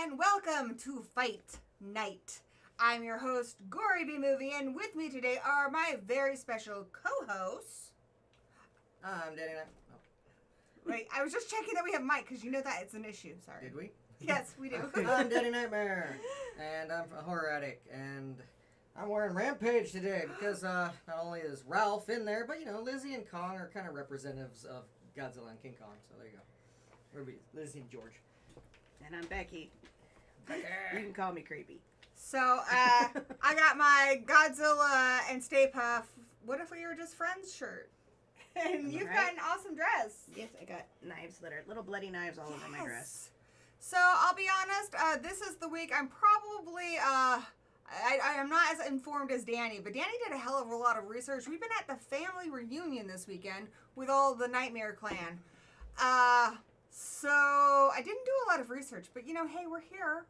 and welcome to Fight Night. I'm your host, Gory B-Movie, and with me today are my very special co-hosts. I'm Danny. Wait, I was just checking that we have Mike, because you know that it's an issue. Sorry. Did we? Yes, we do. I'm Danny Knightmare, and I'm a horror addict, and I'm wearing Rampage today because not only is Ralph in there, but, you know, Lizzie and Kong are kind of representatives of Godzilla and King Kong, so there you go. Lizzie and George. And I'm Becky. You can call me creepy. So, I got my Godzilla and Stay Puft, what if we were just friends shirt. And you've got an awesome dress. Yes, I got knives that are little bloody knives all over my dress. So, I'll be honest, this is the week I'm probably, I'm not as informed as Danny, but Danny did a hell of a lot of research. We've been at the family reunion this weekend with all the Knightmare clan. So I didn't do a lot of research, but you know, hey, we're here.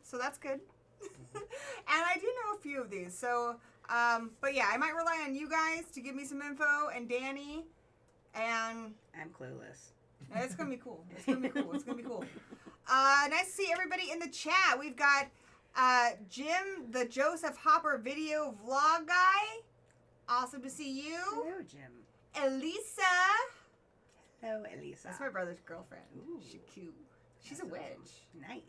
So that's good. And I do know a few of these. So, but yeah, I might rely on you guys to give me some info and Danny. And I'm clueless. It's gonna be cool. It's gonna be cool. It's gonna be cool. Nice to see everybody in the chat. We've got Jim, the Joseph Hopper video vlog guy. Awesome to see you. Hello, Jim. Elisa. Hello, Elisa. That's my brother's girlfriend. Ooh. She's cute. She's a witch. Nice.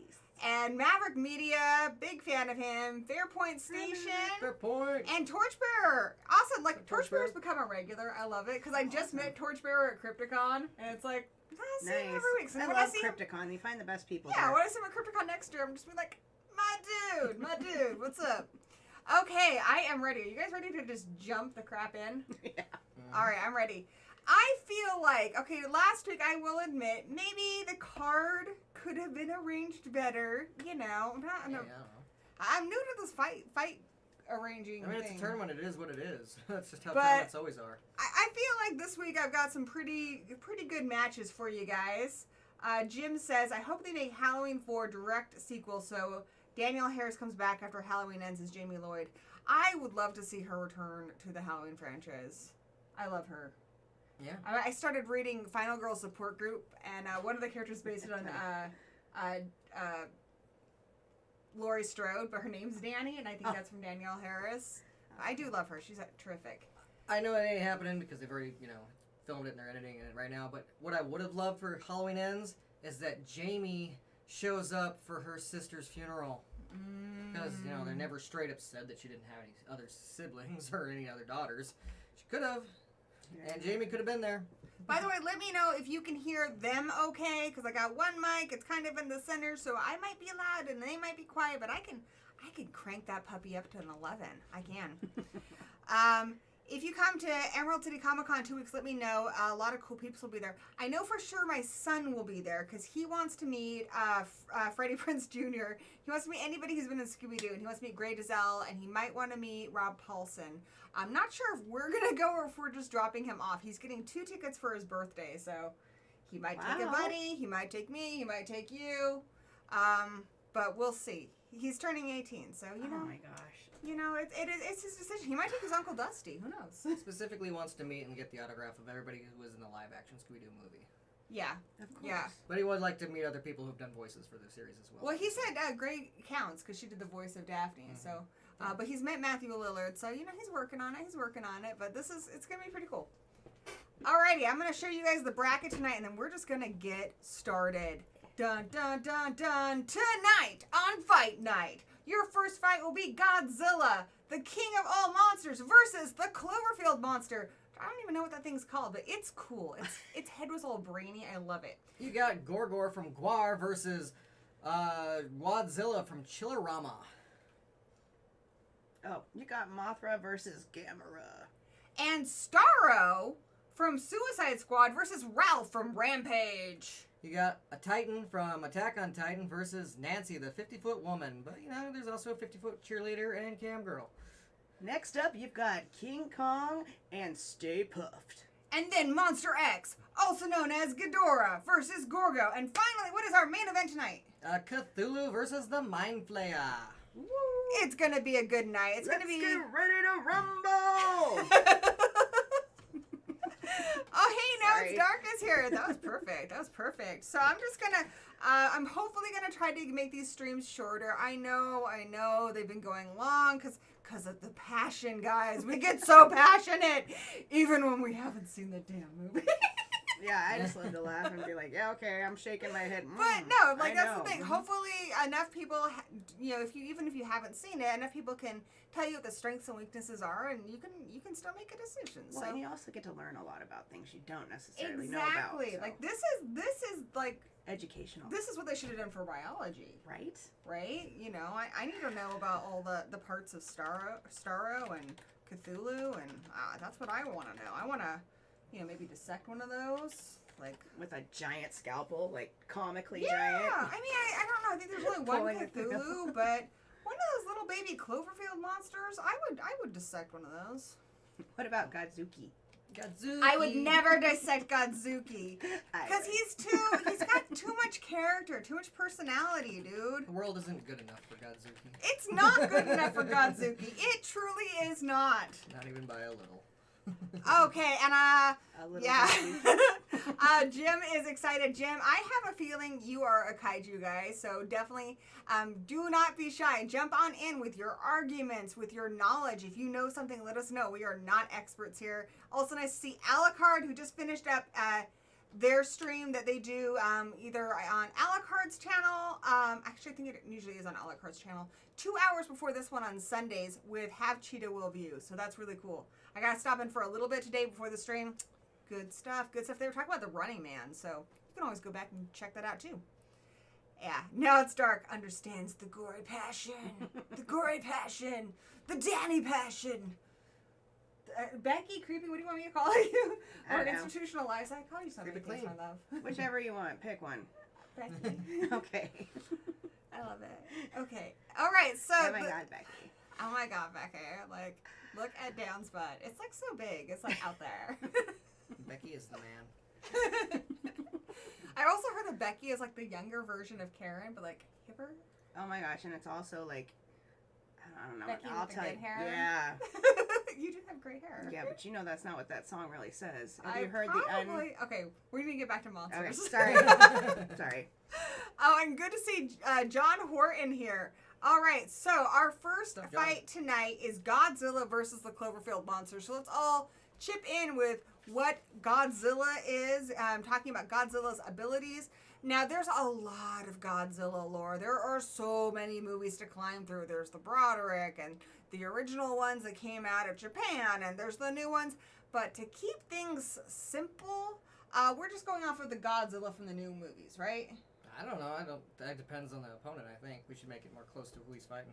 And Maverick Media, big fan of him. Fairpoint Station. Fairpoint. And Torchbearer. Awesome. Like, Torchbearer. Torchbearer's become a regular. I love it. Because I just met Torchbearer at Crypticon. And it's like, I see him every week. So I when love see him, Crypticon. You find the best people yeah, there. when I see him at Crypticon next year, I'm just be like, my dude, what's up? Okay, I am ready. Are you guys ready to just jump the crap in? Yeah. All right, I'm ready. I feel like, okay, last week, I will admit, maybe the card could have been arranged better, you know. I don't know. I'm new to this fight arranging I mean, thing. it's a tournament. It is what it is. That's just how But tournaments always are. I feel like this week I've got some pretty good matches for you guys. Jim says, I hope they make Halloween 4 direct sequel so Danielle Harris comes back after Halloween ends as Jamie Lloyd. I would love to see her return to the Halloween franchise. I love her. Yeah. I started reading Final Girl Support Group, and one of the characters based it on Laurie Strode, but her name's Danny, and I think that's from Danielle Harris. I do love her. She's terrific. I know it ain't happening because they've already, filmed it and they're editing it right now, but what I would have loved for Halloween Ends is that Jamie shows up for her sister's funeral. Because, they never straight up said that she didn't have any other siblings or any other daughters. She could have. And Jamie could have been there. By the way, let me know if you can hear them okay, because I got one mic. It's kind of in the center, so I might be loud and they might be quiet, but I can crank that puppy up to an 11. I can. If you come to Emerald City Comic Con 2 weeks, let me know. A lot of cool people will be there. I know for sure my son will be there because he wants to meet Freddie Prinze Jr. He wants to meet anybody who's been in Scooby-Doo, and he wants to meet Gray Dazelle, and he might want to meet Rob Paulson. I'm not sure if we're going to go or if we're just dropping him off. He's getting 2 tickets for his birthday, so he might take a buddy, he might take me, he might take you, but we'll see. He's turning 18, so, Oh my gosh. It's his decision. He might take his Uncle Dusty. Who knows? He specifically wants to meet and get the autograph of everybody who was in the live-action Scooby-Doo movie. Yeah. Of course. Yeah. But he would like to meet other people who've done voices for the series as well. Well, he said Gray counts because she did the voice of Daphne. Mm-hmm. So, but he's met Matthew Lillard, so he's working on it. But it's gonna be pretty cool. Alrighty, I'm gonna show you guys the bracket tonight, and then we're just gonna get started. Dun dun dun dun! Tonight on Fight Night, your first fight will be Godzilla, the king of all monsters, versus the Cloverfield monster. I don't even know what that thing's called, but it's cool. Its head was all brainy. I love it. You got Gor Gor from Gwar versus Wadzilla from Chillerama. Oh, you got Mothra versus Gamera. And Starro from Suicide Squad versus Ralph from Rampage. You got a Titan from Attack on Titan versus Nancy, the 50-foot woman. But, there's also a 50-foot cheerleader and cam girl. Next up, you've got King Kong and Stay Puft. And then Monster X, also known as Ghidorah, versus Gorgo. And finally, what is our main event tonight? Cthulhu versus the Mind Flayer. Woo! It's going to be a good night. It's going to be... Let's get ready to rumble! Oh, hey, now Sorry. It's Dark is here. That was perfect. That was perfect. So I'm just gonna, I'm hopefully gonna try to make these streams shorter. I know, they've been going long because of the passion, guys. We get so passionate, even when we haven't seen the damn movie. Yeah, I just love to laugh and be like, yeah, okay, I'm shaking my head. But no, like I that's know. the thing. Hopefully, enough people, even if you haven't seen it, enough people can tell you what the strengths and weaknesses are, and you can still make a decision. Well, so and you also get to learn a lot about things you don't necessarily know exactly. about. So. Like this is like educational. this is what they should have done for biology, Right? right? You know, I need to know about all the parts of Starro and Cthulhu, and that's what I want to know. I want to, maybe dissect one of those, like With a giant scalpel, like comically yeah. giant. I mean, I don't know. I think there's only one Pulling it through. Cthulhu, but one of those little baby Cloverfield monsters, I would dissect one of those. What about Godzuki? Godzuki. I would never dissect Godzuki I because would. he's got too much character, too much personality, dude. The world isn't good enough for Godzuki. It's not good enough for Godzuki. It truly is not. Not even by a little. Okay, and A little yeah. Godzuki. Jim is excited. Jim, I have a feeling you are a kaiju guy, so definitely do not be shy. Jump on in with your arguments, with your knowledge. If you know something, let us know. We are not experts here. Also nice to see Alucard, who just finished up their stream that they do either on Alucard's channel. Actually, I think it usually is on Alucard's channel. 2 hours before this one on Sundays with Have Cheetah Will View. So that's really cool. I got to stop in for a little bit today before the stream. Good stuff. Good stuff. They were talking about The Running Man, so you can always go back and check that out too. Yeah, Now It's Dark understands the gory passion. The gory passion. The Danny passion. Becky, creepy, what do you want me to call you? I Or don't know. institutionalized. I call you something, Creepy things, clean. my love. Whichever you want, pick one. Becky. Okay. I love it. Okay. All right, so. Oh my God, Becky. Oh my God, Becky. Like, look at Dan's butt. It's like so big. It's like out there. Becky is the man. I also heard that Becky is like the younger version of Karen, but like hipper. Oh my gosh, and it's also like, I don't know. Becky I'll with the tell good you. hair? Yeah. You do have great hair. Yeah, but you know that's not what that song really says. Have I you heard probably, okay, we're gonna get back to monsters. Okay, sorry. Sorry. Oh, and good to see John Horton here. All right, so our first What's up, John? fight tonight is Godzilla versus the Cloverfield monster. So let's all chip in with what Godzilla is. Talking about Godzilla's abilities. Now, there's a lot of Godzilla lore. There are so many movies to climb through. There's the Broderick and the original ones that came out of Japan, and there's the new ones. But to keep things simple, we're just going off of the Godzilla from the new movies, right? I don't know. That depends on the opponent, I think. We should make it more close to who he's fighting.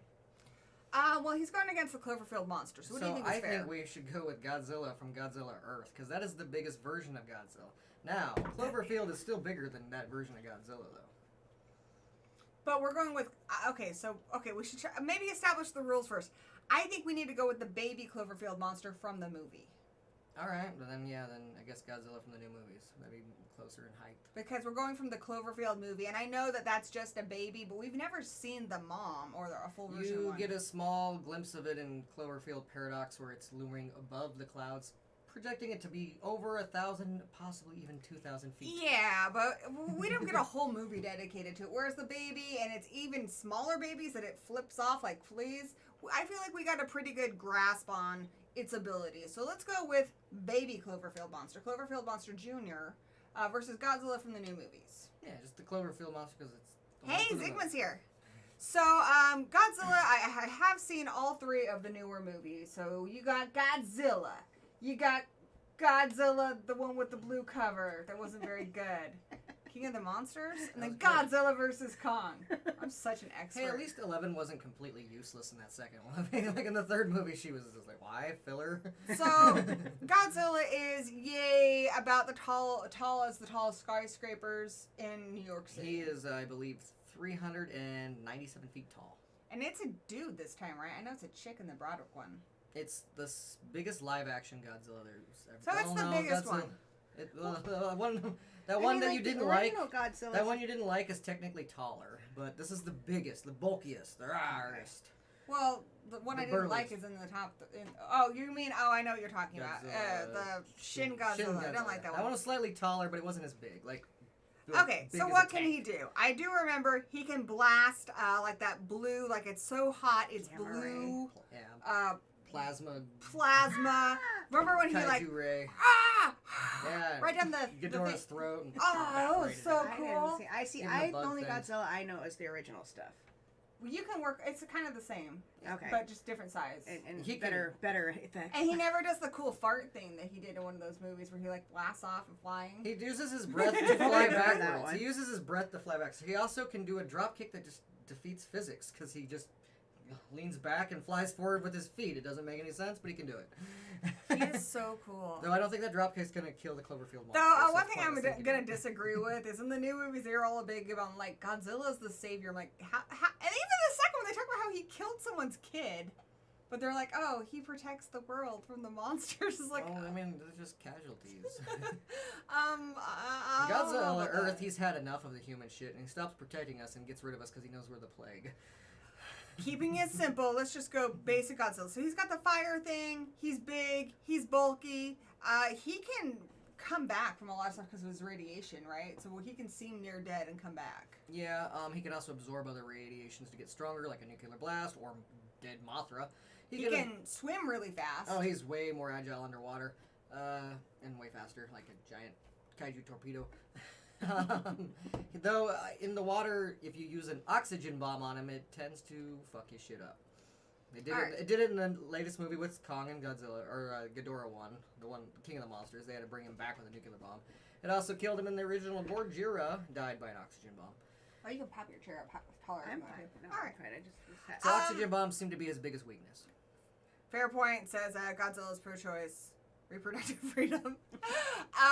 Well, he's going against the Cloverfield monster. So what do you think is fair? I think we should go with Godzilla from Godzilla Earth, because that is the biggest version of Godzilla. Now, Cloverfield is still bigger than that version of Godzilla, though. But we're going with we should maybe establish the rules first. I think we need to go with the baby Cloverfield monster from the movie. All right, but then I guess Godzilla from the new movies. Maybe closer in height. Because we're going from the Cloverfield movie, and I know that that's just a baby, but we've never seen the mom or a full version You one. get a small glimpse of it in Cloverfield Paradox, where it's looming above the clouds, projecting it to be over 1,000, possibly even 2,000 feet. Yeah, but we don't get a whole movie dedicated to it. Whereas the baby, and it's even smaller babies that it flips off like fleas, I feel like we got a pretty good grasp on its abilities. So let's go with baby Cloverfield monster Jr. Versus Godzilla from the new movies. Yeah, just the Cloverfield monster, because it's... the Hey, one from the Zygmunt's movie. here. So, Godzilla, I have seen all three of the newer movies. So, you got Godzilla. You got Godzilla, the one with the blue cover. That wasn't very good. King of the Monsters. And then That was good. Godzilla versus Kong. I'm such an expert. Hey, at least 11 wasn't completely useless in that second one. I mean, like in the third movie, she was just like, why? Filler? So, Godzilla is, yay, about the tallest skyscrapers in New York City. He is, I believe, 397 feet tall. And it's a dude this time, right? I know it's a chick in the Broderick one. It's the biggest live-action Godzilla there's ever. So it's the no, biggest one. That one that you didn't like. Godzilla. That one you didn't like is technically taller, but this is the biggest, the bulkiest, the rarest. Well, the one The I didn't like burlers. is in the top. Oh, you mean? Oh, I know what you're talking about. Godzilla. The Shin Godzilla. I don't like that That one one. was slightly taller, but it wasn't as big. Like. the Okay, big so as what a can tank. he do? I do remember he can blast like that blue, like it's so hot, it's Gamma blue. Yeah. Plasma. Plasma. Remember when he Kaiju like ray. ah Yeah. right down the Ghidorah's thing. throat. And Oh, that was evaporated so it. cool. I see. Even the I bug only things. Godzilla I know is the original stuff. You can work. It's kind of the same, Okay. but just different size. and He better effects. And he never does the cool fart thing that he did in one of those movies where he like blasts off and flying. He uses his breath to fly I remember that backwards. one. He uses his breath to fly back. So he also can do a drop kick that just defeats physics because he just leans back and flies forward with his feet. It doesn't make any sense, but he can do it. He is so cool. Though I don't think that drop kick's gonna kill the Cloverfield monster. Though so one it's thing I'm pointless thinking gonna about it. disagree with is in the new movies they're all big about like Godzilla's the savior. I'm like, how, and even the second one they talk about how he killed someone's kid, but they're like, oh, he protects the world from the monsters. It's like, Well, I mean, they're just casualties. I don't know Godzilla, about Earth, that. he's had enough of the human shit, and he stops protecting us and gets rid of us because he knows we're the plague. Keeping it simple, let's just go basic Godzilla. So he's got the fire thing. He's big. He's bulky. He can come back from a lot of stuff because of his radiation, right? So he can seem near dead and come back. Yeah, he can also absorb other radiations to get stronger, like a nuclear blast or dead Mothra. He can swim really fast. Oh, he's way more agile underwater, and way faster, like a giant kaiju torpedo. Though in the water, if you use an oxygen bomb on him, it tends to fuck his shit up. It did it in the latest movie with Kong and Godzilla, or Ghidorah one, the King of the Monsters. They had to bring him back with a nuclear bomb. It also killed him in the original. Gorgira died by an oxygen bomb. Oh, you can pop your chair up taller. I'm if you fine. want to. No, All I'm right. fine. I just So oxygen bombs seem to be his biggest weakness. Fair point. Says Godzilla's pro-choice, reproductive freedom.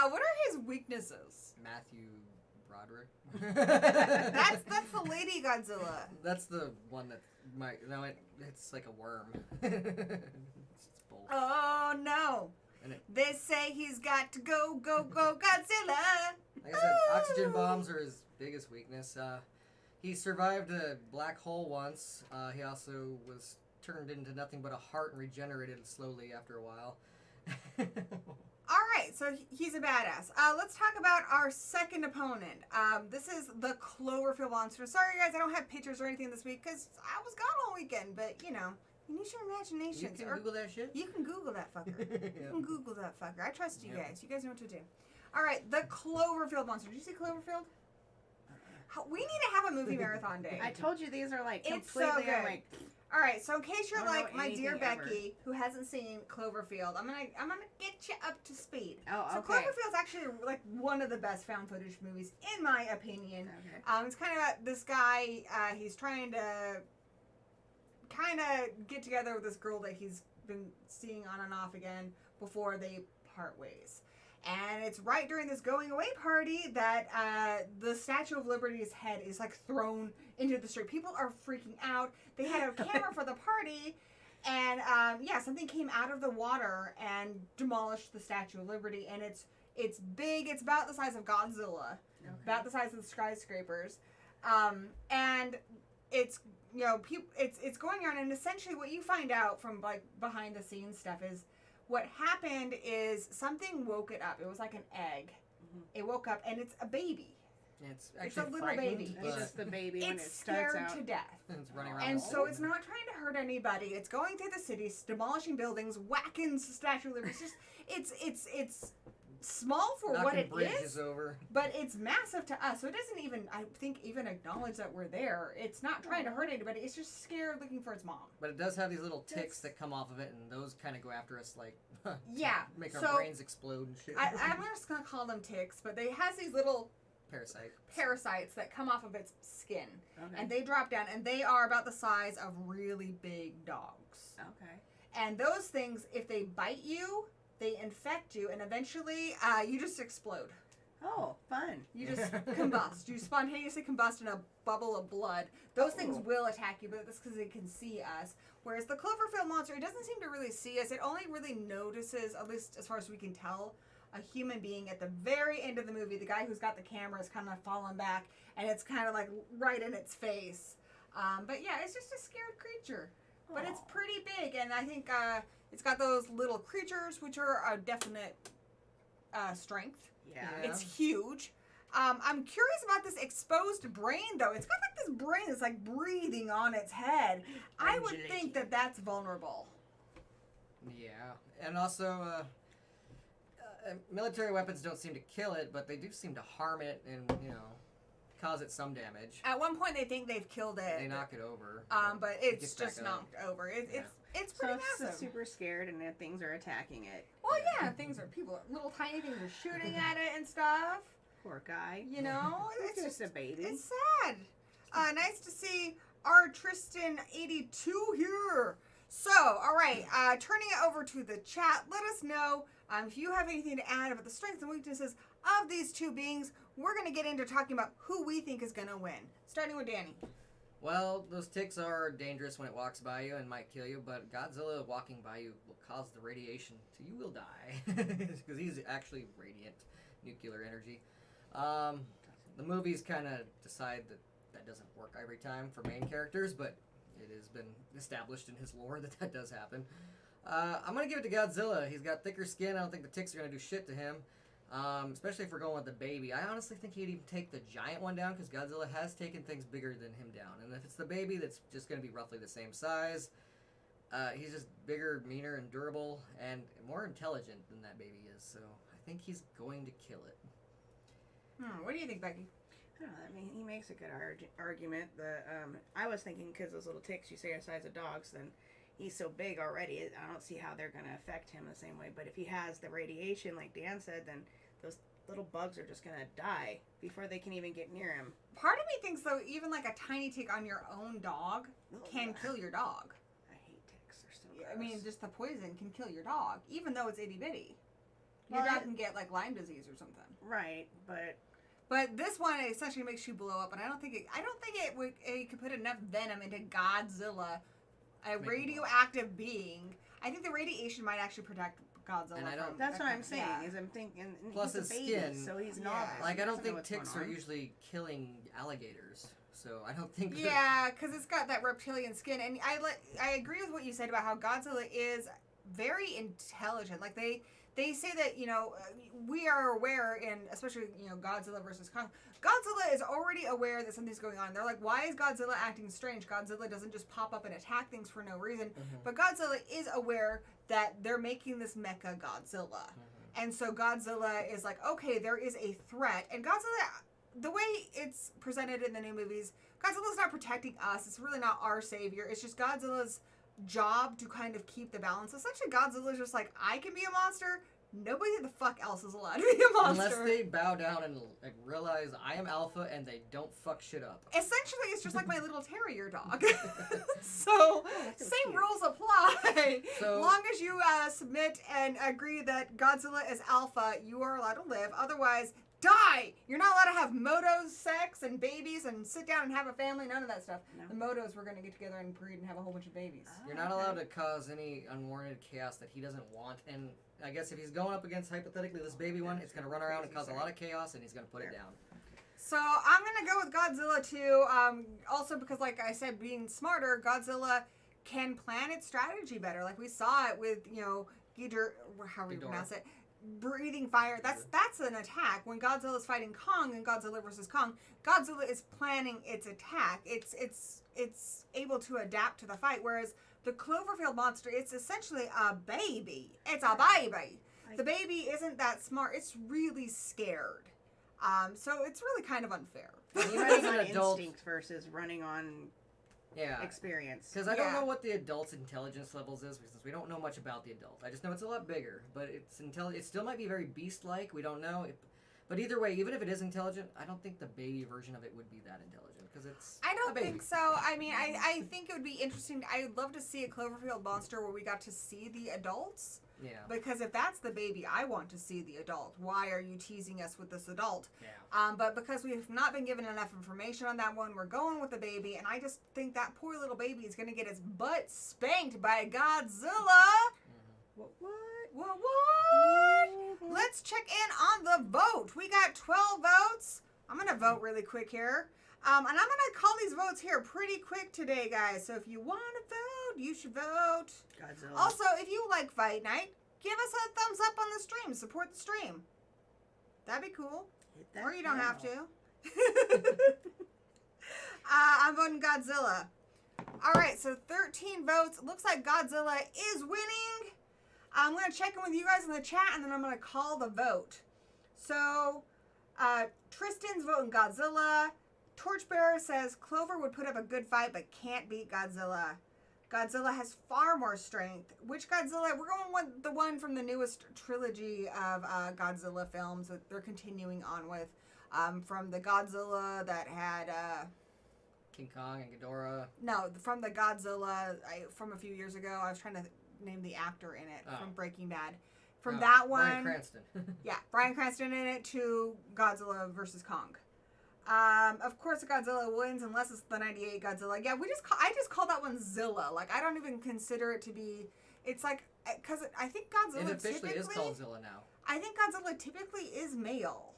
What are his weaknesses? Matthew Broderick. That's the Lady Godzilla. That's the one that might. No, it's like a worm. It's both. Oh no! And it- They say he's got to go Godzilla. Like I said, oxygen bombs are his biggest weakness. He survived a black hole once. He also was turned into nothing but a heart and regenerated slowly after a while. All right, so he's a badass. Let's talk about our second opponent. This is the Cloverfield monster. Sorry, guys, I don't have pictures or anything this week because I was gone all weekend. But you know, you use your You imaginations. can or Google that shit. you can Google that fucker. You can Google that fucker. I trust you Yeah. guys. You guys know what to do. All right, the Cloverfield monster. Did you see Cloverfield? We need to have a movie marathon day. I told you these are like It's so completely. good. I'm like, All right, so in case you're I don't know like my dear anything ever. Becky, who hasn't seen Cloverfield, I'm gonna get you up to speed. oh, So okay. Cloverfield's actually like one of the best found footage movies, in my opinion. Okay. It's kind of about this guy. He's trying to kind of get together with this girl that he's been seeing on and off again before they part ways. And it's right during this going away party that the Statue of Liberty's head is like thrown into the street. People are freaking out. They had a camera for the party, and something came out of the water and demolished the Statue of Liberty. And it's big. It's about the size of Godzilla, about the size of the skyscrapers, and it's it's going around. And essentially, what you find out from like behind the scenes stuff is, what happened is something woke it up. It was like an egg. Mhm. It woke up, and it's a baby. It's It's actually a little frightened, baby. but It's just the baby when It's it starts scared out. to death. it's running around. And the so wall. it's not trying to hurt anybody. It's going through the city, demolishing buildings, whacking Statue of Liberty. It's just it's small for what knocking it bridges is, over. but it's massive to us. So it doesn't even, I think, even acknowledge that we're there. It's not trying to hurt anybody. It's just scared looking for its mom. But it does have these little That's- ticks that come off of it, and those kind of go after us, like Yeah. make So our brains explode and shit. I'm just gonna call them ticks, but they has these little Parasite. parasites that come off of its skin, Okay. and they drop down, and they are about the size of really big dogs. Okay. And those things, if they bite you, they infect you, and eventually you just explode. Oh, fun. You just combust. You spontaneously combust in a bubble of blood. Those things Oh. will attack you, but that's because they can see us. Whereas the Cloverfield monster, it doesn't seem to really see us. It only really notices, at least as far as we can tell, a human being at the very end of the movie. The guy who's got the camera is kind of falling back, and it's kind of like right in its face. But yeah, it's just a scared creature. but it's Aw. pretty big, and I think it's got those little creatures, which are a definite strength. Yeah. Yeah. It's huge. I'm curious about this exposed brain, though. It's got like this brain that's like breathing on its head. I would think that that's vulnerable. Yeah, and also, military weapons don't seem to kill it, but they do seem to harm it and, cause it some damage. At one point, they think they've killed it. They knock it over. But it it's gets back just up. knocked over. Yeah. It's So pretty it's massive. super scared and then things are attacking it. Well, yeah, little tiny things are shooting at it and stuff. Poor guy. You know, It's just a baby. It's sad. Nice to see our Tristan82 here. So, all right, turning it over to the chat, let us know if you have anything to add about the strengths and weaknesses of these two beings. We're going to get into talking about who we think is going to win, starting with Danny. Well, those ticks are dangerous when it walks by you and might kill you, but Godzilla walking by you will cause the radiation so you will die. Because he's actually radiant nuclear energy. The movies kind of decide that doesn't work every time for main characters, but it has been established in his lore that does happen. I'm going to give it to Godzilla. He's got thicker skin. I don't think the ticks are going to do shit to him. Especially if we're going with the baby. I honestly think he'd even take the giant one down because Godzilla has taken things bigger than him down. And if it's the baby, that's just going to be roughly the same size. He's just bigger, meaner, and durable, and more intelligent than that baby is. So I think he's going to kill it. What do you think, Becky? I don't know, I mean, he makes a good argument. I was thinking because those little ticks you say are the size of dogs, then he's so big already. I don't see how they're going to affect him the same way. But if he has the radiation, like Dan said, then those little bugs are just going to die before they can even get near him. Part of me thinks, though, even like a tiny tick on your own dog can kill your dog. I hate ticks. They're so gross. I mean, just the poison can kill your dog, even though it's itty bitty. Your Well, dog can get like Lyme disease or something. Right, but this one essentially makes you blow up, and I don't think it could put enough venom into Godzilla, a Make him radioactive being. I think the radiation might actually protect Godzilla. And I don't- from that's that what kind I'm of- saying. yeah. Is I'm thinking Plus he's a his baby, skin. so he's Yeah. novice. Like, He I don't doesn't know think what's ticks going are on. usually killing alligators. So I don't think... Yeah, because it's got that reptilian skin, and I agree with what you said about how Godzilla is very intelligent. Like they say that we are aware, and especially Godzilla versus Kong. Godzilla is already aware that something's going on. They're like, why is Godzilla acting strange? Godzilla doesn't just pop up and attack things for no reason. But Godzilla is aware that they're making this mecha Godzilla. And so Godzilla is like, okay, there is a threat. And Godzilla, the way it's presented in the new movies, Godzilla's not protecting us. It's really not our savior. It's just Godzilla's job to kind of keep the balance. Essentially, Godzilla's just like, I can be a monster. Nobody the fuck else is allowed to be a monster. Unless they bow down and realize I am alpha and they don't fuck shit up. Essentially, it's just like my little terrier dog. So, that's so same cute. rules apply. So- Long as you submit and agree that Godzilla is alpha, you are allowed to live. Otherwise, die! You're not allowed to have motos, sex, and babies, and sit down and have a family. None of that stuff. No. The motos were going to get together and breed and have a whole bunch of babies. You're not allowed to cause any unwarranted chaos that he doesn't want. And I guess if he's going up against, hypothetically, this baby one, it's going to run around and cause a lot of chaos, and he's going to put it down. So I'm going to go with Godzilla too. Also because, like I said, being smarter, Godzilla can plan its strategy better. Like we saw it with, Ghidorah, however you pronounce it, breathing fire. That's an attack. When Godzilla's fighting Kong in Godzilla versus Kong, Godzilla is planning its attack. It's able to adapt to the fight. Whereas the Cloverfield monster, it's essentially a baby. It's a baby. The baby isn't that smart. It's really scared. So it's really kind of unfair. Even Running as an on adult, instinct versus running on experience. Because I don't Yeah. know what the adult's intelligence levels is, because we don't know much about the adult. I just know it's a lot bigger, but it still might be very beast-like. We don't know. But either way, even if it is intelligent, I don't think the baby version of it would be that intelligent, because it's I a don't baby. think so. I mean, I think it would be interesting. I would love to see a Cloverfield monster where we got to see the adults. Yeah. Because if that's the baby, I want to see the adult. Why are you teasing us with this adult? Yeah. But because we've not been given enough information on that one, we're going with the baby. And I just think that poor little baby is going to get its butt spanked by Godzilla. What? What? Let's check in on the vote. We got 12 votes. I'm going to vote really quick here. And I'm going to call these votes here pretty quick today, guys. So if you want to vote, You should vote. Godzilla. Also, if you like Fight Night, give us a thumbs up on the stream. Support the stream. That'd be cool. Hit that Or you don't have bell. to. I'm voting Godzilla. All right, so 13 votes. Looks like Godzilla is winning. I'm going to check in with you guys in the chat, and then I'm going to call the vote. So, Tristan's voting Godzilla. Torchbearer says Clover would put up a good fight, but can't beat Godzilla. Godzilla has far more strength. Which Godzilla? We're going with the one from the newest trilogy of Godzilla films that they're continuing on with. From the Godzilla that had... King Kong and Ghidorah. No, from the Godzilla from a few years ago. I was trying to name the actor in it from Breaking Bad. From that one, Bryan Cranston. yeah, Bryan Cranston in it to Godzilla versus Kong. Of course, Godzilla wins unless it's the '98 Godzilla. Yeah, I just call that one Zilla. Like I don't even consider it to be. It's like because I think Godzilla It officially is called Zilla now. I think Godzilla typically is male.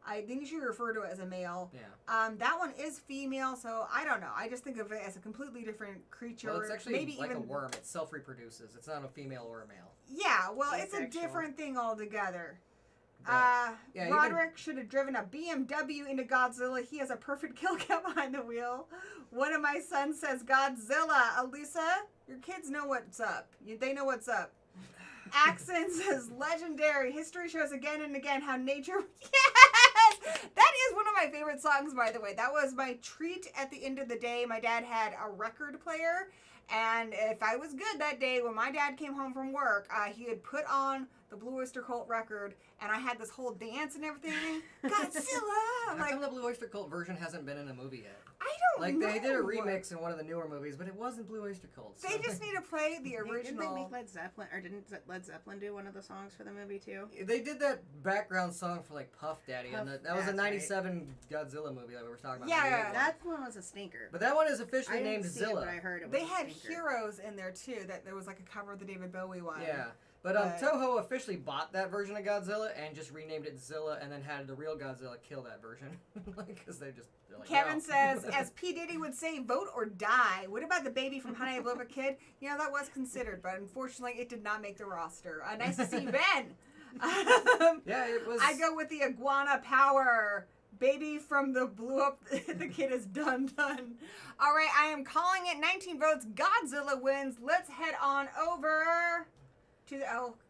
I think you should refer to it as a male. Yeah. That one is female, so I don't know. I just think of it as a completely different creature. Well, it's actually maybe like even a worm. It self-reproduces. It's not a female or a male. Yeah, well, it's a Asexual. different thing altogether. But, yeah, Roderick should have driven a BMW into Godzilla. He has a perfect kill count behind the wheel. One of my sons says Godzilla. Elisa, your kids know what's up. They know what's up. Axon says legendary. History shows again and again how nature... Yes! That is one of my favorite songs, by the way. That was my treat at the end of the day. My dad had a record player, and if I was good that day, when my dad came home from work, he had put on the Blue Oyster Cult record, and I had this whole dance and everything. Godzilla! How come the Blue Oyster Cult version hasn't been in a movie yet? I don't know. They did a remix in one of the newer movies, but it wasn't Blue Oyster Cult. So. They just need to play the Didn't original. they make Led Zeppelin, or didn't Led Zeppelin do one of the songs for the movie too? They did that background song for like Puff Daddy, and Puff, that was a that's '97 Godzilla movie that we were talking about. Yeah, the That one was a stinker. But that one is officially I named didn't see Zilla. it, but I heard it was They a had stinker. Heroes in there too. That there was like a cover of the David Bowie one. Yeah. But Toho officially bought that version of Godzilla and just renamed it Zilla, and then had the real Godzilla kill that version, because they're like, Kevin no. says, as P. Diddy would say, vote or die. What about the baby from Honey, I Blew Up a Kid? You know, that was considered, but unfortunately it did not make the roster. Nice to see you, Ben. Yeah, it was. I go with the iguana power. Baby from the blew up, the kid is done. All right, I am calling it 19 votes. Godzilla wins. Let's head on over to the,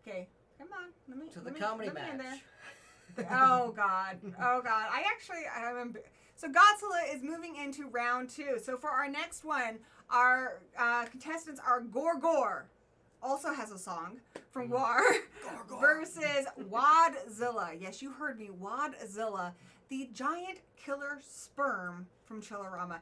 okay. Come on. Let me comedy let me in match. there. Oh God. So Godzilla is moving into round 2. So for our next one, our contestants are Gor Gor, also has a song from War, versus Wadzilla. Yes, you heard me, Wadzilla, the giant killer sperm from Chillerama.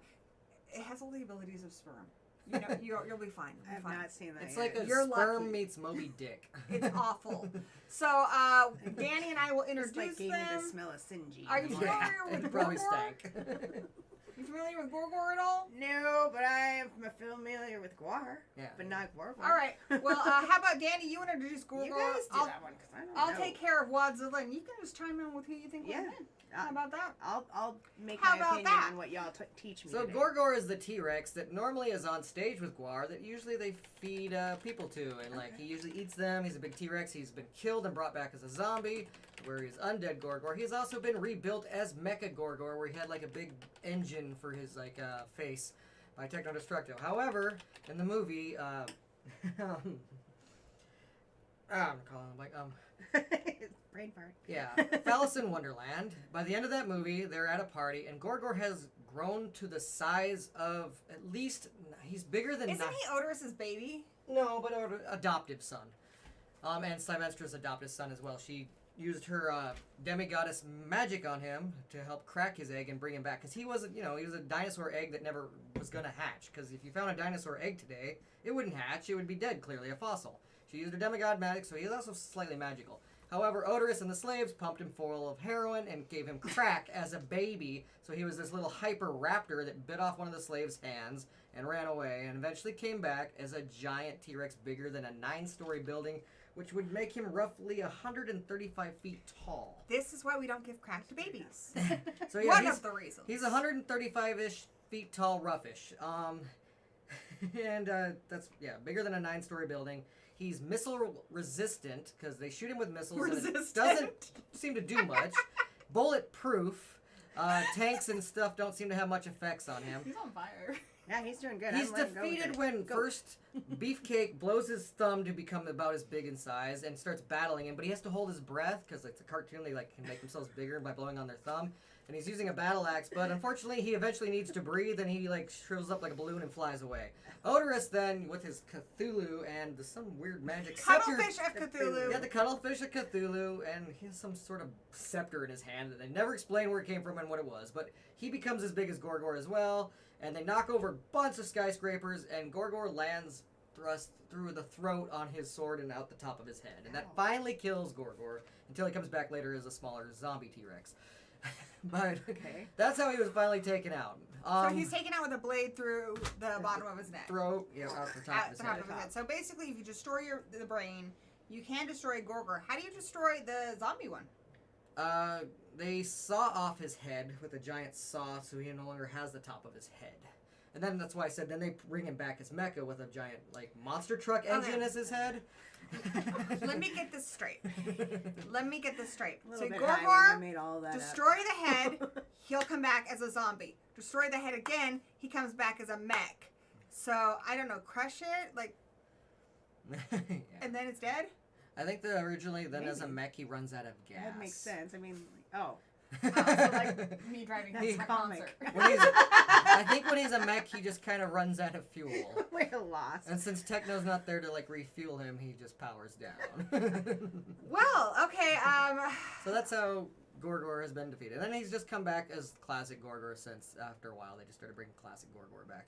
It has all the abilities of sperm. You know, you'll be fine. I have not seen that It's yet. like a You're sperm lucky. meets Moby Dick. It's awful. So Danny and I will It's introduce like gave me them. the smell of Sinji. Are you familiar with It probably Gor Gor? stank. You familiar with Gor Gor at all? No, but I'm familiar with Guar. Yeah. But not Gor Gor. All right. Well, how about Danny? You introduce Gor You Gor. guys do that one, because I don't I'll know. take care of Wadzilla, and you can just chime in with who you think will Yeah. win. How about that? I'll make How my about opinion that? on what y'all teach me So today. Gor Gor is the T-Rex that normally is on stage with Guar that usually they feed people to, and like he usually eats them. He's a big T-Rex. He's been killed and brought back as a zombie, where he's undead Gor Gor. He's also been rebuilt as Mecha Gor Gor, where he had like a big engine for his face by Techno Destructo. However, in the movie, I'm calling him like Brain fart. Yeah, Alice in Wonderland. By the end of that movie, they're at a party, and Gor Gor has grown to the size of at least he's bigger than. Isn't he Odorous' baby? No, but an adoptive son. And Slymestra's adoptive son as well. She used her demigoddess magic on him to help crack his egg and bring him back, because he was a dinosaur egg that never was gonna hatch. Because if you found a dinosaur egg today, it wouldn't hatch; it would be dead, clearly a fossil. She used her demigod magic, so he's also slightly magical. However, Odorous and the slaves pumped him full of heroin and gave him crack as a baby, so he was this little hyper raptor that bit off one of the slaves' hands and ran away, and eventually came back as a giant T-Rex bigger than a 9-story building, which would make him roughly 135 feet tall. This is why we don't give crack to babies. So yeah, One of the reasons. he's 135-ish feet tall, roughish. And that's, bigger than a 9-story building. He's missile resistant because they shoot him with missiles and it doesn't seem to do much. Bulletproof. Tanks and stuff don't seem to have much effects on him. He's on fire. Yeah, he's doing good. He's defeated when first Beefcake blows his thumb to become about as big in size and starts battling him, but he has to hold his breath because it's a cartoon. They can make themselves bigger by blowing on their thumb. And he's using a battle axe, but unfortunately he eventually needs to breathe and he shrivels up like a balloon and flies away. Odorous then, with his Cthulhu and some weird magic scepter. Cuttlefish of Cthulhu. Yeah, the Cuttlefish of Cthulhu, and he has some sort of scepter in his hand that they never explain where it came from and what it was. But he becomes as big as Gor Gor as well, and they knock over a bunch of skyscrapers, and Gor Gor lands thrust through the throat on his sword and out the top of his head. And that finally kills Gor Gor until he comes back later as a smaller zombie T-Rex. But that's how he was finally taken out. So he's taken out with a blade through the bottom of his neck. Throat, out the top of his head. So basically, if you destroy the brain, you can destroy Gor Gor. How do you destroy the zombie one? They saw off his head with a giant saw, so he no longer has the top of his head. And then that's why I said then they bring him back as Mecha with a giant monster truck engine as his head. Let me get this straight. So Gor Gor Gor, destroy the head, he'll come back as a zombie. Destroy the head again, he comes back as a mech. So, I don't know, crush it, and then it's dead? I think that originally, as a mech, he runs out of gas. That makes sense. I mean, So like me driving to a concert. I think when he's a mech, he just kind of runs out of fuel. We're lost. And since Techno's not there to refuel him, he just powers down. Well, okay, So that's how Gor Gor has been defeated. And then he's just come back as classic Gor Gor since after a while they just started bringing classic Gor Gor back.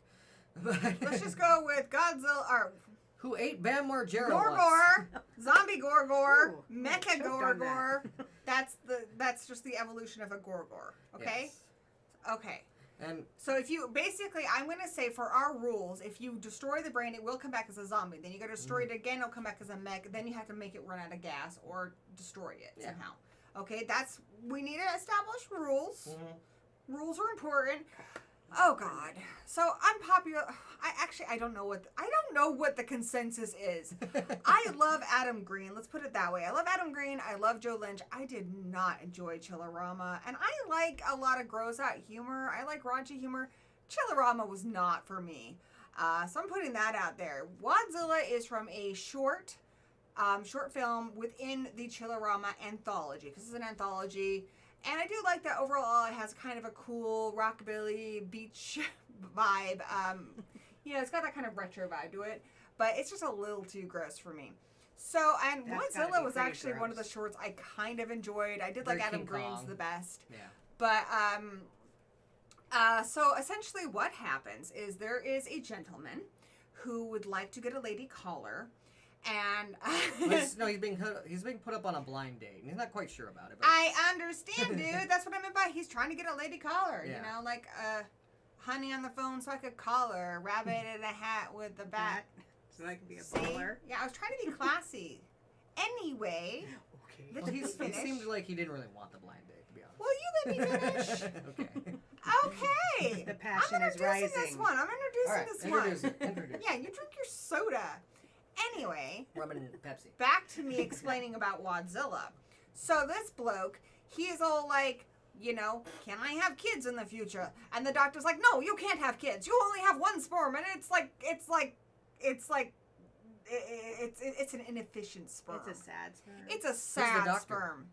let's just go with Godzilla, or who ate Bam Margera Gor Gor, zombie Gor Gor, mecha Gor choked on Gor. That's just the evolution of a Gor Gor. Okay? Yes. Okay. And so if you basically, I'm gonna say for our rules, if you destroy the brain, it will come back as a zombie. Then you gotta destroy it again, it'll come back as a mech. Then you have to make it run out of gas or destroy it somehow. Okay, we need to establish rules. Rules are important. Oh God. So unpopular. I don't know what the consensus is. I love Adam Green. Let's put it that way. I love Adam Green. I love Joe Lynch. I did not enjoy Chillerama, and I like a lot of gross out humor. I like raunchy humor. Chillerama was not for me. So I'm putting that out there. Wadzilla is from a short film within the Chillerama anthology, because it's an anthology. And I do like that overall it has kind of a cool rockabilly beach vibe. It's got that kind of retro vibe to it. But it's just a little too gross for me. So, and Wadzilla was actually one of the shorts I kind of enjoyed. I did like Adam Green's the best. Yeah. But, so essentially what happens is there is a gentleman who would like to get a lady caller. And he's being put up on a blind date, and he's not quite sure about it. But I understand, dude. That's what I meant by he's trying to get a lady caller. You know, like honey on the phone, so I could call her. Rabbit in a hat with the bat, so I can be a baller. Yeah, I was trying to be classy. Anyway, well, he seemed like he didn't really want the blind date, to be honest. Will you let me finish? Okay. The passion is rising. I'm introducing this one. Introduce. Yeah, you drink your soda. Anyway, rum and Pepsi. Back to me explaining about Wadzilla. So this bloke, he is all like, can I have kids in the future? And the doctor's like, no, you can't have kids. You only have one sperm, and it's an inefficient sperm. It's a sad sperm. It's a sad sperm.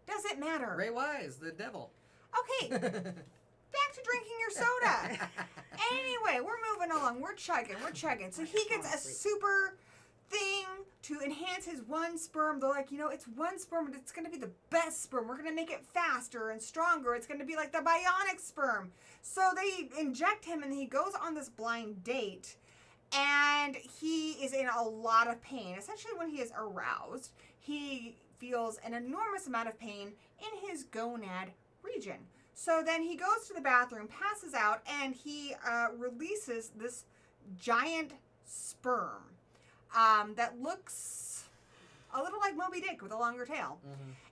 Does it matter? Ray Wise, the devil. Okay. Back to drinking your soda. Anyway, we're moving along. We're chugging. So he gets a super thing to enhance his one sperm. They're like, it's one sperm, but it's going to be the best sperm. We're going to make it faster and stronger. It's going to be like the bionic sperm. So they inject him, and he goes on this blind date, and he is in a lot of pain. Essentially, when he is aroused, he feels an enormous amount of pain in his gonad region. So then he goes to the bathroom, passes out, and he releases this giant sperm that looks a little like Moby Dick with a longer tail.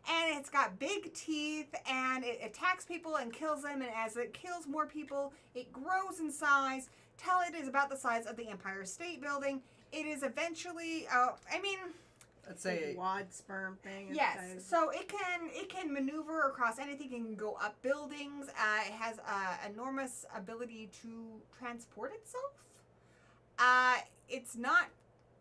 And it's got big teeth, and it attacks people and kills them, and as it kills more people, it grows in size tell it is about the size of the Empire State Building. It is eventually, Let's say wad sperm thing. yes. inside. So it can maneuver across anything. It can go up buildings. It has enormous ability to transport itself. It's not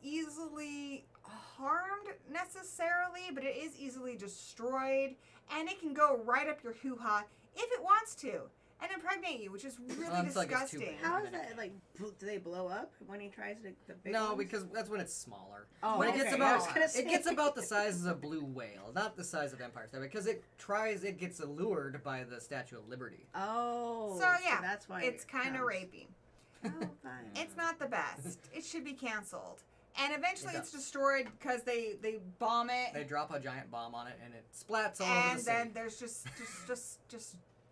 easily harmed necessarily, but it is easily destroyed, and it can go right up your hoo-ha if it wants to and impregnate you, which is really disgusting. How is that, like, do they blow up when he tries to, the big no, ones? because that's when it's smaller. Oh, when it gets okay. about I was gonna say. it gets about the size of a blue whale, not the size of Empire State, because it gets allured by the Statue of Liberty. Oh. So, yeah, that's why it's it kind of comes. rapey. Oh, fine. It's not the best. It should be canceled. And eventually It it's does. destroyed because they bomb it. They drop a giant bomb on it, and it splats all over And the city. then there's just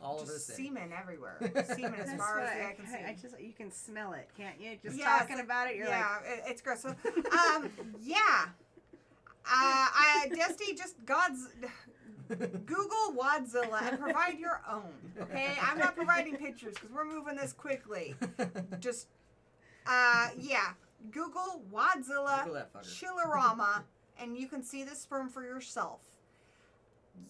all over the city. semen everywhere. Semen as That's far as what the eye can see. I just, you can smell it, can't you? Just Yes, talking about it, you're yeah, like, it's gross. So, yeah. Dusty, just Google Wadzilla and provide your own. Okay, I'm not providing pictures because we're moving this quickly. Just, yeah. Google Wadzilla Google that fucker. Chillerama, and you can see the sperm for yourself.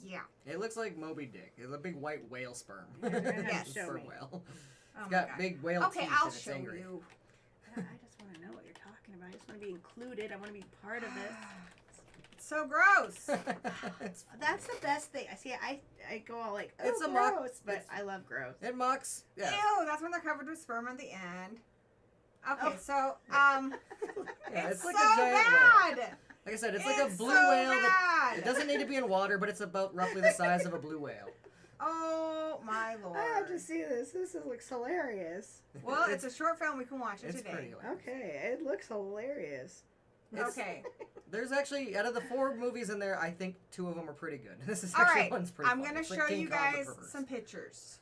Yeah. It looks like Moby Dick. It's a big white whale sperm. You're gonna have to Yes. show Sperm me. whale. Oh It's my got God. big whale Okay, teeth I'll and it's show angry. you. I just want to know what you're talking about. I just want to be included. I want to be part of this. It's so gross. It's- That's the best thing. I see. I go all like, oh, It's a gross, mock- but it's- I love gross. it mocks. Yeah. Ew, that's when they're covered with sperm at the end. Okay, Oh. so, Yeah, it's like so a giant whale. bad. Like I said, it's like a It's blue so whale. bad. It doesn't need to be in water, but it's about roughly the size of a blue whale. Oh my lord. I have to see this. This looks hilarious. Well, it's a short film. We can watch it it's today. pretty hilarious. Okay, it looks hilarious. It's- Okay. There's actually, out of the 4 movies in there, I think 2 of them are pretty good. This is All actually right. one's pretty I'm fun. gonna It's like show King you Kong, but guys for birds. some pictures.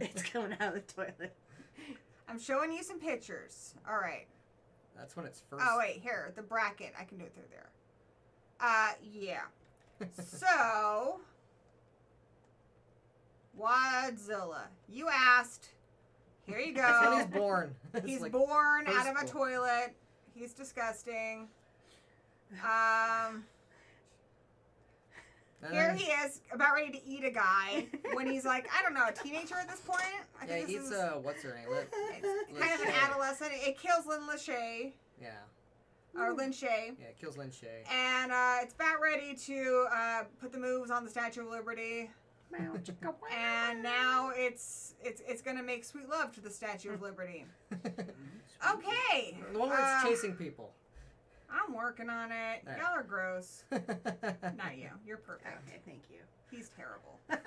It's coming out of the toilet. I'm showing you some pictures. All right. That's when it's first. Oh wait, here the bracket. I can do it through there. Yeah. So, Wadzilla. You asked. Here you That's when go. he's born. It's He's like- born out of a first toilet. He's disgusting. and Here then- he is, about ready to eat a guy when he's like, I don't know, a teenager at this point. I Yeah, think he this eats, is what's her name? it's kind of an Lachey. adolescent. It kills Lynn Lachey, Yeah. or Lynn Shay. Yeah, it kills Lin Shay. And it's about ready to put the moves on the Statue of Liberty. And now it's gonna make sweet love to the Statue of Liberty. Okay. The one where it's chasing people. I'm working on it. All right. Y'all are gross. Not you. You're perfect. Okay, thank you. He's terrible. Aw.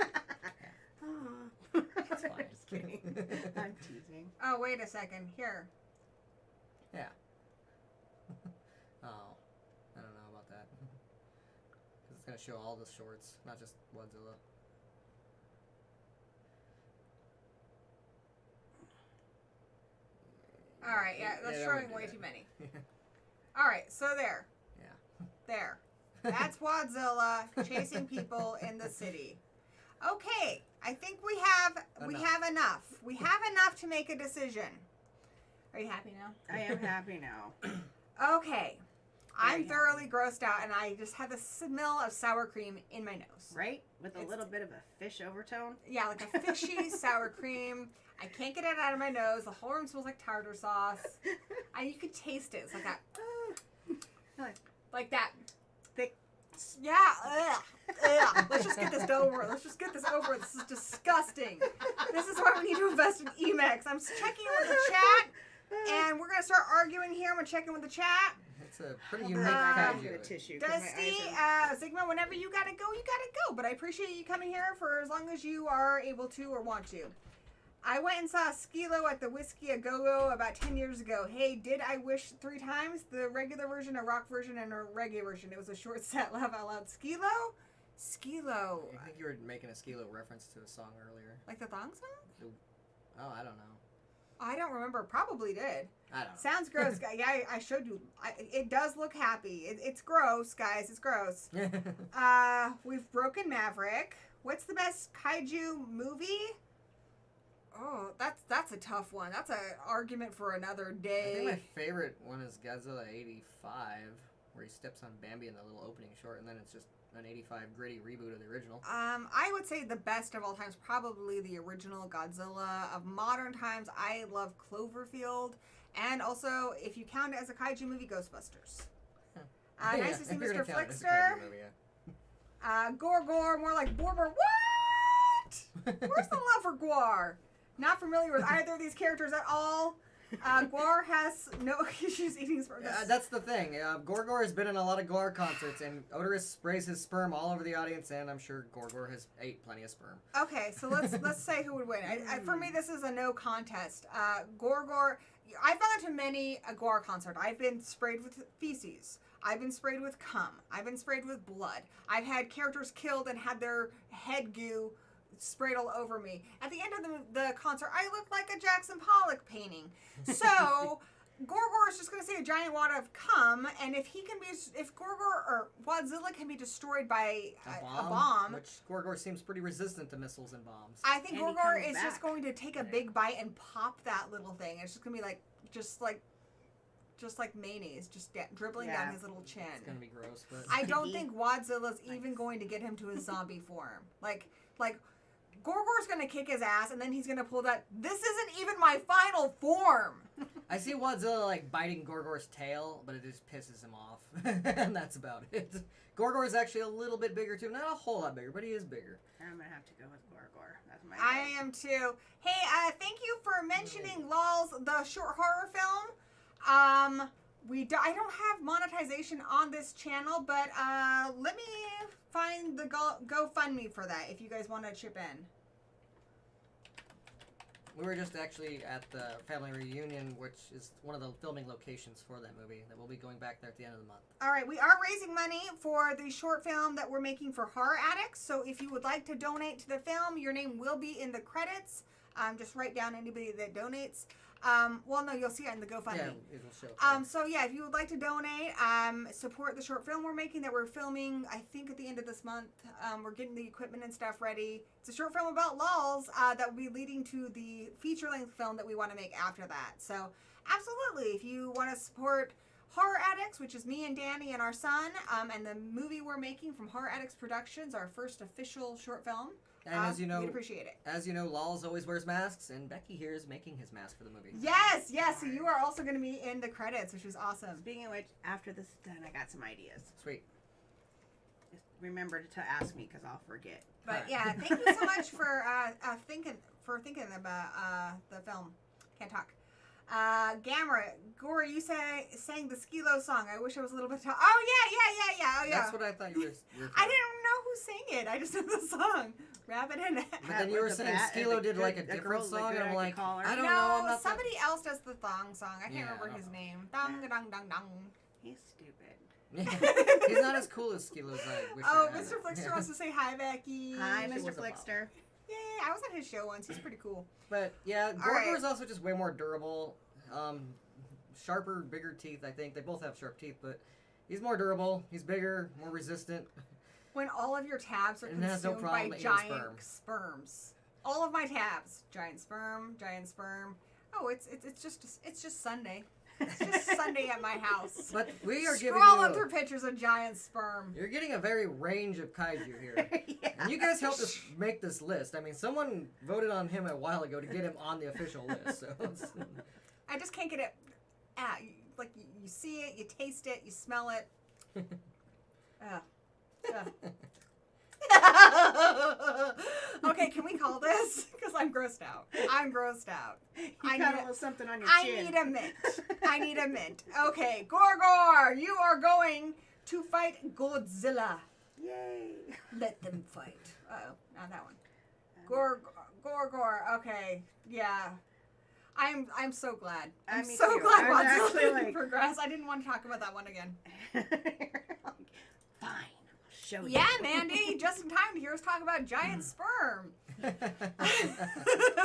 It's fine. I'm just kidding. I'm teasing. Oh, wait a second. Here. Yeah. Oh, I don't know about that. 'Cause it's gonna show all the shorts, not just Wadzilla. All right. Yeah, that's that showing wouldn't do way that. too many. All right. So there. Yeah. There. That's Wadzilla chasing people in the city. Okay. I think we have enough. We have enough to make a decision. Are you happy now? I am happy now. Okay. I'm Very thoroughly grossed out, and I just have the smell of sour cream in my nose. Right? With a It's- little bit of a fish overtone. Yeah, like a fishy sour cream. I can't get it out of my nose. The whole room smells like tartar sauce. And you could taste it. It's like that. Like that. Thick. Yeah. Ugh. Ugh. Let's just get this over. Let's just get this over. This is disgusting. This is why we need to invest in Emacs. I'm checking with the chat, and we're going to start arguing here. I'm going to check in with the chat. It's a pretty I'll unique bring my kaiju. bit of tissue. 'cause my Dusty, eyes Sigma, whenever you gotta go, you gotta go. But I appreciate you coming here for as long as you are able to or want to. I went and saw Skilo at the Whiskey a Go-Go about 10 years ago. Hey, did I wish 3 times? The regular version, a rock version, and a reggae version. It was a short set. Laugh out loud. Skilo? Skilo. I think you were making a Skilo reference to a song earlier. Like the thong song? Oh, I don't know. I don't remember. Probably did. I don't know. Sounds gross. Yeah, I showed you. It does look happy. It's gross, guys. It's gross. We've broken Maverick. What's the best kaiju movie? Oh, that's a tough one. That's an argument for another I day. think my favorite one is Godzilla 85, where he steps on Bambi in the little opening short, and then it's just an 85 gritty reboot of the original. I would say the best of all times, probably the original Godzilla. Of modern times, I love Cloverfield, and also, if you count it as a kaiju movie, Ghostbusters. Nice to see Mr. Flickster. Gor Gor, more like Borber. What? Where's the love for Gwar? Not familiar with either of these characters at all. Gwar has no issues eating sperm. That's the thing. Gor Gor has been in a lot of Gwar concerts, and Odorous sprays his sperm all over the audience, and I'm sure Gor Gor has ate plenty of sperm. Okay, so let's say who would win. For me, this is a no contest. Gor Gor. I've gone to many a Gwar concert. I've been sprayed with feces. I've been sprayed with cum. I've been sprayed with blood. I've had characters killed and had their head goo sprayed all over me. At the end of the concert, I looked like a Jackson Pollock painting. So Gor Gor is just going to see a giant wad of cum, and if Gor Gor or Wadzilla can be destroyed by a bomb, which Gor Gor seems pretty resistant to missiles and bombs. I think Gor Gor is just going to take a big bite and pop that little thing. It's just going to be just like mayonnaise, just dribbling down his little chin. It's going to be gross, but I don't think Wadzilla's even going to get him to his zombie form. Like Gor Gor's going to kick his ass, and then he's going to pull that, this isn't even my final form. I see Wadzilla biting Gor Gor's tail, but it just pisses him off. And that's about it. Gor Gor is actually a little bit bigger too. Not a whole lot bigger, but he is bigger. I'm going to have to go with Gor Gor. That's my I am too. Hey, thank you for mentioning LOL's, the short horror film. I don't have monetization on this channel, but let me find the GoFundMe for that if you guys want to chip in. We were just actually at the family reunion, which is one of the filming locations for that movie. That we'll be going back there at the end of the month. All right, we are raising money for the short film that we're making for Horror Addicts. So if you would like to donate to the film, your name will be in the credits. Just write down anybody that donates. Well, no, you'll see it in the GoFundMe. Yeah, it will show. So yeah, if you would like to donate, support the short film we're making that we're filming, I think at the end of this month. We're getting the equipment and stuff ready. It's a short film about LOLs that will be leading to the feature-length film that we want to make after that. So absolutely, if you want to support Horror Addicts, which is me and Danny and our son, and the movie we're making from Horror Addicts Productions, our first official short film. And as you know, we'd appreciate it. As you know, Lols always wears masks, and Becky here is making his mask for the movie. Yes. So you are also going to be in the credits, which is awesome. Speaking of which, after this is done, I got some ideas. Sweet. Just remember to ask me because I'll forget. But yeah, thank you so much for thinking about the film. Can't talk. Gamera, Gory, you sang the Skilo song. I wish I was a little bit. Oh yeah. Oh yeah. That's what I thought you were. I didn't know who sang it. I just know the song. Rabbit in it. But then you were saying Skilo did a different song, and I'm like, I don't know. I'm not somebody else does the thong song. I can't remember his name. Dong dong dong dong. He's stupid. He's not as cool as Skilo as I wish. Mr. Flickster wants to say hi, Becky. Hi, Mr. Flickster. Yay! I was at his show once. He's pretty cool. But yeah, Gor Gor is also just way more durable. Sharper, bigger teeth. I think they both have sharp teeth, but he's more durable. He's bigger, more resistant. When all of your tabs are consumed by giant sperms. All of my tabs, giant sperm. Oh, it's just Sunday. It's just Sunday at my house. But we are scrolling through pictures of giant sperm. You're getting a very range of kaiju here. Yeah. And you guys helped us make this list. I mean, someone voted on him a while ago to get him on the official list. So I just can't get it. You see it, you taste it, you smell it. Okay, can we call this? Because I'm grossed out. I got a little something on your chin. I need a mint. Okay, Gor Gor, you are going to fight Godzilla. Yay. Let them fight. Uh-oh, not that one. Gor Gor. Okay, yeah. I'm so glad. I'm so glad Wadzilla didn't progress. I didn't want to talk about that one again. Fine. Show you. Yeah, Mandy, just in time to hear us talk about giant sperm.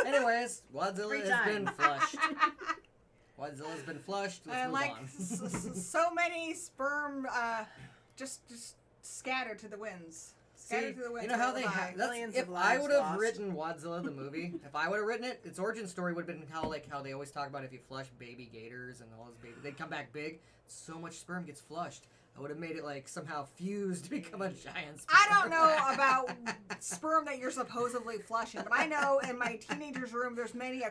Anyways, Wadzilla has been flushed. Wadzilla's been flushed. Let's move on. So many sperm just scattered to the winds. Scattered through the wind. You know how they will die. have. Millions If of I lives would have lost. written Wadzilla the movie, if I would have written it, its origin story would have been how they always talk about if you flush baby gators and all those babies, they'd come back big. So much sperm gets flushed. I would have made it like somehow fused to become a giant sperm. I don't know about sperm that you're supposedly flushing, but I know in my teenager's room there's many a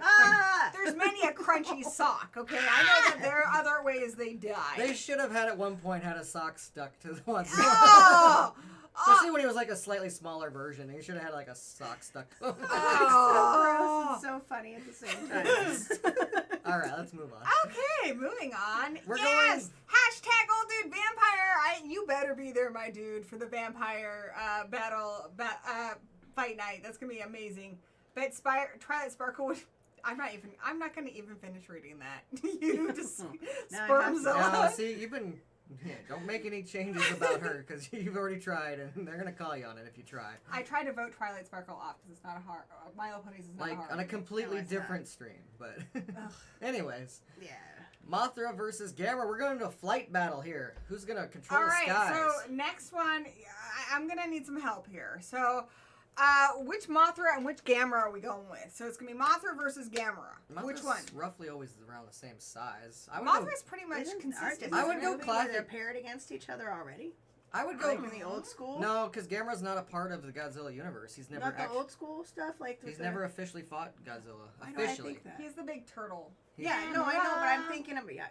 crunchy sock. Okay, I know that there are other ways they die. They should have had at one point had a sock stuck to the Wadzilla. Oh! Especially when he was like a slightly smaller version. He should have had like a sock stuck to him. Oh. So gross and so funny at the same time. Alright, let's move on. Okay, moving on. We're yes! Hashtag old dude vampire. You better be there, my dude, for the vampire fight night. That's gonna be amazing. Bet Twilight Sparkle would. I'm not gonna even finish reading that. You just Spermzilla. No, see, you've been. Yeah, don't make any changes about her because you've already tried and they're gonna call you on it if you try. I tried to vote Twilight Sparkle off because it's not a hard. My Little Ponies is not Like a hard. on a completely No, it's different not. stream, but anyways, Yeah. Mothra versus Gamera. We're going to a flight battle here. Who's gonna control All the right, skies? so next one, I'm gonna need some help here. So, which Mothra and which Gamera are we going with? So it's gonna be Mothra versus Gamera. Mothra's Which one? Roughly always around the same size. I would Mothra's pretty much Isn't consistent. I would go They're classic. paired against each other already. I would go. Like in the old school. No, because Gamera's not a part of the Godzilla universe. He's never Not the actually. old school stuff. Like He's the, never officially fought Godzilla. Why do I Officially. think that? He's the big turtle. Yeah, no, I know, but I'm thinking of Gamera.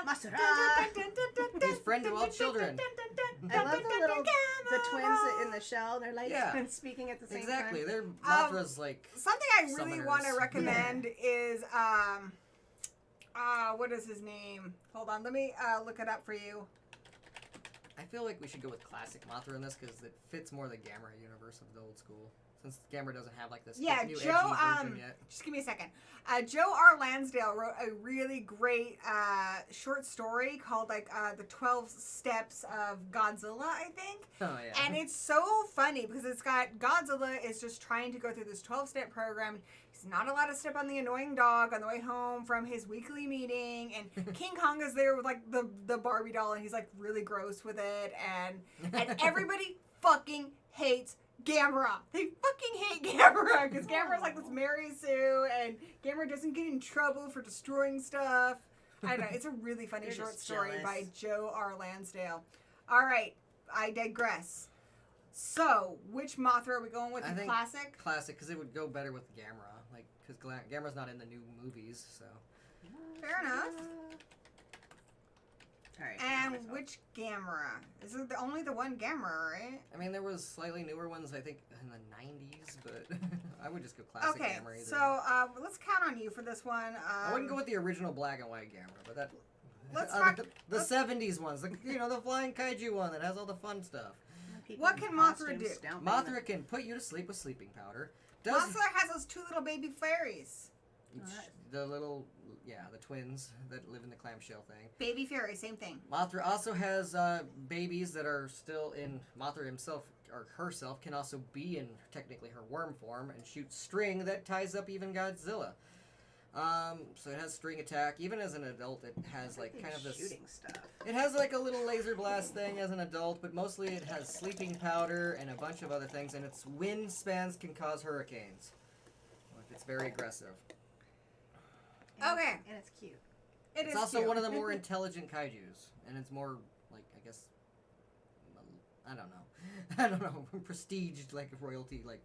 Mothra. He's friend to all children. I love the twins in the shell. They're like Yeah. speaking at the same Exactly. time. They're Mothra's like. Something I really Summoners. want to recommend is what is his name? Hold on, let me look it up for you. I feel like we should go with classic Mothra in this because it fits more the Gamera universe of the old school. Since Gamera doesn't have like this Yeah, new Joe. edgy version yet. Just give me a second. Joe R. Lansdale wrote a really great short story called the 12 Steps of Godzilla, I think. Oh yeah. And it's so funny because it's got Godzilla is just trying to go through this 12-step program. He's not allowed to step on the annoying dog on the way home from his weekly meeting. And King Kong is there with like the Barbie doll, and he's like really gross with it. And everybody fucking hates Gamera. They fucking hate Gamera because Gamera's like this Mary Sue, and Gamera doesn't get in trouble for destroying stuff. I don't know. It's a really funny They're short just story jealous. by Joe R. Lansdale. All right, I digress. So, which Mothra are we going with? I The think classic? Classic because it would go better with Gamera, like because Gamera's not in the new movies, so. Fair enough. All right. And which Gamera? Is it only the one Gamera, right? I mean, there was slightly newer ones, I think, in the 90s, but I would just go classic Okay, Gamera either. so let's count on you for this one. I wouldn't go with the original black and white Gamera, but that. Let's talk- the 70s ones, the flying kaiju one that has all the fun stuff. People What in can Mothra costumes do? stomping Mothra can put you to sleep with sleeping powder. Does Mothra has those two little baby fairies. the little the twins that live in the clamshell thing. Baby fairy, same thing. Mothra also has babies that are still in Mothra himself or herself can also be in technically her worm form and shoot string that ties up even Godzilla. So it has string attack. Even as an adult, it has like kind of this. shooting stuff. It has like a little laser blast thing as an adult, but mostly it has sleeping powder and a bunch of other things, and its wind spans can cause hurricanes. It's very aggressive. Okay. And it's cute. It's also one of the more intelligent kaijus, and it's more like I guess I don't know, prestiged like royalty like.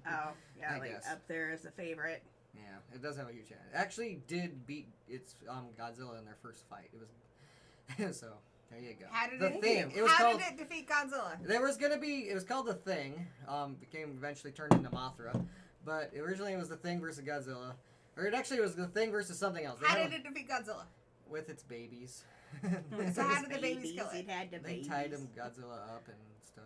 Oh, yeah, I like guess. up there is the favorite. Yeah, it does have a huge chance. It actually did beat its Godzilla in their first fight. It was so there you go. How did the it Thing. defeat? It was How called. did it defeat Godzilla? There was gonna be. It was called the Thing. Became eventually turned into Mothra, but originally it was the Thing versus Godzilla, or it actually was the Thing versus something else. They How had did it defeat Godzilla? with its babies. So how did the babies kill it? It had the They babies. tied him Godzilla up and stuff.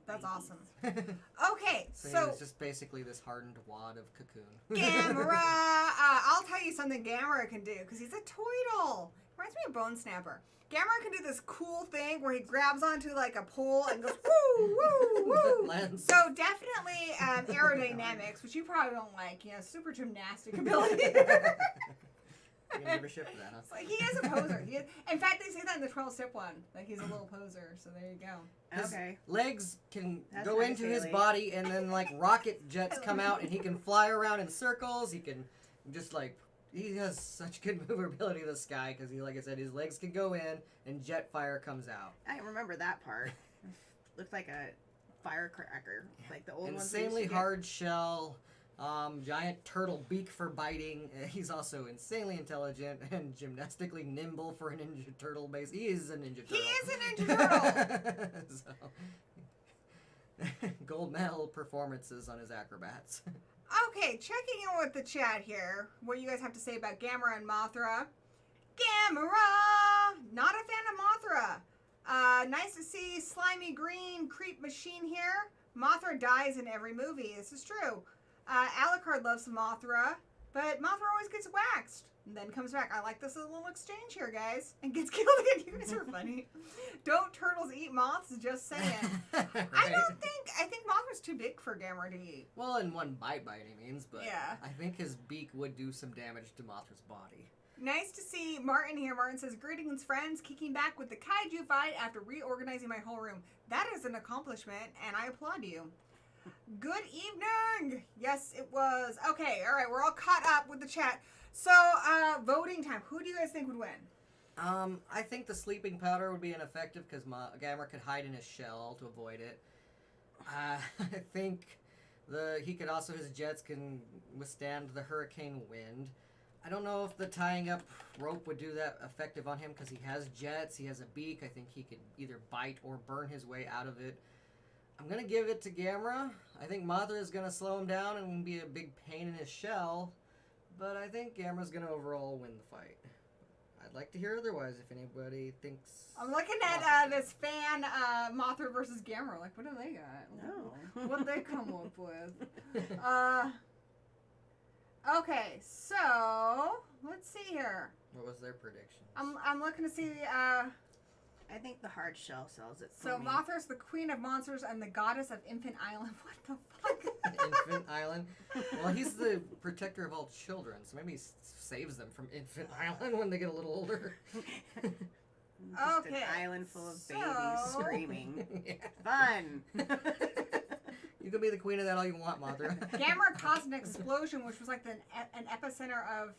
That's Babies. awesome. Okay, So, he so was just basically this hardened wad of cocoon. Gamera. I'll tell you something Gamera can do because he's a toidle. Reminds me of Bone Snapper. Gamera can do this cool thing where he grabs onto like a pole and goes woo woo woo. Lands. So definitely aerodynamics, which you probably don't like. Super gymnastic ability. You didn't give a shit for that, huh? It's like, he is a poser. In fact, they say that in the 12-step one. Like, he's a little poser, so there you go. His Okay. legs can That's go nice, into his Haley. body, and then, like, rocket jets come out, and he can fly around in circles. He can just, like... He has such good maneuverability, this guy, because, he, like I said, his legs can go in, and jet fire comes out. I remember that part. Looks like a firecracker, like the old ones. we used Insanely to get. hard shell, giant turtle beak for biting. He's also insanely intelligent and gymnastically nimble for a Ninja Turtle base. He is a Ninja Turtle. He is a Ninja Turtle! So, gold medal performances on his acrobats. Okay, checking in with the chat here. What you guys have to say about Gamera and Mothra. Gamera! Not a fan of Mothra. Nice to see slimy green creep machine here. Mothra dies in every movie. This is true. Alucard loves Mothra, but Mothra always gets waxed. And then comes back. I like this little exchange here, guys. And gets killed again. You guys are funny. Don't turtles eat moths? Just saying. Right. I think Mothra's too big for Gamera to eat. Well, in one bite by any means, but Yeah. I think his beak would do some damage to Mothra's body. Nice to see Martin here. Martin says, greetings, friends. Kicking back with the kaiju fight after reorganizing my whole room. That is an accomplishment, and I applaud you. Good evening. Yes, it was. Okay, all right. We're all caught up with the chat. So, voting time. Who do you guys think would win? I think the sleeping powder would be ineffective because Gamera could hide in his shell to avoid it. I think his jets can withstand the hurricane wind. I don't know if the tying up rope would do that effective on him because he has jets, he has a beak. I think he could either bite or burn his way out of it. I'm going to give it to Gamera. I think Mothra is going to slow him down and be a big pain in his shell. But I think Gamera's going to overall win the fight. I'd like to hear otherwise if anybody thinks... I'm looking at this fan, Mothra versus Gamera. Like, what do they got? No. What they come up with? Okay, so let's see here. What was their prediction? I'm looking to see. I think the hard shell sells it. So For me. Mothra's the queen of monsters and the goddess of Infant Island. What the fuck? Infant Island? Well, he's the protector of all children, so maybe he saves them from Infant Island when they get a little older. Just Okay, an island full of babies so- screaming. Yeah. Fun. You can be the queen of that all you want, Mothra. Gamera caused an explosion, which was like an epicenter of.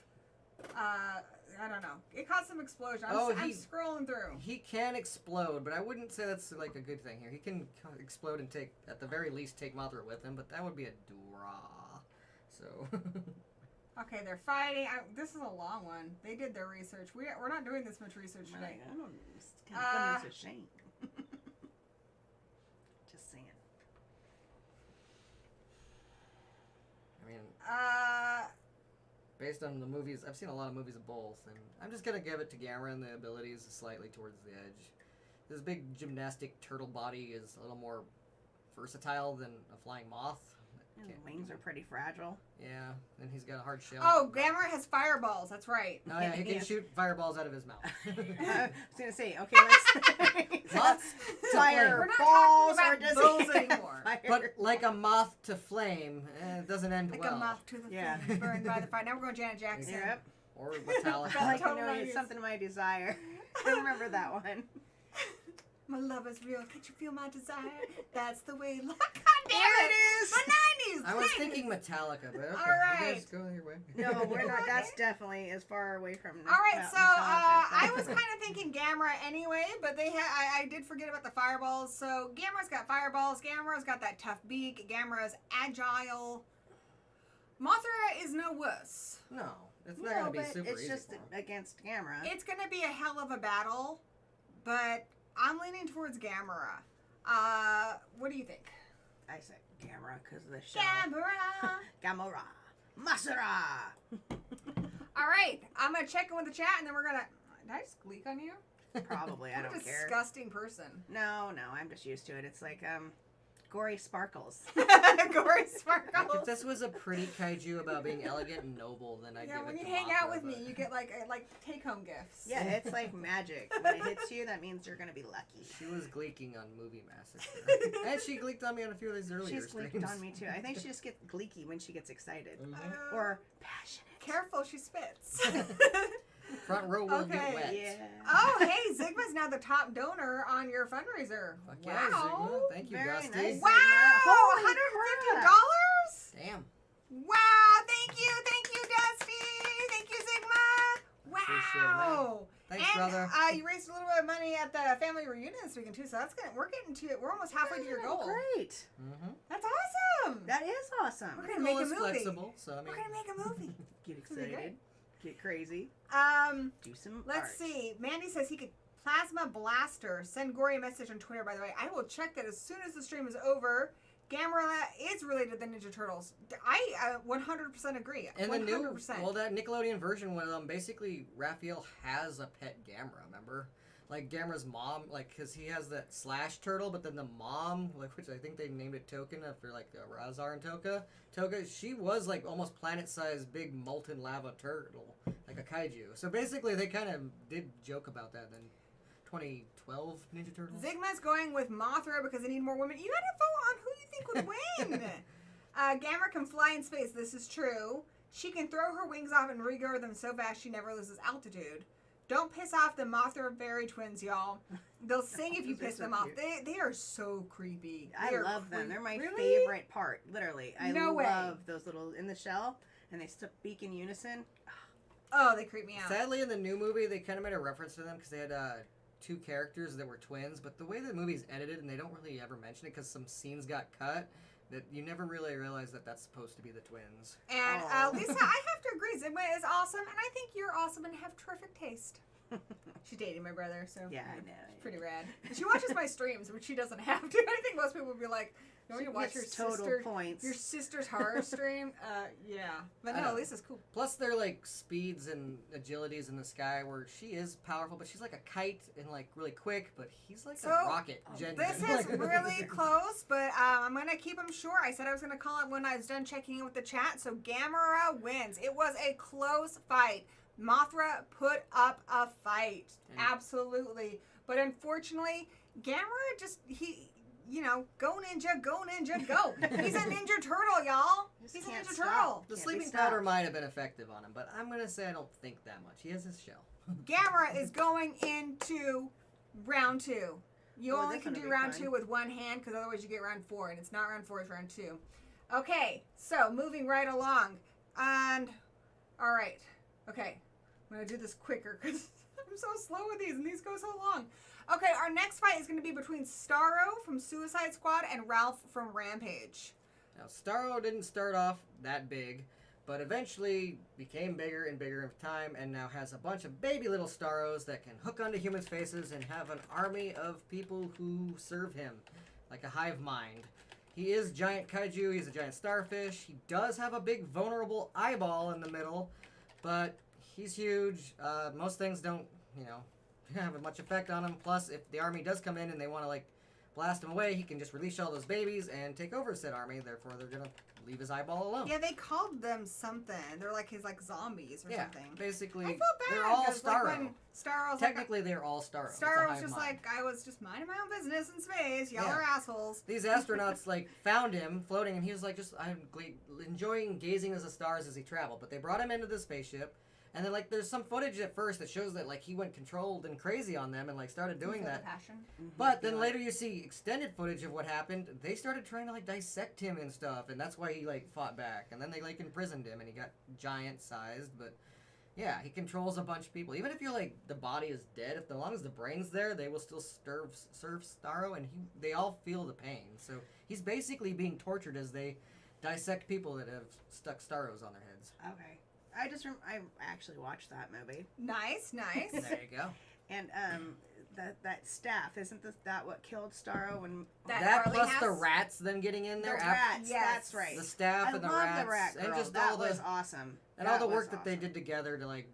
I don't know. It caused some explosion. I'm scrolling through. He can explode, but I wouldn't say that's like a good thing here. He can explode and at the very least, take Mothra with him, but that would be a draw. So. Okay, they're fighting. This is a long one. They did their research. We're not doing this much research today. I don't. It's kind of putting us to shame. Just saying. I mean, based on the movies, I've seen a lot of movies of both, and I'm just gonna give it to Gamera, and the abilities slightly towards the edge. His big gymnastic turtle body is a little more versatile than a flying moth. And the wings are pretty fragile. Yeah, and he's got a hard shell. Oh, Gamera has fireballs. That's right. Oh yeah, he can Yes. shoot fireballs out of his mouth. I was gonna say, okay, let's Moths to flame. We're not fireballs talking or about does those he anymore. But like a moth to flame, it doesn't end Like well. a moth to the Yeah. flame, burned by the fire. Now we're going Janet Jackson. Yep. Or Metallica. I like to Totally know nice. it's something my desire. I remember that one. My love is real. Can't you feel my desire? That's the way. God damn There it! it is. The 90s. I was 90s. thinking Metallica, but okay. All right. You guys go your way. No, we're not. That's definitely as far away from. All right, so I was kind kind of thinking Gamera anyway, but I did forget about the fireballs. So Gamera's got fireballs. Gamera's got that tough beak. Gamera's agile. Mothra is no wuss. No, it's not gonna be super it's easy. just for him. against Gamera. It's gonna be a hell of a battle, but I'm leaning towards Gamera. What do you think? I said Gamera because of the shell. Gamera. Gamera. Masura. All right, I'm gonna check in with the chat, and then we're gonna. Did I just gleek on you? Probably. I What a don't care. disgusting person. No, I'm just used to it. It's like gory sparkles. Gory Like, sparkles. if this was a pretty kaiju about being elegant and noble, then I'd Yeah, give when it you to hang Mothra, out with me, but you get like take-home gifts. Yeah, it's like magic. When it hits you, that means you're gonna be lucky. She was gleeking on Movie Massacre. And she gleeked on me on a few of these earlier She's streams. gleeked on me too. I think she just gets gleeky when she gets excited Mhm. or passionate. Careful, she spits. Front row will get Okay. wet. Yeah. Oh, hey, Zigma's now the top donor on your fundraiser. Fuck yeah, Sigma. Thank you, Very Dusty. nice. Wow, Holy $150? Damn. Wow, thank you, Dusty. Thank you, Sigma. Appreciate it, man. Wow. Thanks, and, brother. You raised a little bit of money at the family reunion this weekend too, so that's good. We're getting to it. We're almost halfway to your goal. Great. Mm-hmm. That's awesome. That is awesome. We're gonna make a is movie. flexible, so I mean. We're gonna make a movie. Get gonna be excited. Get crazy. Do some Let's art. see. Mandy says he could plasma blaster. Send Gory a message on Twitter, by the way. I will check that as soon as the stream is over. Gamera is related to the Ninja Turtles. I 100% agree. And 100%. the new, well, that Nickelodeon version, when basically Raphael has a pet Gamera, remember? Like Gamera's mom, like, because he has that Slash turtle, but then the mom, like, which I think they named it Token after, like, Razar and Toka, she was, like, almost planet-sized big molten lava turtle, like a kaiju. So basically, they kind of did joke about that in 2012 Ninja Turtles. Zigma's going with Mothra because they need more women. You gotta vote on who you think would win. Gamera can fly in space. This is true. She can throw her wings off and regrow them so fast she never loses altitude. Don't piss off the Mothra Berry twins, y'all. They'll sing if you Those are piss so them off. cute. They are so creepy. I They are love them. They're my Really? favorite part. Literally, I No way. love those little in the shell, and they speak in unison. Oh, they creep me out. Sadly, in the new movie, they kind of made a reference to them because they had two characters that were twins, but the way the movie's edited, and they don't really ever mention it because some scenes got cut, that you never really realize that that's supposed to be the twins. And Aw. Lisa, I have to agree. Zigma is awesome, and I think you're awesome and have terrific taste. She's dating my brother, so Yeah, I know. it's pretty rad. She watches my streams, which she doesn't have to. I think most people would be like, "Don't you watch your Gets total sister, points. your sister's horror stream?" Yeah, but I no, know. Lisa's cool. Plus, they're like speeds and agilities in the sky where she is powerful, but she's like a kite and like really quick, but he's like So, a rocket. This is really close, but I'm gonna keep them short. I said I was gonna call it when I was done checking in with the chat. So Gamera wins. It was a close fight. Mothra put up a fight, absolutely. But unfortunately, Gamera just go ninja, go. He's a ninja turtle, y'all. He's a can't ninja stop. turtle. The Can't sleeping be stopped. powder might have been effective on him, but I'm gonna say I don't think that much. He has his shell. Gamera is going into round 2. You Oh, only this can one'll do be round fun. 2 with one hand because otherwise you get round 4, and it's not round 4, it's round 2. Okay, so moving right along. And, all right. Okay, I'm going to do this quicker because I'm so slow with these, and these go so long. Okay, our next fight is going to be between Starro from Suicide Squad and Ralph from Rampage. Now, Starro didn't start off that big, but eventually became bigger and bigger in time, and now has a bunch of baby little Starros that can hook onto humans' faces and have an army of people who serve him, like a hive mind. He is giant kaiju, he's a giant starfish. He does have a big vulnerable eyeball in the middle, but he's huge. Most things don't, have much effect on him. Plus, if the army does come in and they want to, blast him away, he can just release all those babies and take over said army. Therefore, they're going to leave his eyeball alone. Yeah, they called them something. They're like his zombies or something. Basically, I feel bad. they're all 'cause, Starro. when Starro's Technically, they're all Starro. It's a Starro was hive just mind. I was just minding my own business in space. Y'all Yeah. are assholes. These astronauts found him floating, and he was I'm enjoying gazing at the stars as he traveled. But they brought him into the spaceship, and then there's some footage at first that shows that he went controlled and crazy on them and started doing Feel the that. passion. But then later you see extended footage of what happened. They started trying to dissect him and stuff, and that's why he fought back. And then they imprisoned him, and he got giant sized. But yeah, he controls a bunch of people. Even if you're the body is dead, as long as the brain's there, they will still serve Starro, and they all feel the pain. So he's basically being tortured as they dissect people that have stuck Starros on their heads. Okay. I actually watched that movie. Nice. There you go. And that staff, isn't that what killed Starro when That That Harley plus has? the rats then getting in the there. rats? Yes. That's right. The staff I and the love rats. the rat girl. And just that all was the awesome. and all the That work was that they awesome. did together to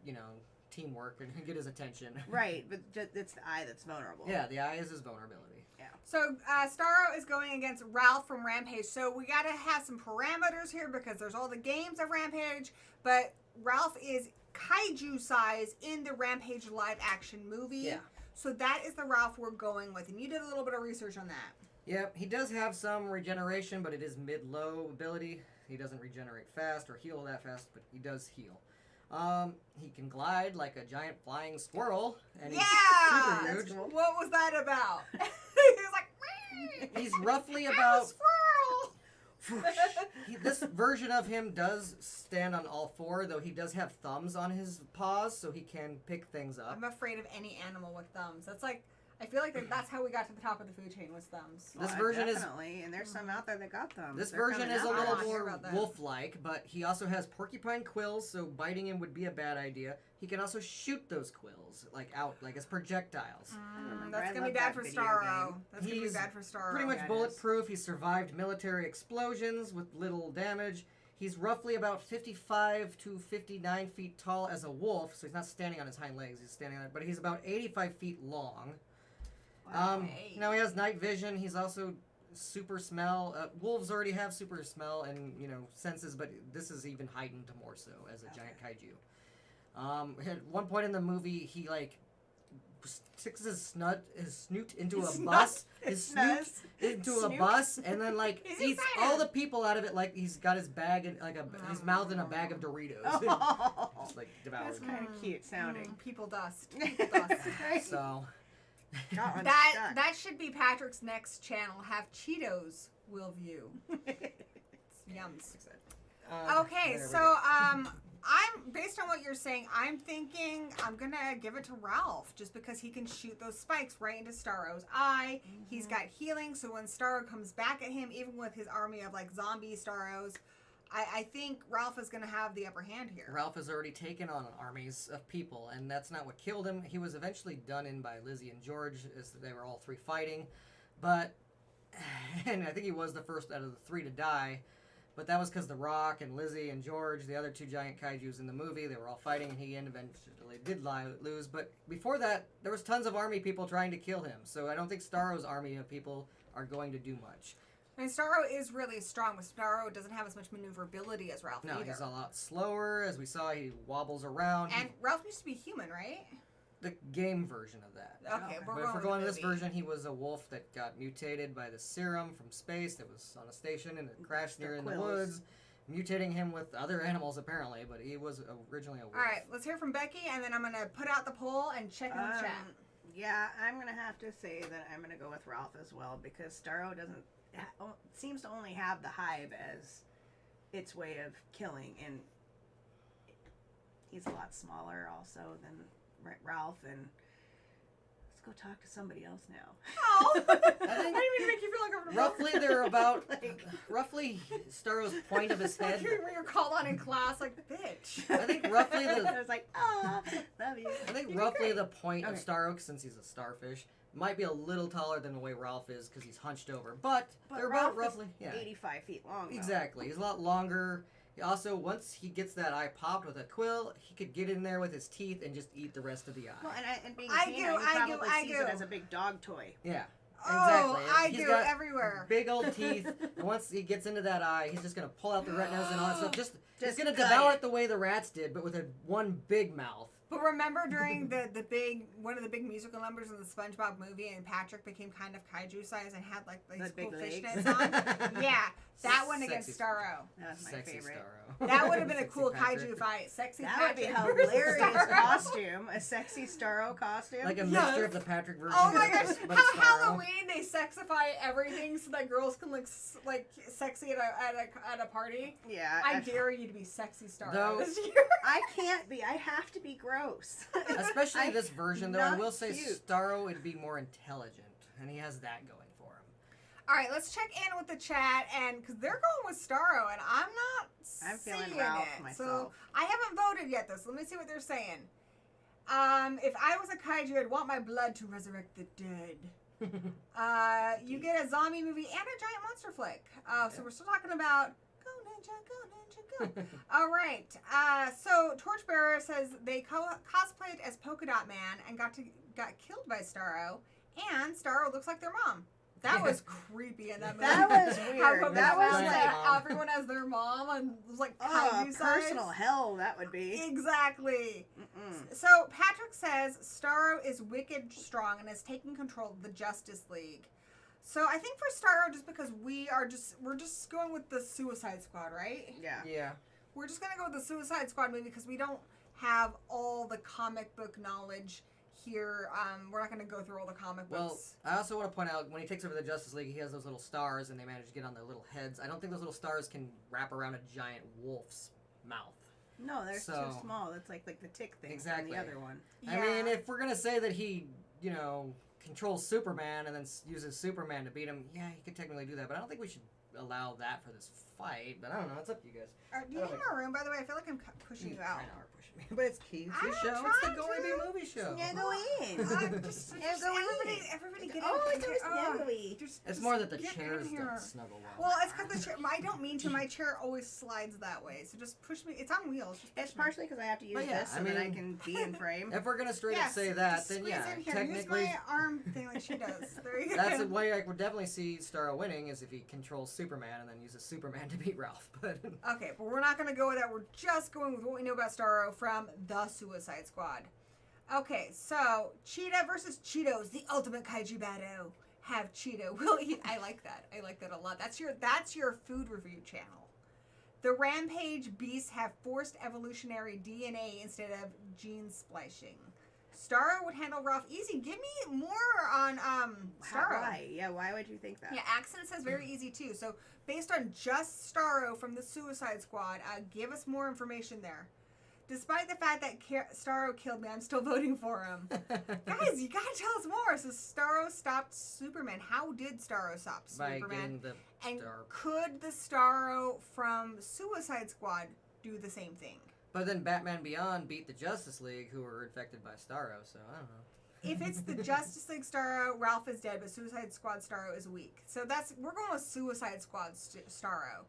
teamwork and get his attention. Right, but it's the eye that's vulnerable. Yeah, the eye is his vulnerability. So Starro is going against Ralph from Rampage. So we got to have some parameters here because there's all the games of Rampage, but Ralph is kaiju size in the Rampage live action movie. Yeah. So that is the Ralph we're going with, and you did a little bit of research on that. Yep, he does have some regeneration, but it is mid-low ability. He doesn't regenerate fast or heal that fast, but he does heal. He can glide like a giant flying squirrel, and he's Yeah! super That's huge. cool. What was that about? He was like, "Wee! He's roughly I'm a about. squirrel!" This version of him does stand on all four, though he does have thumbs on his paws, so he can pick things up. I'm afraid of any animal with thumbs. That's like, I feel like that's how we got to the top of the food chain was thumbs. This Well, version is- definitely, and there's some out there that got them. This They're version coming is a out. I little wanna hear more about that. wolf-like, but he also has porcupine quills, so biting him would be a bad idea. He can also shoot those quills, out, as projectiles. remember. That's I gonna be love bad that for video Starro. game. That's gonna be He's bad for Starro. Pretty much Yeah, it bulletproof. He survived military explosions with little damage. He's roughly about 55 to 59 feet tall as a wolf, so he's not standing on his hind legs. He's standing on it, but he's about 85 feet long. Hey. Now he has night vision. He's also super smell. Wolves already have super smell and senses, but this is even heightened more so as a giant kaiju. At one point in the movie, he sticks his snoot into His a bus. snut. His snoot into a Snoot. bus, and then He's eats excited. all the people out of it. Like he's got his bag and his mouth in a bag of Doritos. Oh, Just devoured. that's kind of cute sounding. People dust. People dust. So. Got one That stuck. should be Patrick's next channel. Have Cheetos will view. It's yums. Okay, there we so go. I'm based on what you're saying, I'm thinking I'm gonna give it to Ralph just because he can shoot those spikes right into Starro's eye. He's got healing, so when Starro comes back at him, even with his army of zombie Starros, I think Ralph is gonna have the upper hand here. Ralph has already taken on armies of people, and that's not what killed him. He was eventually done in by Lizzie and George, as they were all three fighting. And I think he was the first out of the three to die. But that was because The Rock and Lizzie and George, the other two giant kaijus in the movie, they were all fighting, and he eventually did lose. But before that, there was tons of army people trying to kill him. So I don't think Starro's army of people are going to do much. And Starro is really strong, but Starro doesn't have as much maneuverability as Ralph No, either. he's a lot slower. As we saw, he wobbles around. And Ralph used to be human, right? The game version of that. Okay, Okay. we're But if we're with going to the this movie. version, he was a wolf that got mutated by the serum from space that was on a station and it crashed The near in the quills. woods, mutating him with other animals apparently, but he was originally a wolf. All right, let's hear from Becky, and then I'm gonna put out the poll and check in the chat. Yeah, I'm gonna have to say that I'm gonna go with Ralph as well because Starro seems to only have the hive as its way of killing, and he's a lot smaller also than Ralph. And let's go talk to somebody else now. Oh, I didn't think- mean to make you feel uncomfortable. Roughly, they're about Like- roughly Starro's point of his Like head. you're called on in class, like bitch. I think roughly I the was like, love you. I think You did roughly great. the point of Okay. Starro, since he's a starfish, might be a little taller than the way Ralph is because he's hunched over. But they're Ralph about roughly, yeah. 85 feet long. Though. Exactly. He's a lot longer. Also, once he gets that eye popped with a quill, he could get in there with his teeth and just eat the rest of the eye. Well, and being I Tina, do, he I do, probably I sees do. it as a big dog toy. Yeah. Oh, Exactly. I He's do got everywhere. Big old teeth. And once he gets into that eye, he's just gonna pull out the retinas and all that stuff. He's Just gonna gut devour it. it the way the rats did, but with one big mouth. But remember during the big one of the big musical numbers in the SpongeBob movie, and Patrick became kind of kaiju size and had these The big cool legs. fishnets on. Yeah, that one against Sexy. Starro. That was my Sexy favorite. Starro. That would have been a Sexy cool Patrick. kaiju fight. Sexy That would be Patrick versus hilarious Starro. costume. A sexy Starro costume. Like a Yes. mixture of the Patrick version. Oh my of gosh! this, but How Starro. Halloween they sexify everything so that girls can look like sexy at a party. Yeah. I dare you to be sexy Starro Though- this year. I can't be. I have to be gross. Especially this version, though, I not will say cute. Starro would be more intelligent, and he has that going for him. All right, let's check in with the chat, and because they're going with Starro, and I'm not I'm feeling seeing Ralph it. myself. So I haven't voted yet, though. So let me see what they're saying. If I was a kaiju, I'd want my blood to resurrect the dead. You get a zombie movie and a giant monster flick. So we're still talking about go ninja, go ninja, go. All right. So Torchbearer says they cosplayed as Polka Dot Man and got killed by Starro, and Starro looks like their mom. That was creepy in that movie. That was How weird. Polka That Dot was Man like- said everyone has their mom and was like kaiju size. personal hell that would be. Exactly. Mm-mm. So Patrick says Starro is wicked strong and is taking control of the Justice League. So I think for Starro, just because we're just going with the Suicide Squad, right? Yeah. Yeah. We're just gonna go with the Suicide Squad movie because we don't have all the comic book knowledge here. We're not going to go through all the comic books. Well, I also want to point out, when he takes over the Justice League, he has those little stars, and they manage to get on their little heads. I don't think those little stars can wrap around a giant wolf's mouth. No, they're too small. That's like the tick thing from the other one. Yeah. I mean, if we're going to say that he, controls Superman and then uses Superman to beat him, yeah, he could technically do that, but I don't think we should allow that for this fight. But I don't know. It's up to you guys. Do you need more room, by the way? I feel like I'm pushing you out. I know, we're pushing me. But it's Key's show. It's the Gory movie show. Snuggle in. Everybody get in. Oh, it's snuggly. It's more that the chairs don't snuggle well. Well, it's because the chair. I don't mean to. My chair always slides that way. So just push me. It's on wheels. It's partially because I have to use this so that I can be in frame. If we're gonna straight up say that, then yeah, technically. Use my arm thing like she does. There you go. That's the way I would definitely see Starro winning, is if he controls Superman and then uses Superman to beat Ralph. But okay, but we're not gonna go with that. We're just going with what we know about Starro from the Suicide Squad. Okay, so Cheetah versus Cheetos, the ultimate kaiju battle. Have Cheeto. Will eat. I like that. I like that a lot. That's your food review channel. The Rampage beasts have forced evolutionary DNA instead of gene splicing. Starro would handle Ralph easy. Give me more on Starro. Why? Yeah, why would you think that? Yeah, Accent says very easy too. So based on just Starro from the Suicide Squad, give us more information there. Despite the fact that Starro killed me, I'm still voting for him. Guys, you gotta tell us more. So Starro stopped Superman. How did Starro stop Superman? And could the Starro from Suicide Squad do the same thing? But then Batman Beyond beat the Justice League, who were infected by Starro, so I don't know. If it's the Justice League Starro, Ralph is dead, but Suicide Squad Starro is weak. So we're going with Suicide Squad Starro.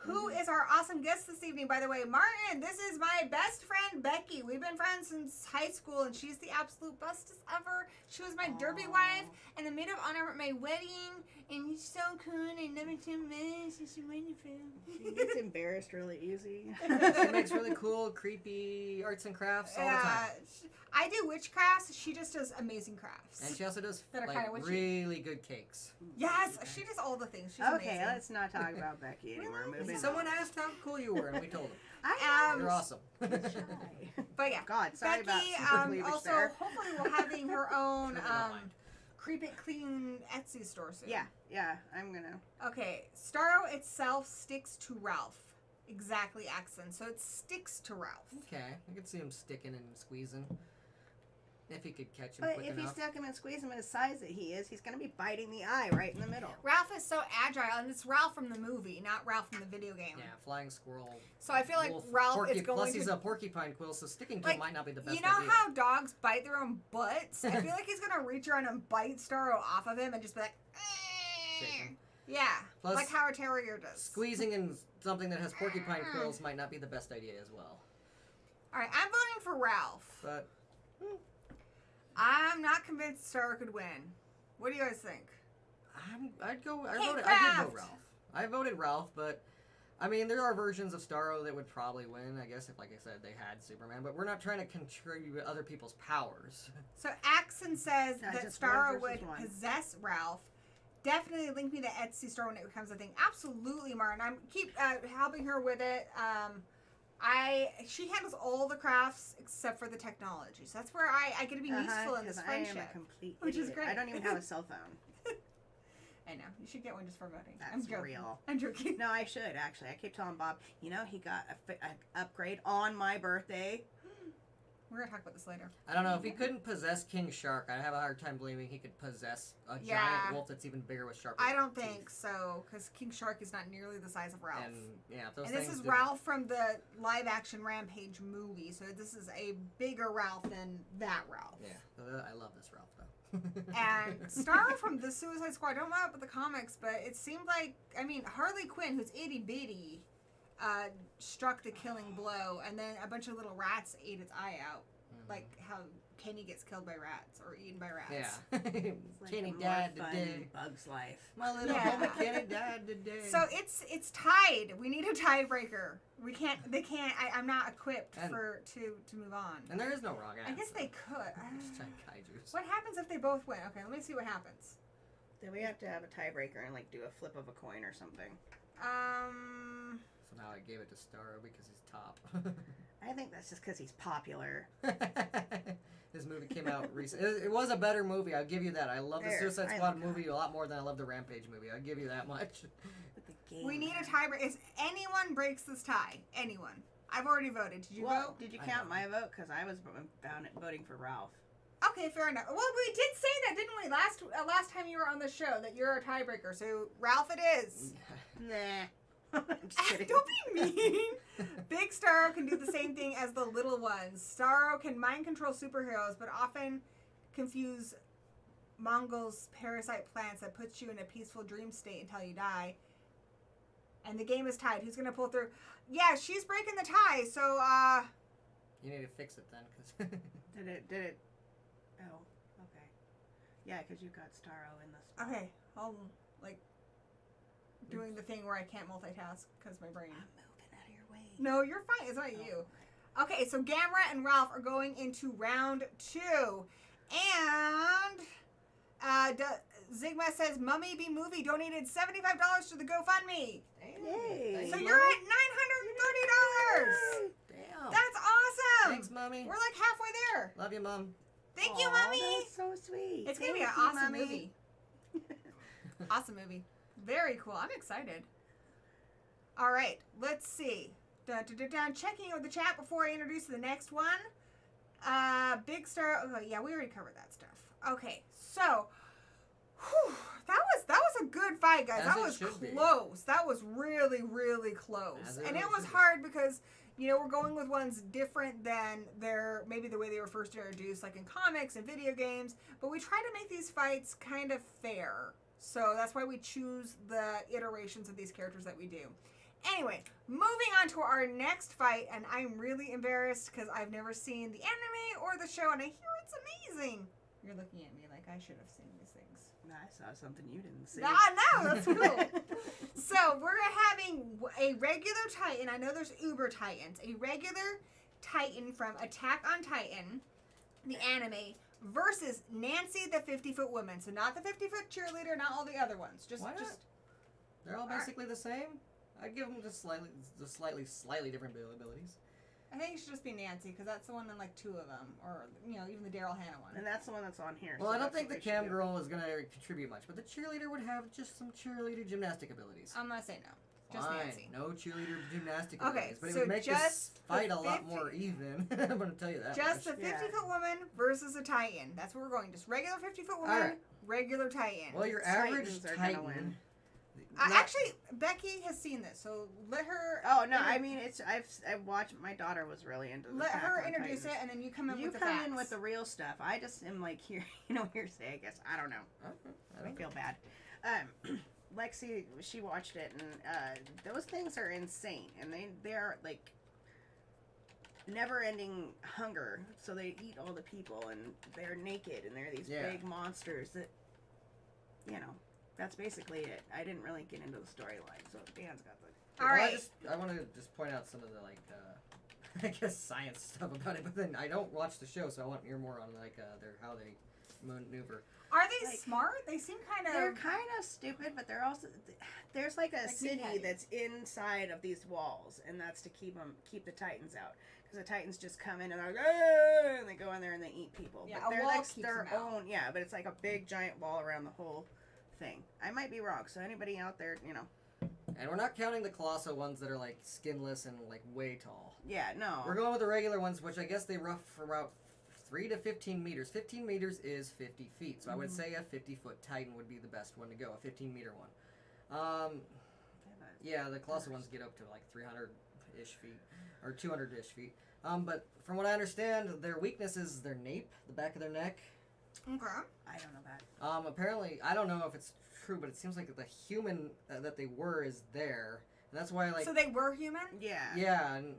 Who is our awesome guest this evening, by the way? Martin, this is my best friend, Becky. We've been friends since high school, and she's the absolute bestest ever. She was my derby wife and the maid of honor at my wedding, and he's so cool, and I love him so much. She's wonderful. She gets embarrassed really easy. She makes really cool, creepy arts and crafts all the time. I do witchcrafts. She just does amazing crafts. And she also does that are kind of really good cakes. Yes, she does all the things. She's okay, amazing. Let's not talk about Becky anymore. Moving Someone asked how cool you were, and we told them. You're awesome. But yeah, God, sorry Becky, about super also there. hopefully we're having her own Creep It Clean Etsy store soon. Yeah, I'm gonna. Okay, Starro itself sticks to Ralph. Exactly, accent. So it sticks to Ralph. Okay, I could see him sticking and squeezing. If he could catch him But quick if enough. you stuck him and squeeze him at the size that he is, he's going to be biting the eye right in the middle. Ralph is so agile, and it's Ralph from the movie, not Ralph from the video game. Yeah, flying squirrel. So I feel like wolf, Ralph is going plus to... he's a porcupine quill, so sticking to him might not be the best idea. You know how dogs bite their own butts? I feel like he's going to reach around and bite Starro off of him and just be like... Shake him. Yeah, Plus, like how a terrier does. Squeezing in something that has porcupine quills might not be the best idea as well. All right, I'm voting for Ralph. But... I'm not convinced Starro could win. What do you guys think? I did vote Ralph. I voted Ralph, but I mean, there are versions of Starro that would probably win, I guess, if, like I said, they had Superman. But we're not trying to contribute other people's powers. So Axon says that Starro would one. possess Ralph. Definitely link me to Etsy store when it becomes a thing. Absolutely, Martin. I'm keep helping her with it. She handles all the crafts except for the technology. So that's where I get to be useful in this friendship. I am a complete which idiot. is great. I don't even have a cell phone. I know. You should get one just for voting. That's I'm joking. real. I'm joking. No, I should, actually. I keep telling Bob, he got an upgrade on my birthday. We're going to talk about this later. I don't know. If he couldn't possess King Shark, I have a hard time believing he could possess a giant wolf that's even bigger with sharper I don't teeth. think so, because King Shark is not nearly the size of Ralph. And, yeah, if those and this things is Ralph from the live-action Rampage movie, so this is a bigger Ralph than that Ralph. Yeah, I love this Ralph, though. And Starro from the Suicide Squad, I don't know about the comics, but it seemed like, Harley Quinn, who's itty-bitty, struck the killing blow, and then a bunch of little rats ate its eye out. Like how Kenny gets killed by rats or eaten by rats. Yeah. Like Kenny died today. Bug's life. My little homie Kenny died today. So it's tied. We need a tiebreaker. We can't. They can't. I'm not equipped to move on. And there is no wrong answer. I guess they could. Just trying KAIJUS. What happens if they both win? Okay, let me see what happens. Then we have to have a tiebreaker and do a flip of a coin or something. Somehow I gave it to Starro because he's top. I think that's just because he's popular. This movie came out recently. It was a better movie. I'll give you that. I love the Suicide Squad movie a lot more than I love the Rampage movie. I'll give you that much. We need a tiebreaker. If anyone breaks this tie, anyone. I've already voted. Did you vote? Did you count my vote? Because I was voting for Ralph. Okay, fair enough. Well, we did say that, didn't we? Last time you were on the show, that you're a tiebreaker. So Ralph, it is. Nah. I'm just kidding. Don't be mean. Big Starro can do the same thing as the little ones. Starro can mind control superheroes, but often confuse Mongol's parasite plants that puts you in a peaceful dream state until you die. And the game is tied. Who's gonna pull through? Yeah, she's breaking the tie. So you need to fix it then, cause Did it? Oh, okay. Yeah, because you got Starro in this. Okay, I'll doing the thing where I can't multitask because my brain. I'm moving out of your way. No, you're fine. It's not you. Okay, so Gamera and Ralph are going into round 2. And Zigma says, Mummy Be Movie donated $75 to the GoFundMe. Yay. So you're at $930. Damn. That's awesome. Thanks, Mommy. We're like halfway there. Love you, Mom. Thank you, Mommy. That's so sweet. It's going to be an Thank you, awesome Mommy. movie. Awesome movie. Very cool. I'm excited. All right, let's see. Checking out the chat before I introduce the next one. Big Star. Oh, yeah, we already covered that stuff. Okay, so that was a good fight, guys. That was close. That was really, really close. And it was hard because we're going with ones different than maybe the way they were first introduced, like in comics and video games. But we try to make these fights kind of fair. So that's why we choose the iterations of these characters that we do. Anyway, moving on to our next fight, and I'm really embarrassed because I've never seen the anime or the show, and I hear it's amazing. You're looking at me like I should have seen these things. I saw something you didn't see. No, that's cool. So we're having a regular Titan. I know there's Uber Titans. A regular Titan from Attack on Titan, the anime, versus Nancy the 50-foot woman. So not the 50-foot cheerleader, not all the other ones. Why not? They're all basically the same. I'd give them just slightly different abilities. I think it should just be Nancy because that's the one in like 2 of them, or even the Daryl Hannah one. And that's the one that's on here. Well, so I don't think the cam girl is going to contribute much, but the cheerleader would have just some cheerleader gymnastic abilities. I'm gonna say no. Just Fine. Nancy. No cheerleader gymnastic abilities, but it so would make this fight a 50, lot more even. I'm going to tell you that. Just the 50-foot woman versus a Titan. That's where we're going. Just regular 50-foot woman, regular Titan. Well, your average Titan. Win. Actually, Becky has seen this, so let her. Oh no, I mean I've watched. My daughter was really into. Let her introduce it, and then you come in with the facts. You come in with the real stuff. I just am like hearsay. I guess I don't know. I don't feel bad. Lexi, she watched it, and those things are insane, and they're like never-ending hunger. So they eat all the people, and they're naked, and they're these big monsters that, That's basically it. I didn't really get into the storyline, so Dan's got the. All right. I want to just point out some of the I guess science stuff about it, but then I don't watch the show, so I want to hear more on how they maneuver. Are they smart? They seem kind of. They're kind of stupid, but they're also there's like a city that's inside of these walls, and that's to keep the Titans out. Because the Titans just come in and they're like, and they go in there and they eat people. Yeah, but they're a wall like keeps their them out. own. Yeah, but it's like a big giant wall around the whole thing. I might be wrong, so anybody out there, And we're not counting the colossal ones that are like skinless and like way tall. Yeah, no. We're going with the regular ones, which I guess they rough for about 3 to 15 meters. 15 meters is 50 feet, so I would say a 50-foot Titan would be the best one to go, a 15-meter one. Yeah, the colossal ones get up to like 300-ish feet, or 200-ish feet. But from what I understand, their weakness is their nape, the back of their neck. Okay. I don't know that. Apparently, I don't know if it's true, but it seems like the human that they were is there. And that's why, like... So they were human? Yeah. Yeah, and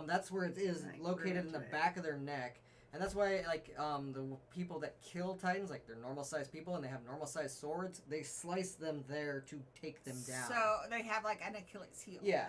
that's where it is, like located in the back of their neck. And that's why, like, the people that kill Titans, like, they're normal-sized people, and they have normal-sized swords, they slice them there to take them down. So they have, like, an Achilles heel. Yeah.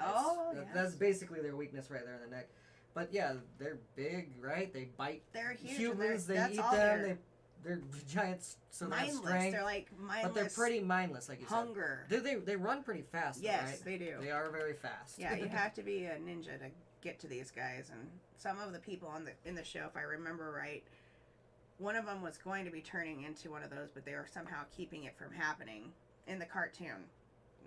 Yeah. That's basically their weakness right there in the neck. But, yeah, they're big, right? They bite They're huge. humans, they that's eat all them, they're giants, so they have mindless. strength. They're like mindless. But they're pretty mindless, like you hunger. said. They run pretty fast, Yes, right? they do. They are very fast. Yeah, you have to be a ninja to get to these guys, and some of the people in the show, if I remember right, one of them was going to be turning into one of those, but they were somehow keeping it from happening in the cartoon.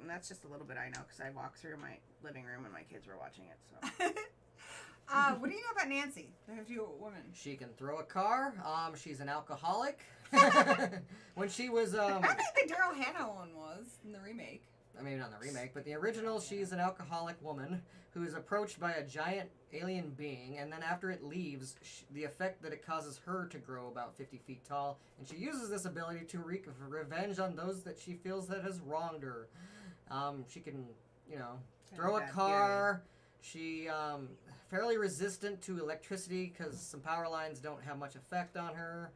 And that's just a little bit I know, because I walked through my living room when my kids were watching it. So. What do you know about Nancy, the 50-foot woman? She can throw a car. She's an alcoholic. When she was... I think the Daryl Hannah one was in the remake. I mean, not the remake, but the original, she's an alcoholic woman who is approached by a giant alien being, and then after it leaves, the effect that it causes her to grow about 50 feet tall, and she uses this ability to wreak revenge on those that she feels that has wronged her. She can, throw a car. She, fairly resistant to electricity because some power lines don't have much effect on her.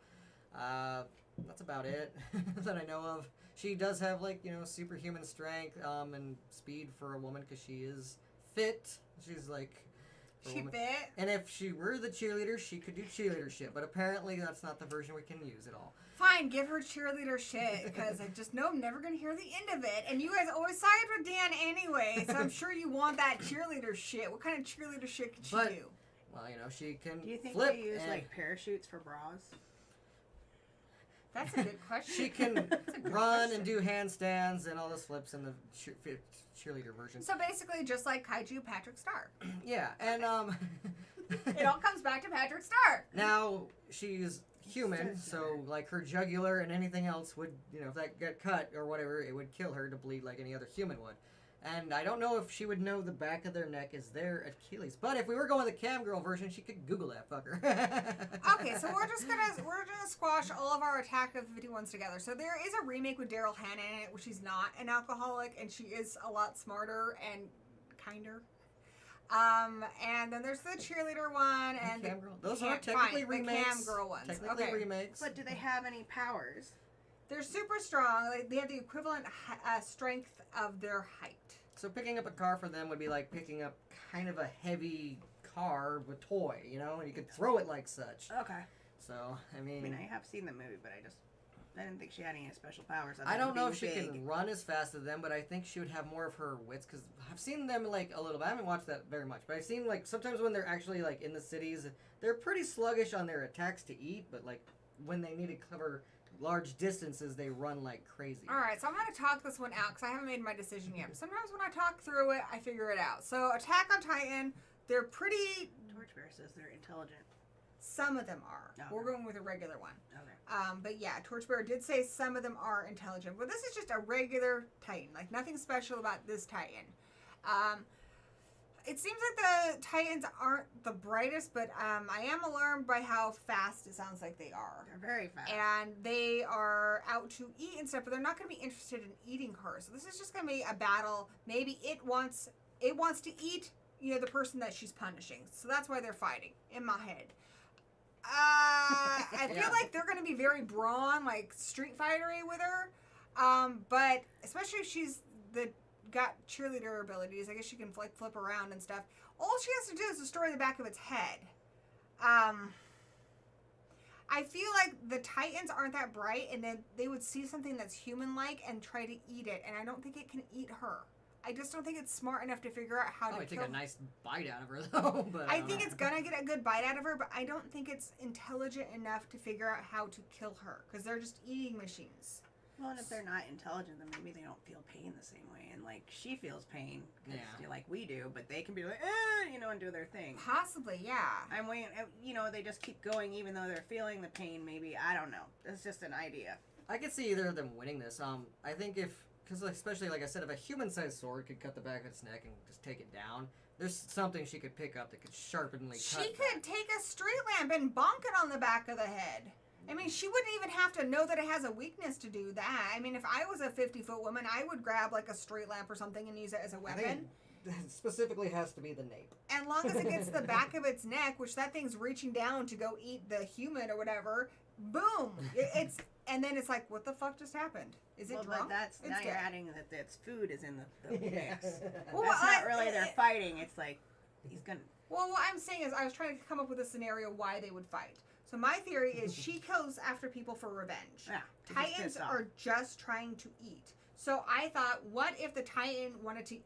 That's about it that I know of. She does have, superhuman strength and speed for a woman because she is fit. She's, She fit? And if she were the cheerleader, she could do cheerleader shit. But apparently that's not the version we can use at all. Fine, give her cheerleader shit, because I just know I'm never going to hear the end of it. And you guys always side with Dan anyway, so I'm sure you want that cheerleader shit. What kind of cheerleader shit can she do? Well, she can Do you think flip they use, parachutes for bras? That's a good question. She can run and do handstands and all those flips in the cheerleader version. So basically, just like Kaiju Patrick Star. Yeah, and It all comes back to Patrick Star. Now she's human, so her jugular and anything else would, if that got cut or whatever, it would kill her to bleed like any other human would. And I don't know if she would know the back of their neck is their Achilles. But if we were going the cam girl version, she could Google that fucker. Okay, so we're gonna squash all of our Attack of the 51s together. So there is a remake with Daryl Hannah in it, where she's not an alcoholic and she is a lot smarter and kinder. And then there's the cheerleader one and the cam girl. Those are technically remakes. The cam girl ones. Technically remakes. But do they have any powers? They're super strong. They have the equivalent strength of their height. So picking up a car for them would be like picking up kind of a heavy car with toy, and you could throw it like such. Okay. So, I mean, I have seen the movie, but I didn't think she had any special powers. I don't know if she can run as fast as them, but I think she would have more of her wits, because I've seen them, a little bit. I haven't watched that very much, but I've seen, sometimes when they're actually, in the cities, they're pretty sluggish on their attacks to eat, but, when they need to cover large distances, they run like crazy. All right, so I'm going to talk this one out because I haven't made my decision yet. Sometimes when I talk through it, I figure it out. So Attack on Titan, they're pretty... Torchbearer says they're intelligent. Some of them are. Okay. We're going with a regular one. Okay. But yeah, Torchbearer did say some of them are intelligent. But this is just a regular Titan. Nothing special about this Titan. It seems like the Titans aren't the brightest, but I am alarmed by how fast it sounds like they are. They're very fast. And they are out to eat and stuff, but they're not going to be interested in eating her. So this is just going to be a battle. Maybe it wants to eat, the person that she's punishing. So that's why they're fighting, in my head. I feel like they're going to be very brawn, Street Fighter-y with her. But especially if she's got cheerleader abilities. I guess she can flip around and stuff. All she has to do is destroy the back of its head. I feel like the Titans aren't that bright, and then they would see something that's human-like and try to eat it, and I don't think it can eat her. I just don't think it's smart enough to figure out how to take kill a nice bite out of her, though. But I think it's gonna get a good bite out of her, but I don't think it's intelligent enough to figure out how to kill her, because they're just eating machines. Well, and if they're not intelligent, then maybe they don't feel pain the same way. And, she feels pain, like we do, but they can be like, and do their thing. Possibly, yeah. I'm waiting, they just keep going even though they're feeling the pain, maybe. I don't know. It's just an idea. I could see either of them winning this. I think because especially, like I said, if a human-sized sword could cut the back of its neck and just take it down, there's something she could pick up that could sharpenly cut. She could take a street lamp and bonk it on the back of the head. I mean, she wouldn't even have to know that it has a weakness to do that. I mean, if I was a 50-foot woman, I would grab a street lamp or something and use it as a weapon. I think it specifically has to be the nape. As long as it gets the back of its neck, which that thing's reaching down to go eat the human or whatever, boom! And then it's like, what the fuck just happened? Is it drunk? But it's now dead. you're adding that its food is in the mix. Well, that's not really they're fighting. It's like, he's gonna... Well, what I'm saying is I was trying to come up with a scenario why they would fight. So my theory is she goes after people for revenge. Yeah, Titans are just trying to eat. So I thought, what if the Titan wanted to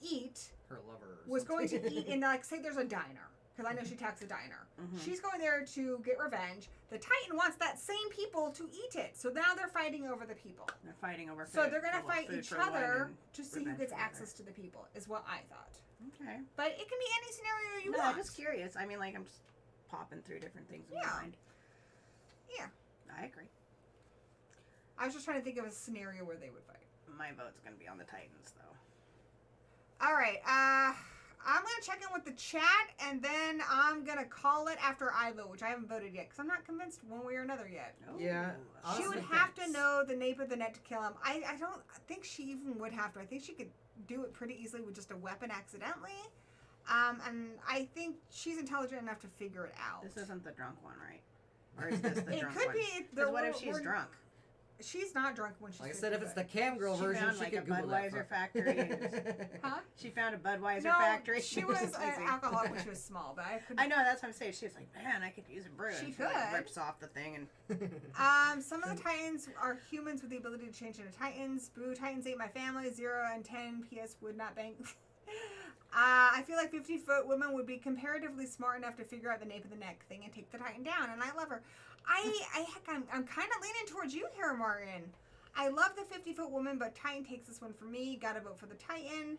eat her lover was going to something. eat in, like, say there's a diner. Because I know she attacks a diner. Mhm. She's going there to get revenge. The Titan wants that same people to eat it. So now they're fighting over the people. They're fighting over So food. they're going to Well, fight food each for one other and to see who revenge gets for the other. access to the people, is what I thought. Okay. But it can be any scenario you No, want. I'm just curious. I mean, like, I'm just popping through different things in my Yeah. mind. Yeah. I agree. I was just trying to think of a scenario where they would fight. My vote's going to be on the Titans, though. All right. I'm going to check in with the chat, and then I'm going to call it after I vote, which I haven't voted yet, because I'm not convinced one way or another yet. Yeah. She Honestly, would have to thanks. know the nape of the neck to kill him. I don't think she even would have to. I think she could do it pretty easily with just a weapon accidentally. And I think she's intelligent enough to figure it out. This isn't the drunk one, right? Or is this the It drunk could one? be. 'Cause what if she's drunk? She's not drunk when she's Like I said, if it's the cam girl She version, found, she like, could a Google that. Budweiser factory and Huh? She found a Budweiser No, factory. she was Just an teasing. alcoholic when she was small, but I couldn't. I know, that's what I'm saying. She was like, man, I could use a brew. She And like, could. rips off the thing and Some of the Titans are humans with the ability to change into Titans. Boo, Titans ate my family. 0 and 10. P.S. would not bang. I feel like 50-foot women would be comparatively smart enough to figure out the nape of the neck thing and take the Titan down, and I love her. I'm kind of leaning towards you here, Martin. I love the 50-foot woman, but Titan takes this one for me. Gotta vote for the Titan.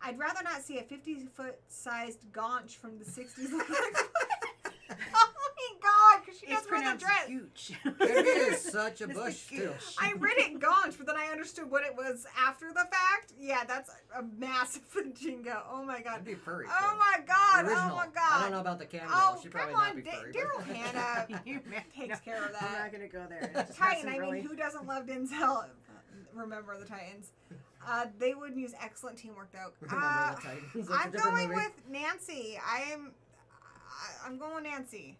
I'd rather not see a 50-foot sized gaunch from the 60s look like. Oh my god, because she it's does wear the pronounced dress. huge. It is such a It's bush, the too. gooch. I read it gaunch, but then I understood what it was after the fact. Yeah, that's a massive jingo. Oh my god. It'd be furry, Oh too. my god. The original. Oh my god. I don't know about the cam girl. Oh, She'd come probably on. not be furry. Daryl but- Hannah You man- takes no, care of I'm that. not going to go there. It just has Titan, some I really- mean, who doesn't love Denzel? Remember the Titans. They would use excellent teamwork, though. Remember the Titans. That's a I'm different going movie. with Nancy. I'm going with Nancy.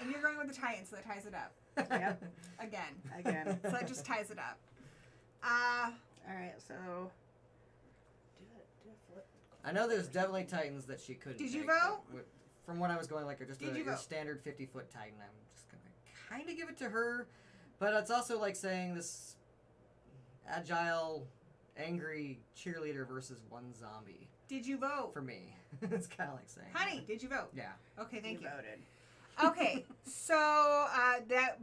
And you're going with the Titans, so that ties it up. Yep. Again. So that just ties it up. All right, so do a flip. I know there's definitely Titans that she couldn't Did you make, vote? but from what I was going, like, just Did you your vote? standard 50-foot Titan, I'm just going to kind of give it to her. But it's also like saying this agile, angry cheerleader versus one zombie. Did you vote? For me. It's kind of like saying Honey, did you vote? Yeah. Okay, thank you. Voted. Okay, so that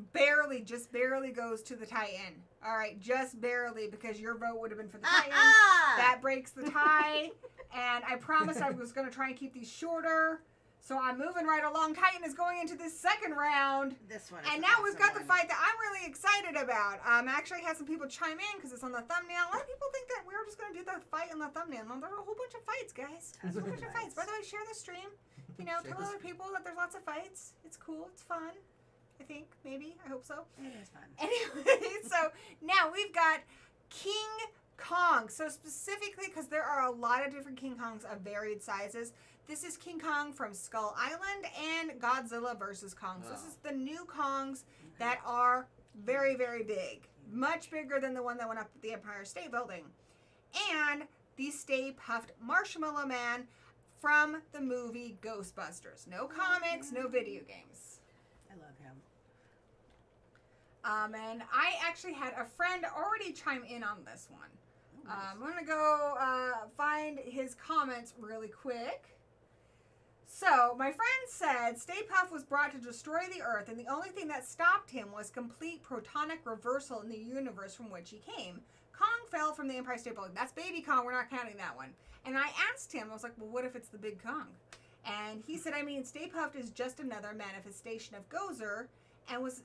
just barely goes to the Titan. All right, just barely, because your vote would have been for the Titan. That breaks the tie, and I promised I was going to try and keep these shorter. So I'm moving right along. Titan is going into this second round. This one. And now we've got the fight that I'm really excited about. Actually had some people chime in because it's on the thumbnail. A lot of people think that we were just going to do the fight on the thumbnail. No, there's a whole bunch of fights, guys. There's a whole bunch of fights. By the way, share the stream. You know, Share tell this- other people that there's lots of fights. It's cool. It's fun. I think. Maybe. I hope so. It is fun. Anyway, so now we've got King Kong. So specifically, because there are a lot of different King Kongs of varied sizes, this is King Kong from Skull Island and Godzilla versus Kong. So this is the new Kongs that are very, very big. Much bigger than the one that went up at the Empire State Building. And the Stay Puft Marshmallow Man from the movie Ghostbusters. No comics, no video games. I love him. And I actually had a friend already chime in on this one. I'm going to go find his comments really quick. So, my friend said, Stay Puft was brought to destroy the Earth, and the only thing that stopped him was complete protonic reversal in the universe from which he came. Kong fell from the Empire State Building. That's Baby Kong. We're not counting that one. And I asked him, I was like, well, what if it's the Big Kong? And he said, I mean, Stay Puft is just another manifestation of Gozer, and was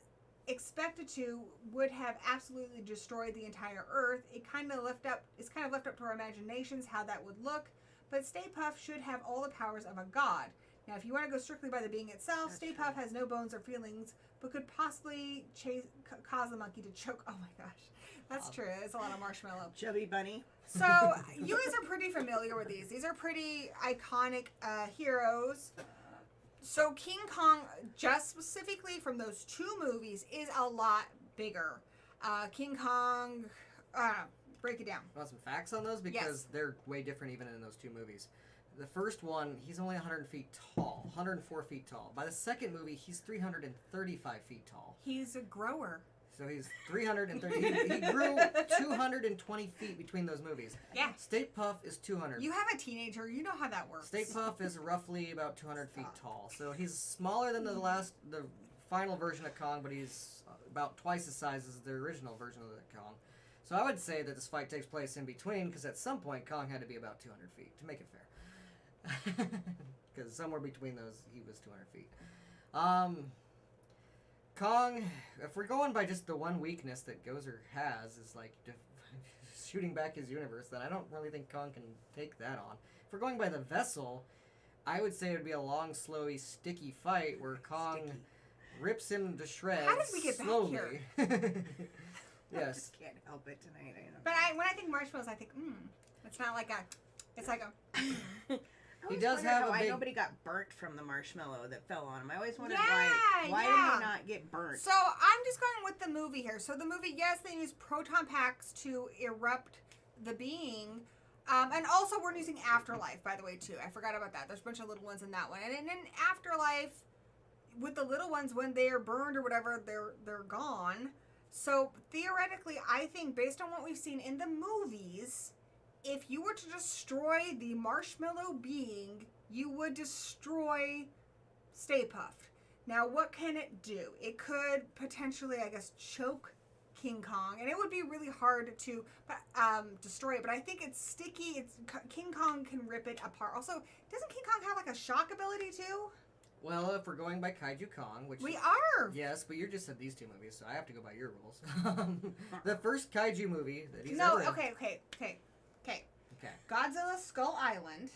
would have absolutely destroyed the entire Earth. It's kind of left up to our imaginations how that would look. But Stay Puft should have all the powers of a god. Now, if you want to go strictly by the being itself, Stay Puft has no bones or feelings, but could possibly cause the monkey to choke. Oh my gosh, that's true. It's a lot of marshmallow. Chubby Bunny. So you guys are pretty familiar with these. These are pretty iconic heroes. So King Kong, just specifically from those two movies, is a lot bigger. King Kong, break it down. Want some facts on those? Because they're way different even in those two movies. The first one, he's only 100 feet tall, 104 feet tall. By the second movie, he's 335 feet tall. He's a grower. So he's 330. He grew 220 feet between those movies. Yeah. Stay Puft is 200. You have a teenager. You know how that works. Stay Puft is roughly about 200 feet tall. So he's smaller than the final version of Kong, but he's about twice the size as the original version of the Kong. So I would say that this fight takes place in between, because at some point Kong had to be about 200 feet to make it fair. Because somewhere between those, he was 200 feet. Kong, if we're going by just the one weakness that Gozer has, is like shooting back his universe, then I don't really think Kong can take that on. If we're going by the vessel, I would say it would be a long, slowy, sticky fight where Kong rips him to shreds. How did we get slowly. back here? I Yes. just can't help it tonight. But when I think marshmallows, I think, it's not like a, it's like a, He does have a big... nobody got burnt from the marshmallow that fell on him. I always wondered Yeah, why yeah. did he not get burnt? So I'm just going with the movie here. So the movie, yes, they use proton packs to erupt the being. And also we're using Afterlife, by the way, too. I forgot about that. There's a bunch of little ones in that one. And in Afterlife, with the little ones, when they are burned or whatever, they're gone. So theoretically, I think based on what we've seen in the movies, if you were to destroy the marshmallow being, you would destroy Stay Puft. Now, what can it do? It could potentially, I guess, choke King Kong, and it would be really hard to destroy it. But I think it's sticky. King Kong can rip it apart. Also, doesn't King Kong have like a shock ability too? Well, if we're going by Kaiju Kong, which... We are! Yes, but you just said these two movies, so I have to go by your rules. The first Kaiju movie that he's No, ever in... okay. Okay. Godzilla Skull Island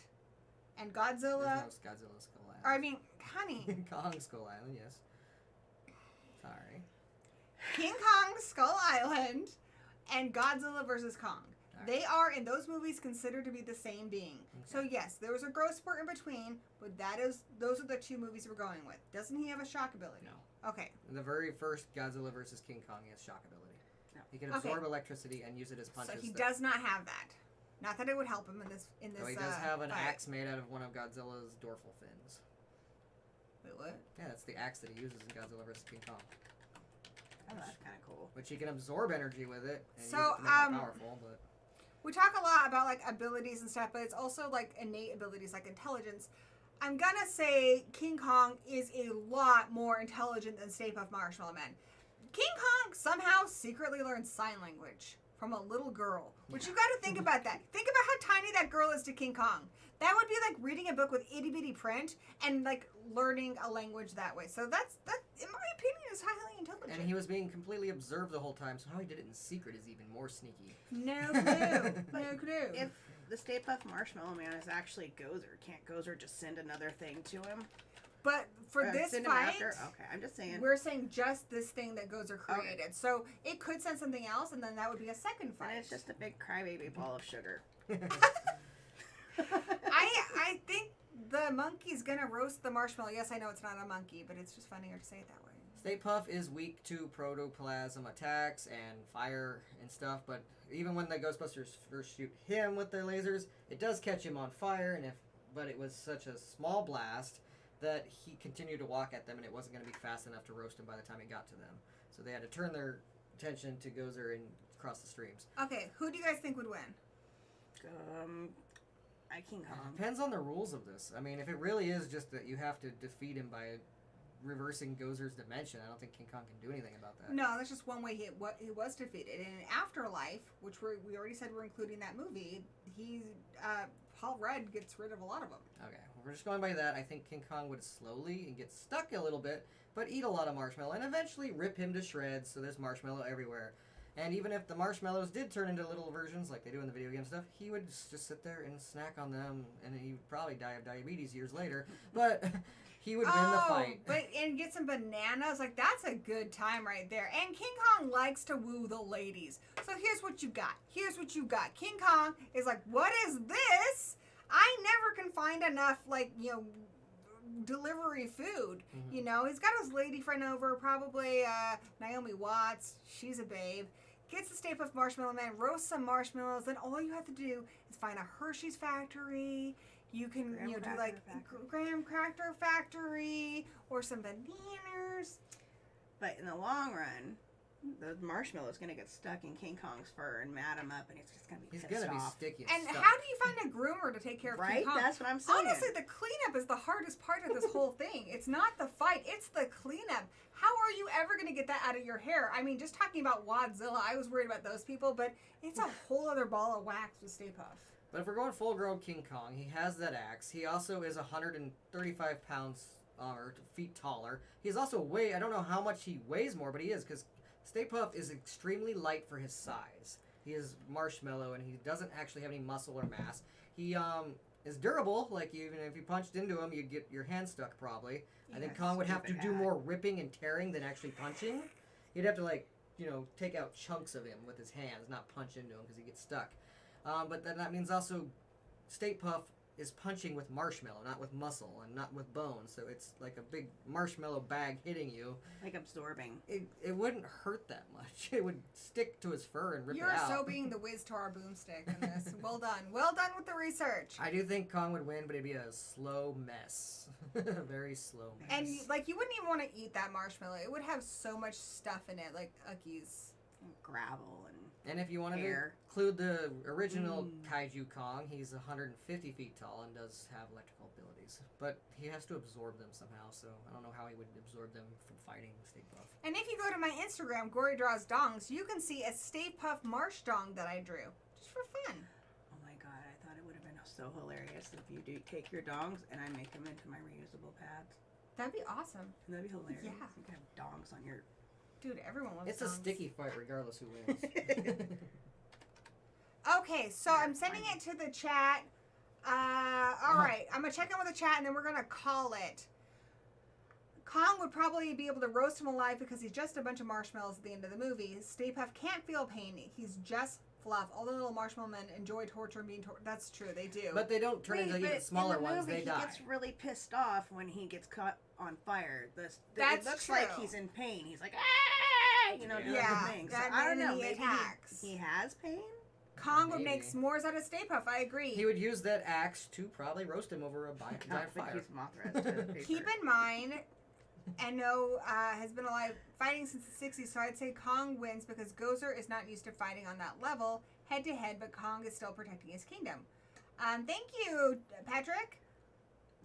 and There's Godzilla... no Godzilla Skull Island. Or, I mean, honey. Kong Skull Island, yes. Sorry. King Kong Skull Island and Godzilla versus Kong. Alright. They are, in those movies, considered to be the same being. So, yes, there was a growth spurt in between, but those are the two movies we're going with. Doesn't he have a shock ability? No. Okay. The very first Godzilla versus King Kong, he has shock ability. No. He can absorb electricity and use it as punches. So he does not have that. Not that it would help him in this. No, he does have an fight. axe made out of one of Godzilla's dorsal fins. Wait, what? Yeah, that's the axe that he uses in Godzilla vs. King Kong. Oh, that's kind of cool. Which he can absorb energy with it and So, use it to make it more powerful, but... We talk a lot about like abilities and stuff, but it's also like innate abilities like intelligence. I'm gonna say King Kong is a lot more intelligent than Stay Puft Marshmallow Man. King Kong somehow secretly learned sign language from a little girl, which you got to think about that. Think about how tiny that girl is to King Kong. That would be like reading a book with itty bitty print and like learning a language that way. So that in my opinion is highly intelligent. And he was being completely observed the whole time, so how he did it in secret is even more sneaky. No clue. No clue. If the Stay Puft Marshmallow Man is actually Gozer, can't Gozer just send another thing to him? But for this send him fight, after? Okay, I'm just saying. we're saying just this thing that Gozer created. So it could send something else, and then that would be a second fight. And it's just a big crybaby ball of sugar. I think the monkey's gonna roast the marshmallow. Yes, I know it's not a monkey, but it's just funnier to say it that way. Stay Puft is weak to protoplasm attacks and fire and stuff, but even when the Ghostbusters first shoot him with their lasers, it does catch him on fire, but it was such a small blast that he continued to walk at them, and it wasn't going to be fast enough to roast him by the time it got to them. So they had to turn their attention to Gozer and cross the streams. Okay, who do you guys think would win? King Kong. Depends on the rules of this. I mean, if it really is just that you have to defeat him by reversing Gozer's dimension, I don't think King Kong can do anything about that. No, that's just one way he was defeated. And in Afterlife, which we already said we're including that movie, Paul Rudd gets rid of a lot of them. Okay, well, we're just going by that. I think King Kong would slowly and get stuck a little bit, but eat a lot of marshmallow and eventually rip him to shreds, so there's marshmallow everywhere. And even if the marshmallows did turn into little versions like they do in the video game stuff, he would just sit there and snack on them, and he would probably die of diabetes years later, but he would win the fight. And get some bananas, like that's a good time right there. And King Kong likes to woo the ladies. So here's what you got. King Kong is like, what is this? I never can find enough, like, delivery food. Mm-hmm. He's got his lady friend over, probably Naomi Watts. She's a babe. Gets the Stay Puft Marshmallow Man, roasts some marshmallows. Then all you have to do is find a Hershey's factory. You can, do like graham cracker factory or some bananas. But in the long run, The marshmallow's gonna get stuck in King Kong's fur and mat him up, and he's just gonna be He's pissed gonna be off. sticky And stuff. how do you find a groomer to take care of King Right? Kong? That's what I'm saying. Honestly, the cleanup is the hardest part of this whole thing. It's not the fight, it's the cleanup. How are you ever going to get that out of your hair? I mean, just talking about Wadzilla, I was worried about those people, but it's a whole other ball of wax with Stay Puft. But if we're going full-grown King Kong, he has that axe. He also is 135 pounds or feet taller. He's also I don't know how much he weighs more, but he is, because Stay Puft is extremely light for his size. He is marshmallow, and he doesn't actually have any muscle or mass. He is durable. Like, even if you punched into him, you'd get your hand stuck probably. I think Yes, Kong would have to stupid do hat. more ripping and tearing than actually punching. He'd have to, like, take out chunks of him with his hands, not punch into him because he gets stuck. But then that means also Stay Puft is punching with marshmallow, not with muscle and not with bone. So it's like a big marshmallow bag hitting you. Like absorbing. It wouldn't hurt that much. It would stick to his fur and rip You're it out. so being the whiz to our boomstick in this. Well done. Well done with the research. I do think Kong would win, but it'd be a slow mess. Very slow mess. And, you wouldn't even want to eat that marshmallow. It would have so much stuff in it, like Uckies. And gravel and And if you wanted hair. to include the original Kaiju Kong, he's 150 feet tall and does have electrical abilities. But he has to absorb them somehow, so I don't know how he would absorb them from fighting Stay Puft. And if you go to my Instagram, Gory Draws Dongs, you can see a Stay Puft marsh dong that I drew. Just for fun. oh my god, I thought it would have been so hilarious if you do take your dongs and I make them into my reusable pads. That'd be awesome. That'd be hilarious. Yeah. You can have dongs on your. Dude, everyone loves It's a dongs. sticky fight regardless who wins. Okay, so I'm sending it to the chat. All right, I'm going to check in with the chat, and then we're going to call it. Kong would probably be able to roast him alive because he's just a bunch of marshmallows at the end of the movie. Stay Puft can't feel pain. He's just fluff. All the little marshmallow men enjoy torture and being tortured. That's true, they do. But they don't turn into even smaller in the ones. movie, They die. He gets really pissed off when he gets caught on fire. That's it looks true. like he's in pain. He's like, doing Yeah, the thing. So that I don't and know. he Maybe attacks. he has pain. Kong would Maybe. make s'mores out of Stay Puft. I agree. He would use that axe to probably roast him over a I giant don't think fire. he's Mothra as toilet paper. Keep in mind, Eno has been alive fighting since the 60s, so I'd say Kong wins because Gozer is not used to fighting on that level head to head, but Kong is still protecting his kingdom. Thank you, Patrick.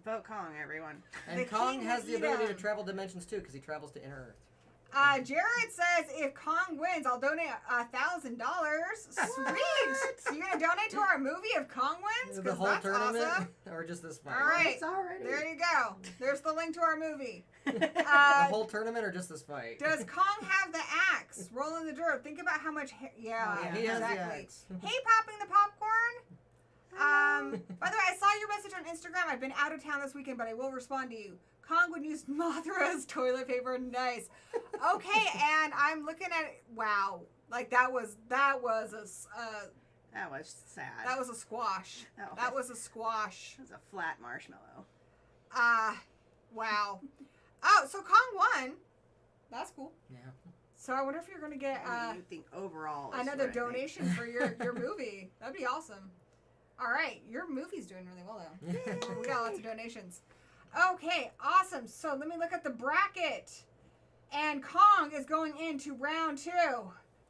Vote Kong, everyone. And The Kong king has will the eat ability to him. travel dimensions too, because he travels to Inner Earth. Jared says if Kong wins, I'll donate $1,000. Sweet. You gonna donate to our movie if Kong wins? The 'Cause whole that's tournament, awesome. or just this fight? All right. It's already. There you go. There's the link to our movie. The Uh, whole tournament, or just this fight? Does Kong have the axe? Roll in the door. Think about how much hair. Yeah, Oh, yeah. He has the exactly. axe. Hey, popping the popcorn. By the way, I saw your message on Instagram. I've been out of town this weekend, but I will respond to you. Kong would use Mothra as toilet paper. Nice. Okay, and I'm looking at it. Wow, like that was a That was sad. that was a squash. Oh. That was a squash. It was a flat marshmallow. Wow. Oh, so Kong won. That's cool. Yeah. So I wonder if you're gonna get I mean, you think overall is another what I think. donation for your movie. That'd be awesome. All right, your movie's doing really well though. We got lots of donations. Okay, awesome. So let me look at the bracket. And Kong is going into round 2.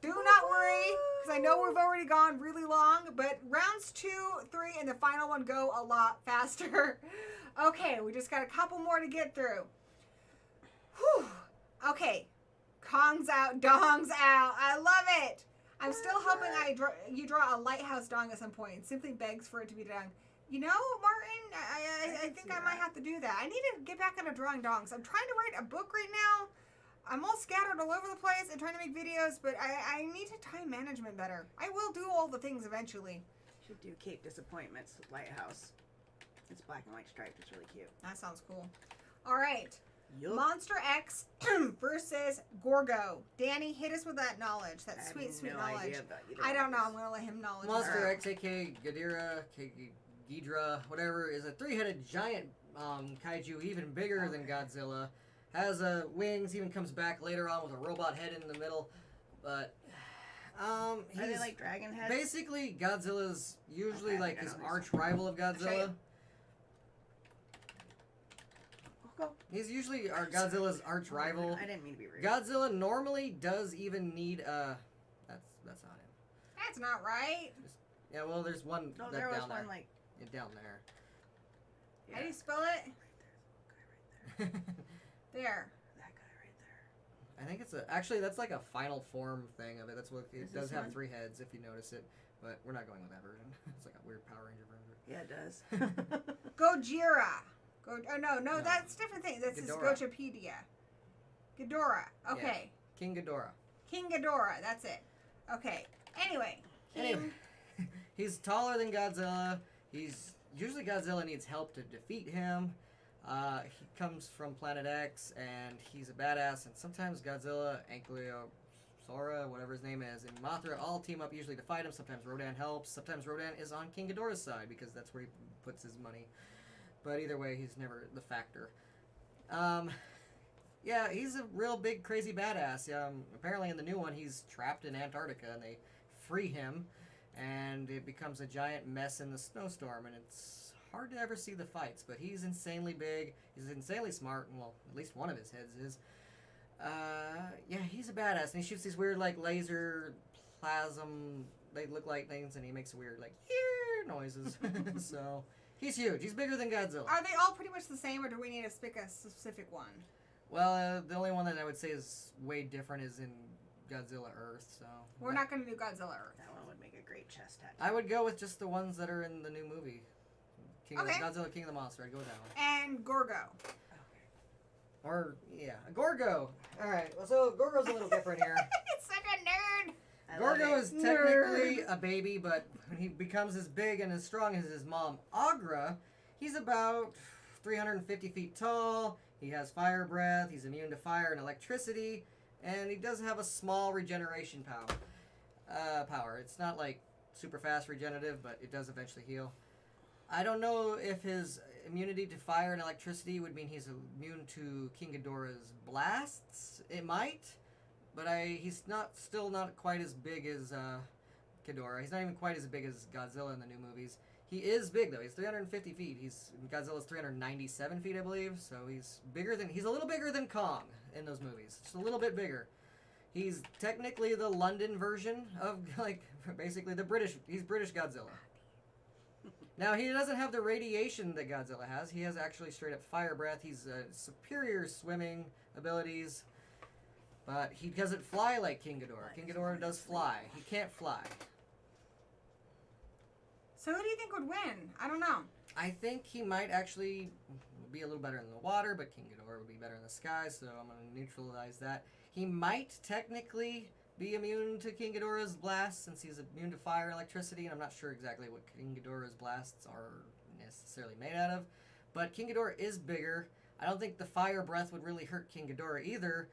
Do not worry, because I know we've already gone really long, but rounds 2, 3, and the final one go a lot faster. Okay, we just got a couple more to get through. Whew. Okay, Kong's out, Dong's out. I love it. I'm still hoping you draw a lighthouse dong at some point. It simply begs for it to be done. You know, Martin, I think I might have to do that. I need to get back into drawing dongs. I'm trying to write a book right now. I'm all scattered all over the place and trying to make videos, but I need to time management better. I will do all the things eventually. Should do Cape Disappointments Lighthouse. It's black and white striped. It's really cute. That sounds cool. All right. Yup. Monster X versus Gorgo. Danny, hit us with that knowledge, that I have sweet, sweet no knowledge. idea about either I one don't of know. these. I'm going to let him knowledge. Monster us. X, aka Gadira, Ghidra, whatever, is a 3-headed giant kaiju, even bigger than Godzilla. Has wings, even comes back later on with a robot head in the middle. But Are they he's like dragon heads? basically Godzilla's usually Okay, I like think I his know these. arch rival of show you. Godzilla. Oh Go. He's usually Godzilla's arch rival. I didn't mean to be rude. Godzilla normally does even need a. That's not him. That's not right. Yeah, well, there's one No, that there was down there. one like. Yeah, down there. How do you spell it? I There. That guy right there. think it's actually that's like a final form thing of it. That's what it Is does this have one? 3 heads if you notice it, but we're not going with that version. It's like a weird Power Ranger version. Yeah, it does. Gojira. No, No. that's a different thing. This is Ghidorah. Gochipedia. Ghidorah. Okay. King Ghidorah. King Ghidorah. That's it. Okay. Anyway. Anyway, he's taller than Godzilla. Usually Godzilla needs help to defeat him. He comes from Planet X, and he's a badass. And sometimes Godzilla, Ankylosaur, whatever his name is, and Mothra all team up usually to fight him. Sometimes Rodan helps. Sometimes Rodan is on King Ghidorah's side because that's where he puts his money. But either way, he's never the factor. Yeah, he's a real big crazy badass. Apparently in the new one, he's trapped in Antarctica, and they free him, and it becomes a giant mess in the snowstorm, and it's hard to ever see the fights, but he's insanely big, he's insanely smart, and well, at least one of his heads is. Yeah, he's a badass, and he shoots these weird, like, laser plasm, they look like things, and he makes weird, like, noises, so, he's huge, he's bigger than Godzilla. Are they all pretty much the same, or do we need to pick a specific one? Well, the only one that I would say is way different is in Godzilla Earth, so. We're not going to do Godzilla Earth. That one would make a great chest tattoo. I would go with just the ones that are in the new movie. Okay. Godzilla King of the Monster, I'd go with that one. And Gorgo. Or, yeah, Gorgo. Alright, well, so Gorgo's a little different here. It's such a nerd. I love Gorgo it. is technically a baby, but when he becomes as big and as strong as his mom, Agra, he's about 350 feet tall. He has fire breath. He's immune to fire and electricity. And he does have a small regeneration power. It's not like super fast regenerative, but it does eventually heal. I don't know if his immunity to fire and electricity would mean he's immune to King Ghidorah's blasts. It might, but he's still not quite as big as Ghidorah. He's not even quite as big as Godzilla in the new movies. He is big though. He's 350 feet. Godzilla's 397 feet, I believe. So he's a little bigger than Kong in those movies. Just a little bit bigger. He's technically the London version of, like, basically he's British Godzilla. Now, he doesn't have the radiation that Godzilla has. He has actually straight up fire breath. He's superior swimming abilities. But he doesn't fly like King Ghidorah. King Ghidorah does fly. He can't fly. So who do you think would win? I don't know. I think he might actually be a little better in the water, but King Ghidorah would be better in the sky, so I'm going to neutralize that. He might technically be immune to King Ghidorah's blasts, since he's immune to fire and electricity, and I'm not sure exactly what King Ghidorah's blasts are necessarily made out of. But King Ghidorah is bigger. I don't think the fire breath would really hurt King Ghidorah either.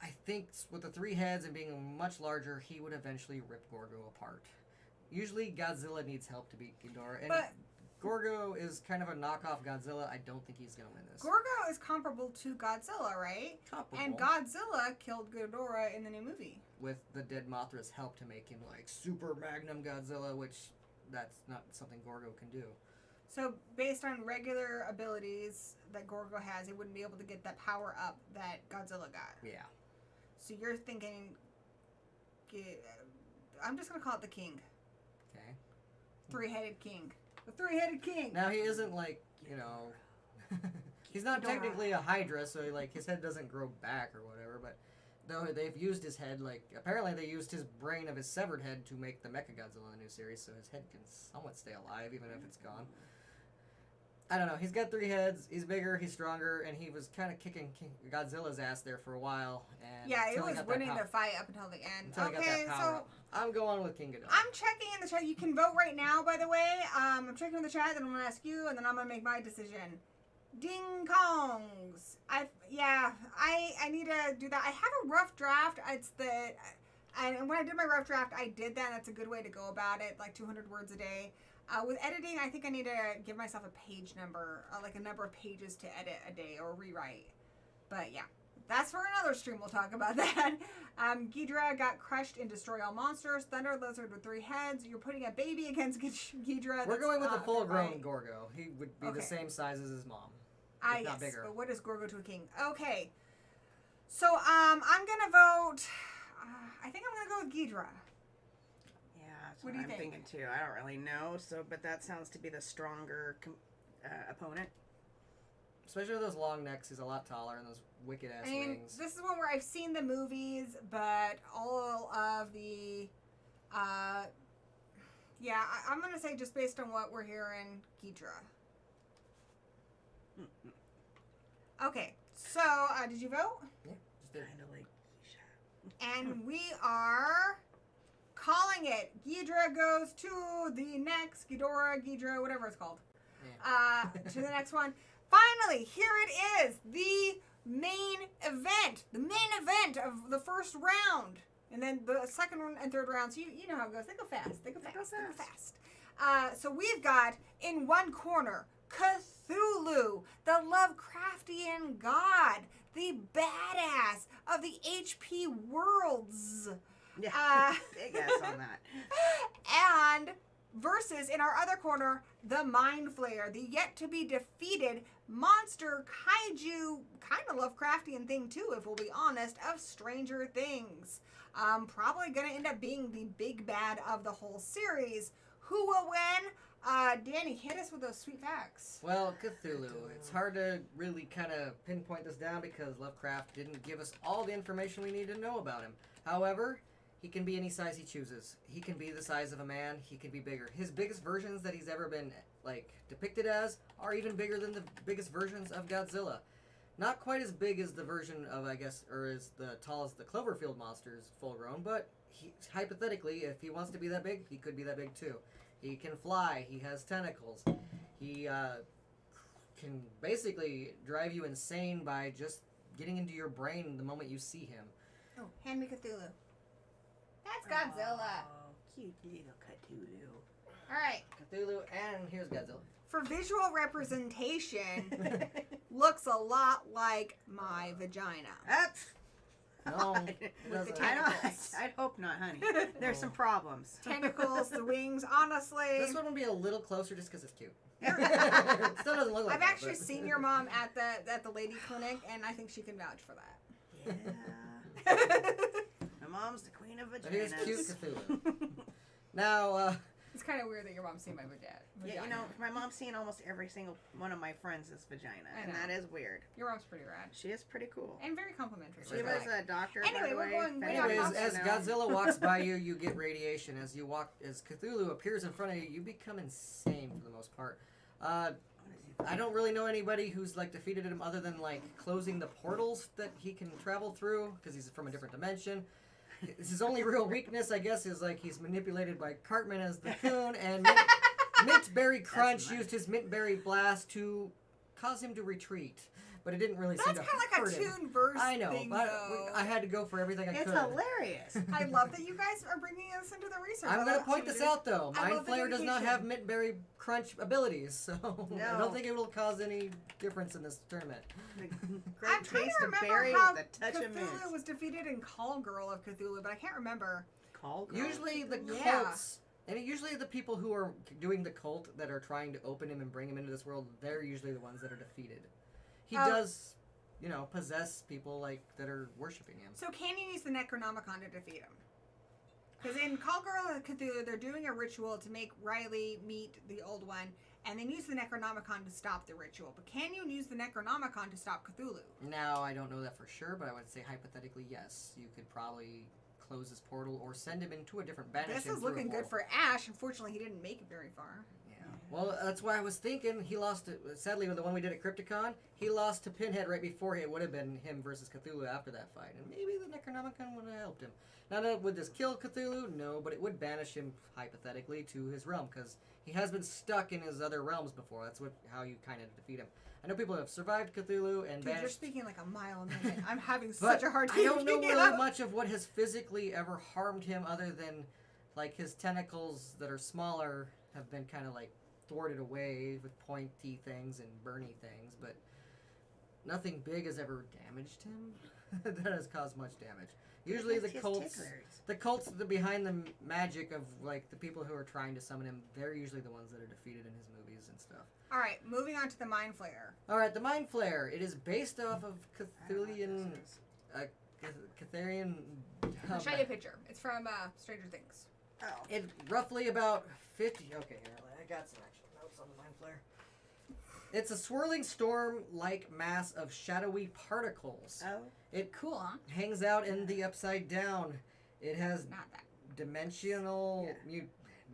I think with the 3 heads and being much larger, he would eventually rip Gorgo apart. Usually Godzilla needs help to beat Ghidorah, and But Gorgo is kind of a knockoff Godzilla. I don't think he's going to win this. Gorgo is comparable to Godzilla, right? Comparable. And Godzilla killed Ghidorah in the new movie. With the dead Mothra's help to make him like super magnum Godzilla, which that's not something Gorgo can do. So based on regular abilities that Gorgo has, he wouldn't be able to get that power up that Godzilla got. Yeah. So you're thinking, I'm just going to call it the king. Okay. 3-headed king. The 3-headed king. Now he isn't like, he's not Ghidorah. technically a Hydra, so like his head doesn't grow back or whatever, but though they've used his head, like apparently they used his brain of his severed head to make the Mechagodzilla in the new series, so his head can somewhat stay alive even if it's gone. I don't know. He's got 3 heads. He's bigger. He's stronger, and he was kind of kicking Godzilla's ass there for a while. And Yeah, it until he was got that winning the fight up until the end. Until he got Okay, that power so up. I'm going with King Ghidorah. I'm checking in the chat. You can vote right now, by the way. I'm checking in the chat, then I'm going to ask you, and then I'm going to make my decision. Ding Kongs. I need to do that. I have a rough draft. And when I did my rough draft, I did that. That's a good way to go about it, like 200 words a day. With editing, I think I need to give myself a page number, like a number of pages to edit a day or rewrite. But yeah, that's for another stream. We'll talk about that. Ghidorah got crushed and destroy all monsters. Thunder Lizard with 3 heads. You're putting a baby against Ghidorah. We're going with a That's full-grown right. Gorgo. He would be the Okay. same size as his mom. if not yes, bigger. but what is Gorgo to a king? Okay. So, I'm gonna vote... I think I'm gonna go with Ghidra. Yeah, that's What what, do you I'm think? thinking too. I don't really know, but that sounds to be the stronger opponent. Especially with those long necks, he's a lot taller and those wicked ass I mean, wings. this is one where I've seen the movies, but all of the... yeah, I'm gonna say just based on what we're hearing, Ghidra. Okay, so, did you vote? Yeah, just did. Kind of like And we are calling it. Ghidra goes to the next Ghidra, whatever it's called. To the next one. Finally, here it is, the main event. The main event of the first round. And then the second and third rounds, you know how it goes. They go fast. They go fast. So we've got, in one corner, Cthulhu, the Lovecraftian god, the badass of the HP worlds. yeah, big ass on that. And versus, in our other corner, the Mind Flayer, the yet-to-be-defeated monster kaiju, kind of Lovecraftian thing, too, if we'll be honest, of Stranger Things. Probably going to end up being the big bad of the whole series. Who will win? Danny, hit us with those sweet facts. Well, Cthulhu. It's hard to really kind of pinpoint this down because Lovecraft didn't give us all the information we need to know about him. However, he can be any size he chooses. He can be the size of a man. He can be bigger. His biggest versions that he's ever been depicted as are even bigger than the biggest versions of Godzilla. Not quite as big as the version of, I guess, or as the tall as the Cloverfield monsters full grown, but hypothetically, if he wants to be that big, he could be that big too. He can fly. He has tentacles. He can basically drive you insane by just getting into your brain the moment you see him. Oh, hand me Cthulhu. That's Godzilla. Oh, cute little Cthulhu. All right. Cthulhu, and here's Godzilla. For visual representation, looks a lot like my vagina. That's. No, it With the doesn't. tentacles. I'd hope not, honey. There's some problems. Tentacles, the wings, honestly. This one will be a little closer just because it's cute. It still doesn't look like I've that, actually but- seen your mom at the lady clinic, and I think she can vouch for Yeah. that. My mom's the queen of But here's vaginas. cute Cthulhu. Now, It's kind of weird that your mom's seen my vagina. Yeah, you know, my mom's seen almost every single one of my friends' vagina, I and know. that is weird. Your mom's pretty rad. She is pretty cool. And very complimentary. She was a doctor. Anyway, by the we're way, going if way anybody off anyways, wants to as know. Godzilla walks by you, you get radiation. As Cthulhu appears in front of you, you become insane for the most part. I don't really know anybody who's defeated him other than closing the portals that he can travel through because he's from a different dimension. His only real weakness, I guess, is he's manipulated by Cartman as the coon, and Mintberry Crunch nice. used his Mintberry Blast to cause him to retreat. But it didn't really seem That's to kind of hurt like a him. toon verse I know, thing, but though. I had to go for everything I It's could. hilarious. I love that you guys are bringing us into the research. I'm going to point this out, though. I Mind love the Flayer does not have dedication. Mintberry Crunch abilities, so I No. don't think it will cause any difference in this tournament. The I'm great trying taste to of remember berry how with a touch of mint. Cthulhu was defeated in Call Girl of Cthulhu, but I can't remember. Call girl. Usually the Yeah. cults, and usually the people who are doing the cult that are trying to open him and bring him into this world, they're usually the ones that are defeated. He does, possess people that are worshiping him. So can you use the Necronomicon to defeat him? Because in Call Girl of Cthulhu, they're doing a ritual to make Riley meet the old one, and then use the Necronomicon to stop the ritual. But can you use the Necronomicon to stop Cthulhu? Now, I don't know that for sure, but I would say hypothetically, yes. You could probably close his portal or send him into a different banishment. This is looking good for Ash. Unfortunately, he didn't make it very far. Yeah. Well, that's why I was thinking he lost to, sadly, with the one we did at Crypticon, he lost to Pinhead right before it would have been him versus Cthulhu after that fight. And maybe the Necronomicon would have helped him. Now, would this kill Cthulhu? No, but it would banish him, hypothetically, to his realm, because he has been stuck in his other realms before. That's how you kind of defeat him. I know people have survived Cthulhu and Dude, banished... you're speaking like a mile a minute. I'm having But such a hard time. I don't know keeping really up. much of what has physically ever harmed him other than, his tentacles that are smaller have been kind of, thwarted away with pointy things and burny things, but nothing big has ever damaged him. that has caused much damage. Usually the cults behind the magic of like the people who are trying to summon him, they're usually the ones that are defeated in his movies and stuff. All right, moving on to the Mind Flayer. All right, the Mind Flayer. It is based off of Cthulhuan. Cthulhuan. I'll show you a picture. It's from Stranger Things. Oh. It's roughly about 50. Okay, here, I got some actual notes on the Mind Flayer. It's a swirling storm-like mass of shadowy particles. Oh. It Cool, huh? hangs out in the Upside Down. It has Not that. dimensional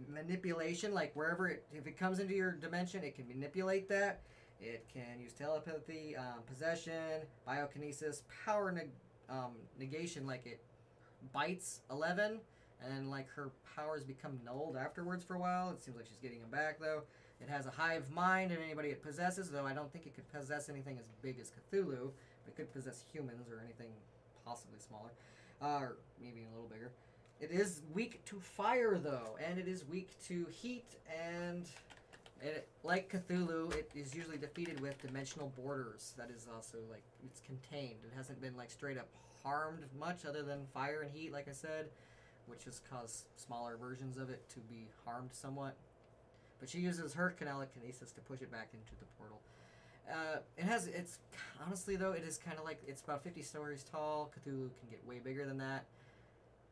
manipulation, like wherever if it comes into your dimension, it can manipulate that. It can use telepathy, possession, biokinesis, power negation, like it bites 11, and like her powers become nulled afterwards for a while. It seems like she's getting them back, though. It has a hive mind, and anybody it possesses, though I don't think it could possess anything as big as Cthulhu, but it could possess humans or anything possibly smaller, or maybe a little bigger. It is weak to fire, though, and it is weak to heat, and it, like Cthulhu, it is usually defeated with dimensional borders. That is also, like, it's contained. It hasn't been, like, straight up harmed much other than fire and heat, like I said, which has caused smaller versions of it to be harmed somewhat. But she uses her telekinesis to push it back into the portal. It's honestly, though, it is kind of like, it's about 50 stories tall. Cthulhu can get way bigger than that.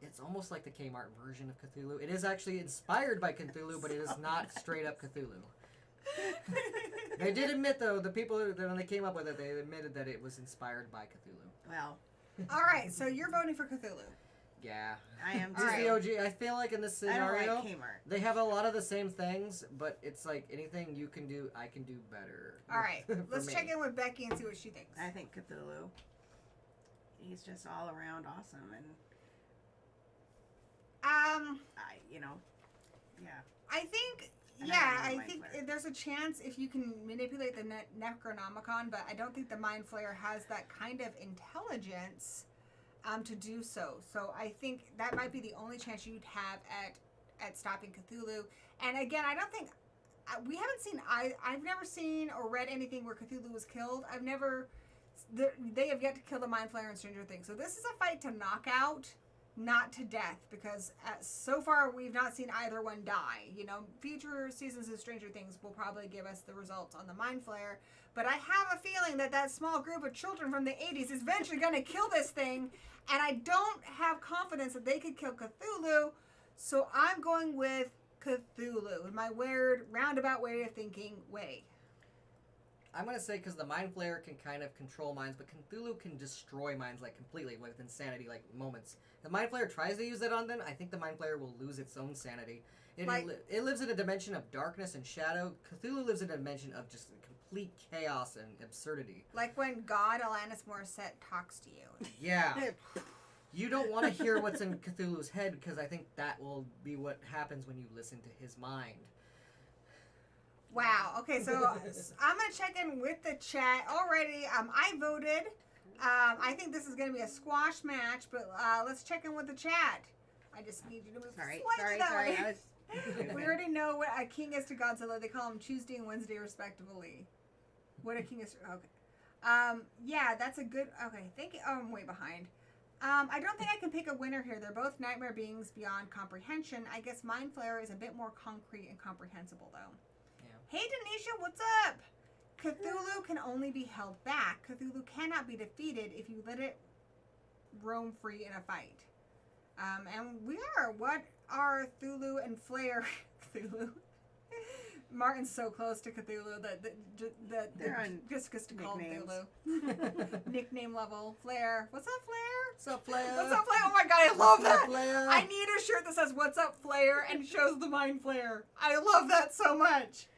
It's almost like the Kmart version of Cthulhu. It is actually inspired by Cthulhu, but it is not straight up Cthulhu. They did admit, though, the people that when they came up with it, they admitted that it was inspired by Cthulhu. Well. All right, so you're voting for Cthulhu. Yeah. I am This is the OG. I feel like in this scenario, I don't like Kmart. they have a lot of the same things, but it's like anything you can do, I can do better. All right, let's me. check in with Becky and see what she thinks. I think Cthulhu. He's just all around awesome, and I think, And I Mind think Flayer. there's a chance if you can manipulate the Necronomicon, but I don't think the Mind Flayer has that kind of intelligence to do so. So I think that might be the only chance you'd have at stopping Cthulhu. And again, I don't think we haven't seen. I've never seen or read anything where Cthulhu was killed. They have yet to kill the Mind Flayer in Stranger Things. So this is a fight to knock out, not to death, because so far we've not seen either one die. You know, future seasons of Stranger Things will probably give us the results on the Mind Flayer. But I have a feeling that small group of children from the 80s is eventually going to kill this thing, and I don't have confidence that they could kill Cthulhu, so I'm going with Cthulhu in my weird roundabout way of thinking way. I'm going to say because the Mind Flayer can kind of control minds, but Cthulhu can destroy minds, like, completely with insanity, like, moments. The Mind Flayer tries to use that on them, I think the Mind Flayer will lose its own sanity. It lives in a dimension of darkness and shadow. Cthulhu lives in a dimension of just complete chaos and absurdity. Like when God Alanis Morissette talks to you. Yeah. You don't want to hear what's in Cthulhu's head, because I think that will be what happens when you listen to his mind. Wow. Okay, so I'm going to check in with the chat already. I voted. I think this is going to be a squash match, but let's check in with the chat. I just need you to move slightly that way. We already know what a king is to Godzilla. They call him Tuesday and Wednesday, respectively. What a king is to... Okay. Yeah, that's a good... Okay, thank you. Oh, I'm way behind. I don't think I can pick a winner here. They're both nightmare beings beyond comprehension. I guess Mind Flayer is a bit more concrete and comprehensible, though. Hey, Denisha, what's up? Cthulhu can only be held back. Cthulhu cannot be defeated if you let it roam free in a fight. And we are. What are Cthulhu and Flayer? Cthulhu. Martin's so close to Cthulhu that they're on just to call him nicknames. Cthulhu. Nickname level. Flayer. What's up, Flayer? What's up, Flayer? What's up, Flayer? Oh my god, I love that. Flayer? I need a shirt that says "What's up, Flayer" and shows the Mind Flayer. I love that so much.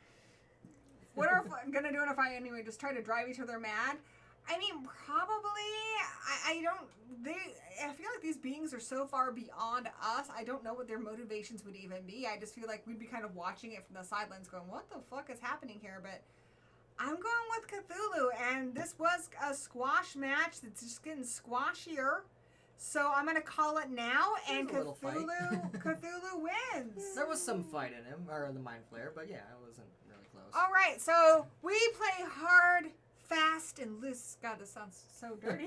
What are we gonna do in a fight anyway? Just try to drive each other mad? I mean, probably. I feel like these beings are so far beyond us. I don't know what their motivations would even be. I just feel like we'd be kind of watching it from the sidelines going, what the fuck is happening here? But I'm going with Cthulhu, and this was a squash match that's just getting squashier. So I'm going to call it now, and Cthulhu wins. There was some fight in him, or in the Mind Flayer, but yeah, it wasn't really close. All right, so we play hard, fast and loose. God, this sounds so dirty.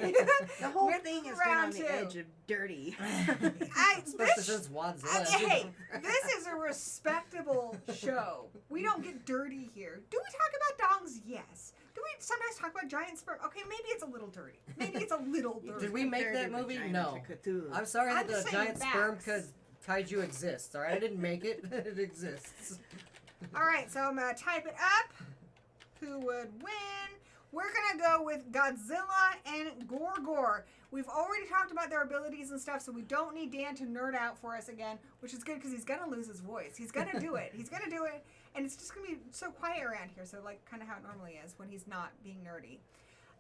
The whole With thing has been on round the two. edge of dirty. Especially since Wadzilla. Hey, this is a respectable show. We don't get dirty here. Do we talk about dogs? Yes. Do we sometimes talk about giant sperm? Okay, maybe it's a little dirty. Maybe it's a little dirty. Did we make that movie? No. I'm sorry I'm that just the saying giant sperm facts. kaiju exists. All right, I didn't make it. It exists. All right, so I'm going to type it up. Who would win? We're going to go with Godzilla and Gor Gor. We've already talked about their abilities and stuff, so we don't need Dan to nerd out for us again, which is good because he's going to lose his voice. He's going to do it. He's going to do it, and it's just going to be so quiet around here, so like kind of how it normally is when he's not being nerdy.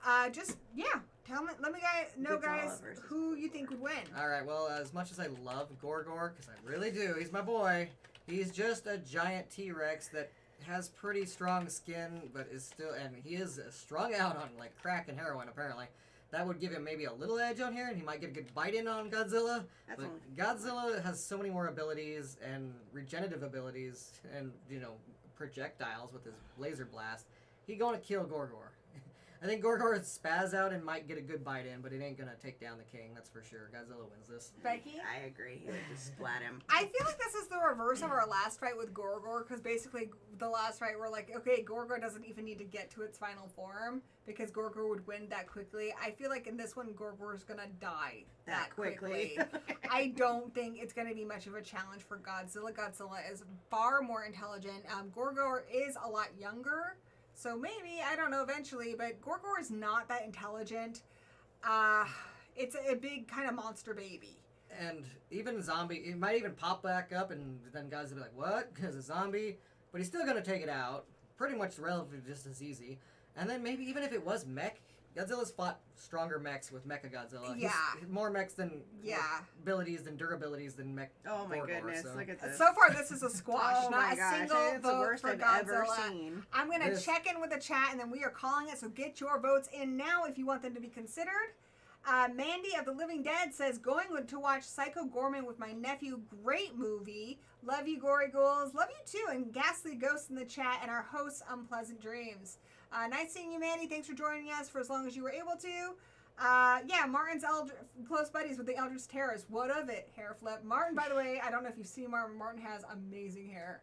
Let me know, guys, who you think would win. All right, well, as much as I love Gor Gor, because I really do, he's my boy, he's just a giant T-Rex that has pretty strong skin, but is still, and he is strung out on like crack and heroin apparently. That would give him maybe a little edge on here, and he might get a good bite in on Godzilla. That's but Godzilla has so many more abilities and regenerative abilities, and projectiles with his laser blast. He gonna kill Gor Gor. I think Gor Gor spaz out and might get a good bite in, but it ain't gonna take down the king, that's for sure. Godzilla wins this. Becky? I agree. He would just splat him. I feel like this is the reverse of our last fight with Gor Gor, because basically the last fight we're like, okay, Gor Gor doesn't even need to get to its final form because Gor Gor would win that quickly. I feel like in this one, Gor Gor is gonna die that quickly. I don't think it's gonna be much of a challenge for Godzilla. Godzilla is far more intelligent. Gor Gor is a lot younger. So maybe, I don't know, eventually, but Gor Gor is not that intelligent. It's a big kind of monster baby. And even zombie, it might even pop back up, and then guys will be like, what? Because a zombie? But he's still going to take it out. Pretty much relatively just as easy. And then maybe even if it was mech, Godzilla's fought stronger mechs with Mecha Godzilla. Yeah. He's more mechs than Yeah. abilities than durabilities than mech. Oh my Gor Gor, goodness, so. look at this. So far, this is a squash, Oh not my a gosh, single it's the vote worst for I've Godzilla. ever seen. I'm going to This- check in with the chat, and then we are calling it, so get your votes in now if you want them to be considered. Mandy of the Living Dead says, going to watch Psycho Gorman with my nephew. Great movie. Love you, Gory Ghouls. Love you, too. And Ghastly Ghost in the chat, and our hosts, Unpleasant Dreams. Nice seeing you, Mandy. Thanks for joining us for as long as you were able to. Martin's close buddies with the Eldritch Terrors. What of it? Hair flip. Martin, by the way, I don't know if you've seen Martin. Martin has amazing hair.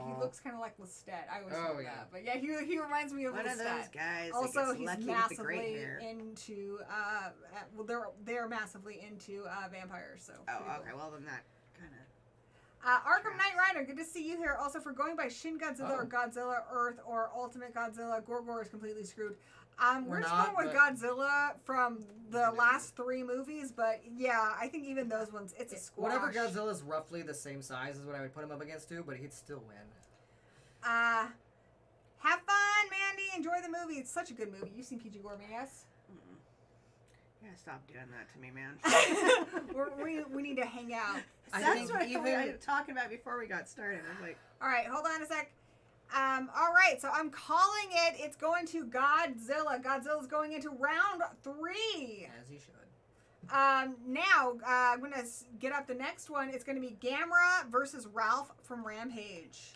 He looks kind of like Lestat. I always know that. But yeah, he reminds me of one Lestat. of those guys. Also, that gets he's lucky with the great massively hair. into. They're massively into vampires. So. Oh, pretty cool. okay. Well, then that kind of. Arkham Knight Rider, good to see you here. Also, for going by Shin Godzilla or Godzilla Earth or Ultimate Godzilla, Gor Gor is completely screwed. We're just not, going with Godzilla from the last 3 movies, but yeah, I think even those ones, it's a squash. Whatever Godzilla's roughly the same size is what I would put him up against too, but he'd still win. Have fun, Mandy. Enjoy the movie. It's such a good movie. You've seen PG Gorman, yes? You gotta stop doing that to me, man. we need to hang out. That's what we were talking about before we got started. I was like, all right, hold on a sec. All right, so I'm calling it. It's going to Godzilla. Godzilla's going into round 3. As he should. Now, I'm going to get up the next one. It's going to be Gamera versus Ralph from Rampage.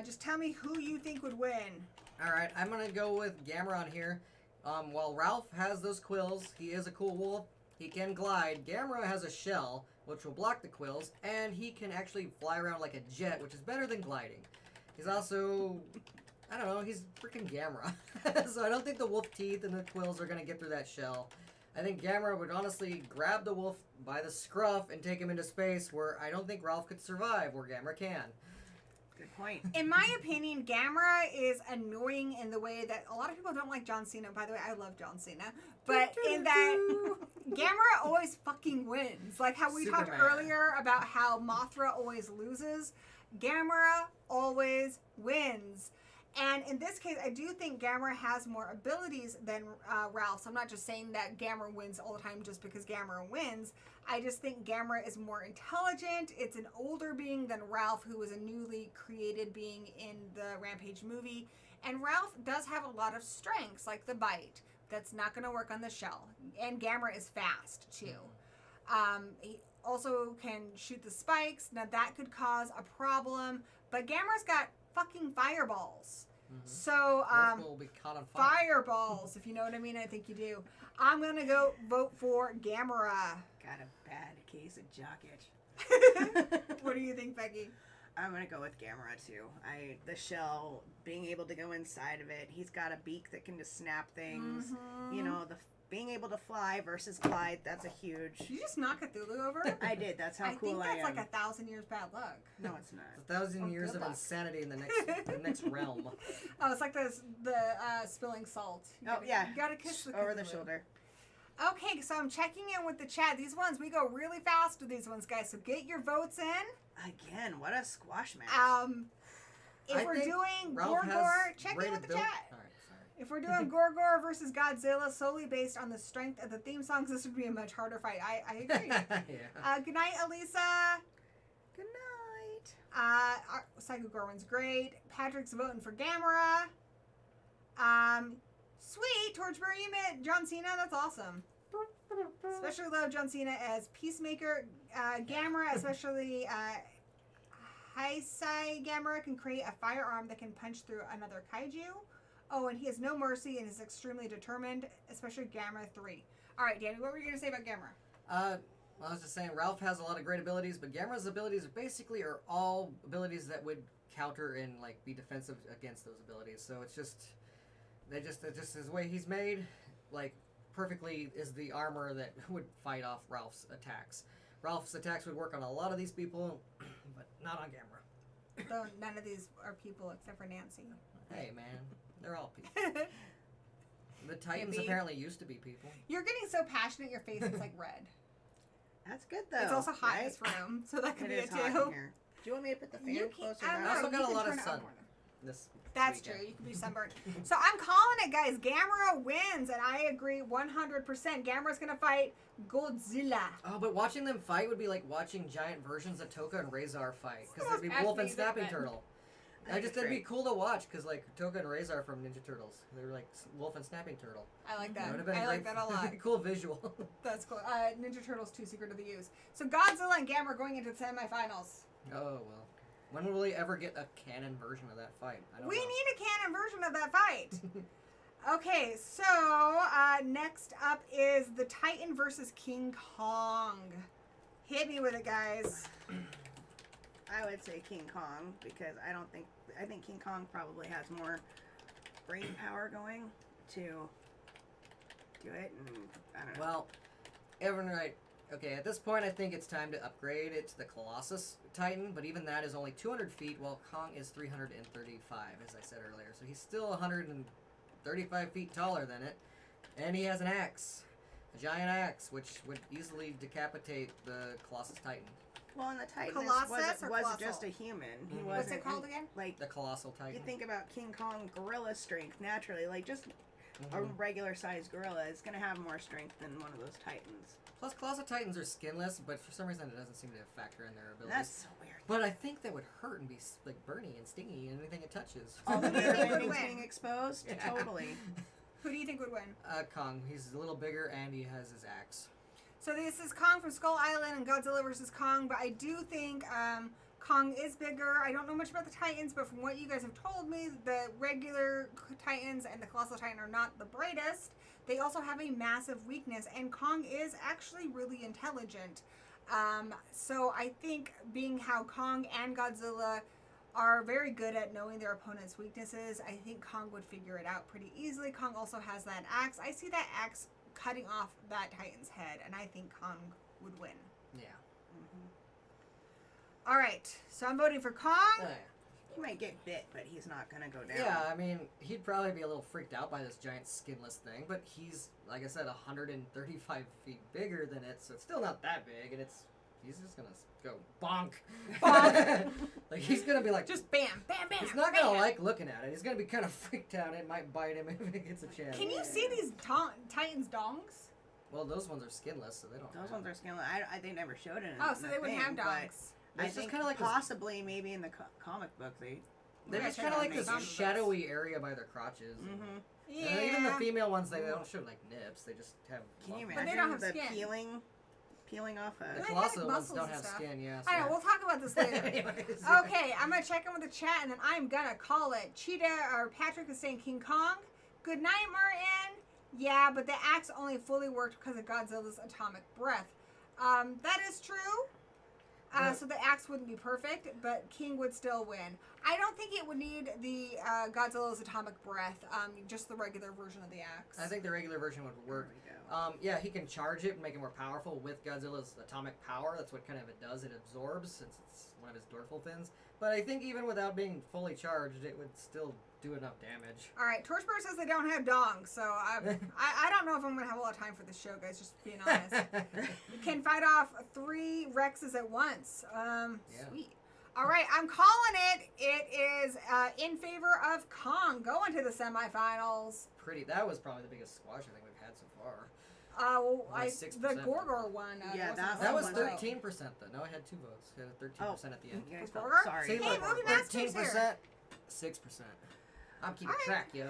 Just tell me who you think would win. All right, I'm going to go with Gamera on here. While Ralph has those quills, he is a cool wolf. He can glide. Gamera has a shell, which will block the quills, and he can actually fly around like a jet, which is better than gliding. He's also, I don't know, he's freaking Gamera. So I don't think the wolf teeth and the quills are going to get through that shell. I think Gamera would honestly grab the wolf by the scruff and take him into space, where I don't think Ralph could survive, where Gamera can. good point. In my opinion, Gamera is annoying in the way that a lot of people don't like John Cena. By the way, I love John Cena. But in that, Gamera always fucking wins. Like how we talked earlier about how Mothra always loses. Gamera always wins. And in this case, I do think Gamera has more abilities than Ralph. So I'm not just saying that Gamera wins all the time just because Gamera wins. I just think Gamera is more intelligent. It's an older being than Ralph, who was a newly created being in the Rampage movie. And Ralph does have a lot of strengths, like the bite. That's not going to work on the shell. And Gamera is fast, too. He also can shoot the spikes. Now, that could cause a problem. But Gamera's got fucking fireballs. So, Most will be caught on fire. fireballs, if you know what I mean. I think you do. I'm gonna go vote for Gamera. Got a bad case of jock itch. What do you think, Becky? I'm gonna go with Gamera too. The shell, being able to go inside of it. He's got a beak that can just snap things. You know, being able to fly versus glide. That's a huge. Did you just knock Cthulhu over? I did. That's how cool I am. I think that's like 1,000 years bad luck. No, it's not. It's 1,000 years good of luck. insanity in the next realm. Oh, it's like the spilling salt. You gotta, yeah. You gotta kiss the Over the Cthulhu. shoulder. Okay, so I'm checking in with the chat. These ones, we go really fast with these ones, guys. So get your votes in. Again, what a squash match. If I we're think doing Ralph Gor has Gor, check in great with the ability- chat. All right, sorry. If we're doing Gor Gor versus Godzilla solely based on the strength of the theme songs, this would be a much harder fight. I agree. Yeah. Good night, Elisa. Good night. Psycho Gorman's great. Patrick's voting for Gamera. Sweet. Torchbearer, you met John Cena. That's awesome. Especially love John Cena as Peacemaker. Gamera, especially Heisei Gamera, can create a firearm that can punch through another kaiju. Oh, and he has no mercy and is extremely determined, especially Gamera 3. All right, Danny, what were you going to say about Gamera? I was just saying, Ralph has a lot of great abilities, but Gamera's abilities basically are all abilities that would counter and like be defensive against those abilities. So it's just his way he's made, like perfectly is the armor that would fight off Ralph's attacks. Ralph's attacks would work on a lot of these people, but not on Gamera. Though none of these are people except for Nancy. Hey man, they're all people. The Titans Maybe. apparently used to be people. You're getting so passionate, your face is like red. That's good though. It's also hot in right? this room, so that could It be is it hot too. in here. Do you want me to put the fan You closer can't, I don't down? know, Also got you a can lot of turn it sun. up more. This That's weekend. true. You could be sunburned. So I'm calling it, guys. Gamera wins, and I agree 100%. Gamera's gonna fight Godzilla. Oh, but watching them fight would be like watching giant versions of Toka and Razor fight, because That's there'd be the Wolf most and Snapping fascinating Turtle. That'd be It'd be great. cool to watch, because like Toka and Razor from Ninja Turtles, they were like Wolf and Snapping Turtle. I like That that. would have been I a like great, that a lot. cool visual. That's cool. Ninja Turtles 2: Secret of the Use. So Godzilla and Gamera going into the semifinals. Oh well, when will we ever get a canon version of that fight? I don't We know. need a canon version of that fight. Okay, so next up is the Titan versus King Kong. Hit me with it, guys. I would say King Kong because I think King Kong probably has more brain power going to do it, and I don't know. Well, Evan, right? Okay, at this point, I think it's time to upgrade it to the Colossus Titan, but even that is only 200 feet, while Kong is 335, as I said earlier. So he's still 135 feet taller than it, and he has an axe, a giant axe, which would easily decapitate the Colossus Titan. Well, and the Titan Colossus or wasn't Colossal? just a human. He Mhm. wasn't. What's it called again? Like The Colossal Titan. you think about King Kong gorilla strength naturally, like just a Mhm. regular sized gorilla is gonna have more strength than one of those Titans. Plus, Colossal Titans are skinless, but for some reason it doesn't seem to factor in their abilities. That's so weird. But I think that would hurt and be like burny and stingy and anything it touches. All the Who do you think would endings win? being exposed. Yeah. Totally. Who do you think would win? Kong. He's a little bigger and he has his axe. So this is Kong from Skull Island and Godzilla versus Kong, but I do think Kong is bigger. I don't know much about the Titans, but from what you guys have told me, the regular Titans and the Colossal Titan are not the brightest. They also have a massive weakness, and Kong is actually really intelligent. So I think being how Kong and Godzilla are very good at knowing their opponent's weaknesses, I think Kong would figure it out pretty easily. Kong also has that axe. I see that axe cutting off that Titan's head, and I think Kong would win. Yeah. All right, so I'm voting for Kong. He might get bit, but he's not gonna go down. Yeah, I mean, he'd probably be a little freaked out by this giant skinless thing, but he's, like I said, 135 feet bigger than it, so it's still not that big, and he's just gonna go bonk. Bonk. Like, he's gonna be like, Just bam, bam, bam. he's not gonna bam. like looking at it. He's gonna be kind of freaked out. It might bite him if it gets a chance. Can you see these Titans' dongs? Well, those ones are skinless, so they don't. Those have ones are skinless. They never showed it. In Oh, in so the they wouldn't thing, have dongs. But I It's just think kinda like this- possibly maybe in the comic book they. They're Yeah, just check kind of out like the this comic books. shadowy area by their crotches. Mm-hmm. Yeah. And even the female ones, they don't show like nips. They just have. Can you lump- But they imagine don't have the skin. peeling peeling off The a... They colossal have ones muscles don't and have stuff. skin, yeah. I know, we'll talk about this later. Anyways, Okay, I'm gonna check in with the chat and then I'm gonna call it. Cheetah or Patrick is saying King Kong. Good night, Martin. Yeah, but the axe only fully worked because of Godzilla's atomic breath. That is true. So the axe wouldn't be perfect, but King would still win. I don't think it would need the Godzilla's atomic breath. Just the regular version of the axe. I think the regular version would work. There we go. Yeah, he can charge it and make it more powerful with Godzilla's atomic power. That's what kind of it does. It absorbs since it's one of his dorsal fins. But I think even without being fully charged, it would still do enough damage. All right, Torchbearer says they don't have dongs, so I don't know if I'm gonna have a lot of time for this show, guys. Just being honest. You can fight off 3 Rexes at once. Sweet. All right, I'm calling it. It is in favor of Kong going to the semifinals. That was probably the biggest squash I think we've had so far. Like 6%. the Gor Gor one. Yeah, wasn't That was one vote. 13% though. No, I had 2 votes. I had 13% at the end. You guys For felt Gorgo? sorry. See, Hey, look, Movie Master's 13%, 6%. I'm keeping All right. track, yo.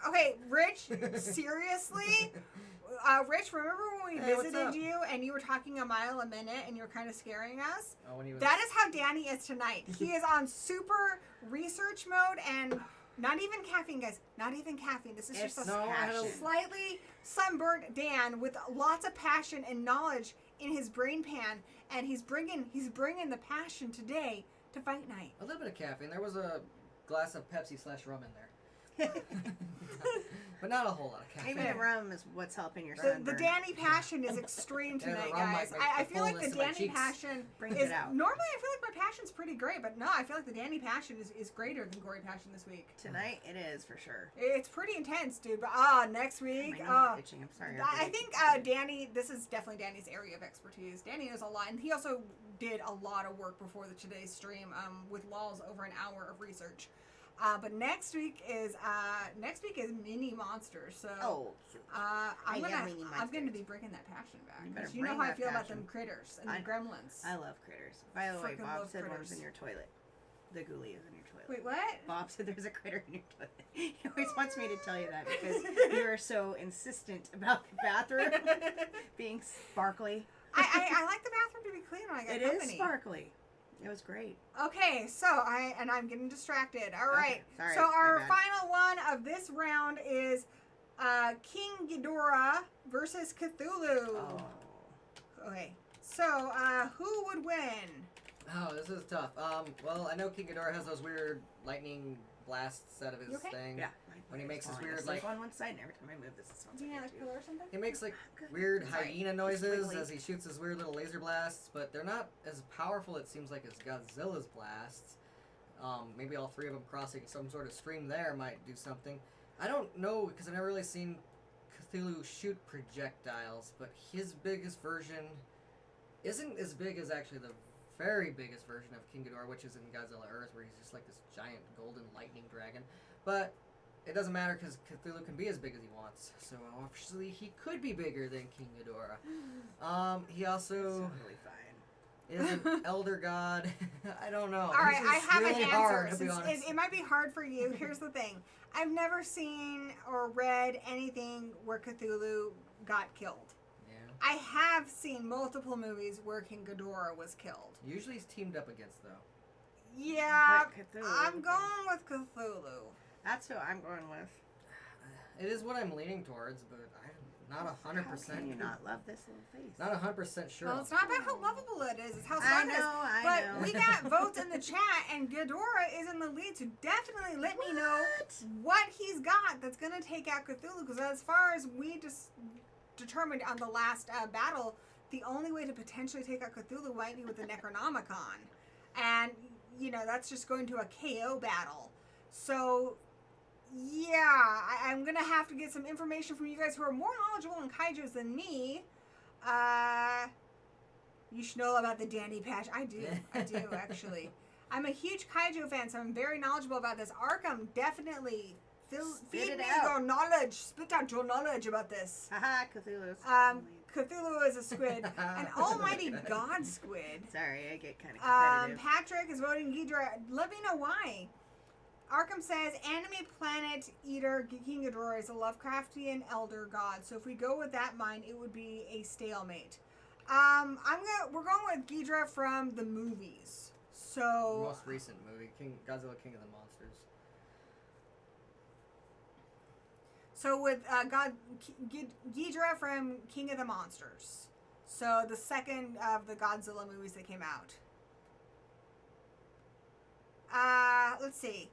Okay, Rich, seriously? Rich, remember when we Hey, what's visited up? you and you were talking a mile a minute and you were kind of scaring us? Oh, when he was... That is how Danny is tonight. He is on super research mode and not even caffeine, guys. Not even caffeine. This is It's just a No, I had a... passion. slightly sunburnt Dan with lots of passion and knowledge in his brain pan, and he's bringing the passion today to fight night. A little bit of caffeine. There was a glass of Pepsi/rum in there. But not a whole lot of caffeine. Maybe the rum is what's helping your The sunburn. Danny passion is extreme Yeah, the tonight, rum guys. might make I the feel like the fullness of my Danny cheeks. passion Brings is it out. normally I feel like my passion's pretty great, but no, I feel like the Danny passion is greater than Gory passion this week. Tonight it is for sure. It's pretty intense, dude. But next week, My nose is itching. I'm sorry. I think Danny. This is definitely Danny's area of expertise. Danny knows a lot, and he also did a lot of work before today's stream. With Laws over an hour of research. But next week is mini monsters. So I'm love gonna mini I'm gonna monsters. be bringing that passion back You because better you know bring how I that feel about passion. them critters and I- the gremlins. I love critters. By the way, Frickin' Bob love said critters. one's in your toilet. The ghoulie is in your toilet. Wait, what? Bob said there's a critter in your toilet. He always wants me to tell you that because you are so insistent about the bathroom being sparkly. I like the bathroom to be clean when I get It company. is sparkly. It was great. Okay, so I'm getting distracted. All right. sorry, So my our bad. final one of this round is King Ghidorah versus Cthulhu. Oh. Okay. So who would win? Oh, this is tough. Well, I know King Ghidorah has those weird lightning blasts out of his You okay? thing. Yeah. When he makes his weird, like like... on one side, and every time I move this, it sounds Do you like need it a too. pillow or something? He makes like Good. weird Sorry. hyena noises Squiggly. as he shoots his weird little laser blasts, but they're not as powerful, it seems like, as Godzilla's blasts. Maybe all 3 of them crossing some sort of stream there might do something. I don't know, because I've never really seen Cthulhu shoot projectiles, but his biggest version isn't as big as actually the very biggest version of King Ghidorah, which is in Godzilla Earth, where he's just like this giant golden lightning dragon. But it doesn't matter because Cthulhu can be as big as he wants. So obviously he could be bigger than King Ghidorah. He It's also totally fine. is an elder god. I don't know. All right, This I is have really an hard, answer. to be Since honest. it might be hard for you. Here's the thing: I've never seen or read anything where Cthulhu got killed. Yeah. I have seen multiple movies where King Ghidorah was killed. Usually he's teamed up against, though. Yeah, But Cthulhu- I'm going with Cthulhu. That's who I'm going with. It is what I'm leaning towards, but I'm not 100%. How can you not love this little face? Not 100% sure. Well, it's not about how lovable it is; it's how I fun it is. know, I But know. we got votes in the chat, and Ghidorah is in the lead. So definitely let me know what he's got that's gonna take out Cthulhu. Because as far as we just determined on the last battle, the only way to potentially take out Cthulhu might be with the Necronomicon, and you know that's just going to a KO battle. So. Yeah, I'm gonna have to get some information from you guys who are more knowledgeable in kaijus than me. You should know about the Danny patch. I do actually. I'm a huge kaiju fan, so I'm very knowledgeable about this. Arkham, definitely feed it me out. your knowledge. Spit out your knowledge about this. Haha, Cthulhu's. Cthulhu is a squid, an almighty god squid. Sorry, I get kind of competitive. Patrick is voting Ghidorah. Let me know why. Arkham says, Anime Planet Eater King Ghidorah is a Lovecraftian elder god. So if we go with that mind, it would be a stalemate. We're going with Ghidorah from the movies. So Most recent movie, Godzilla, King of the Monsters. So with Ghidorah from King of the Monsters. So the second of the Godzilla movies that came out. Let's see.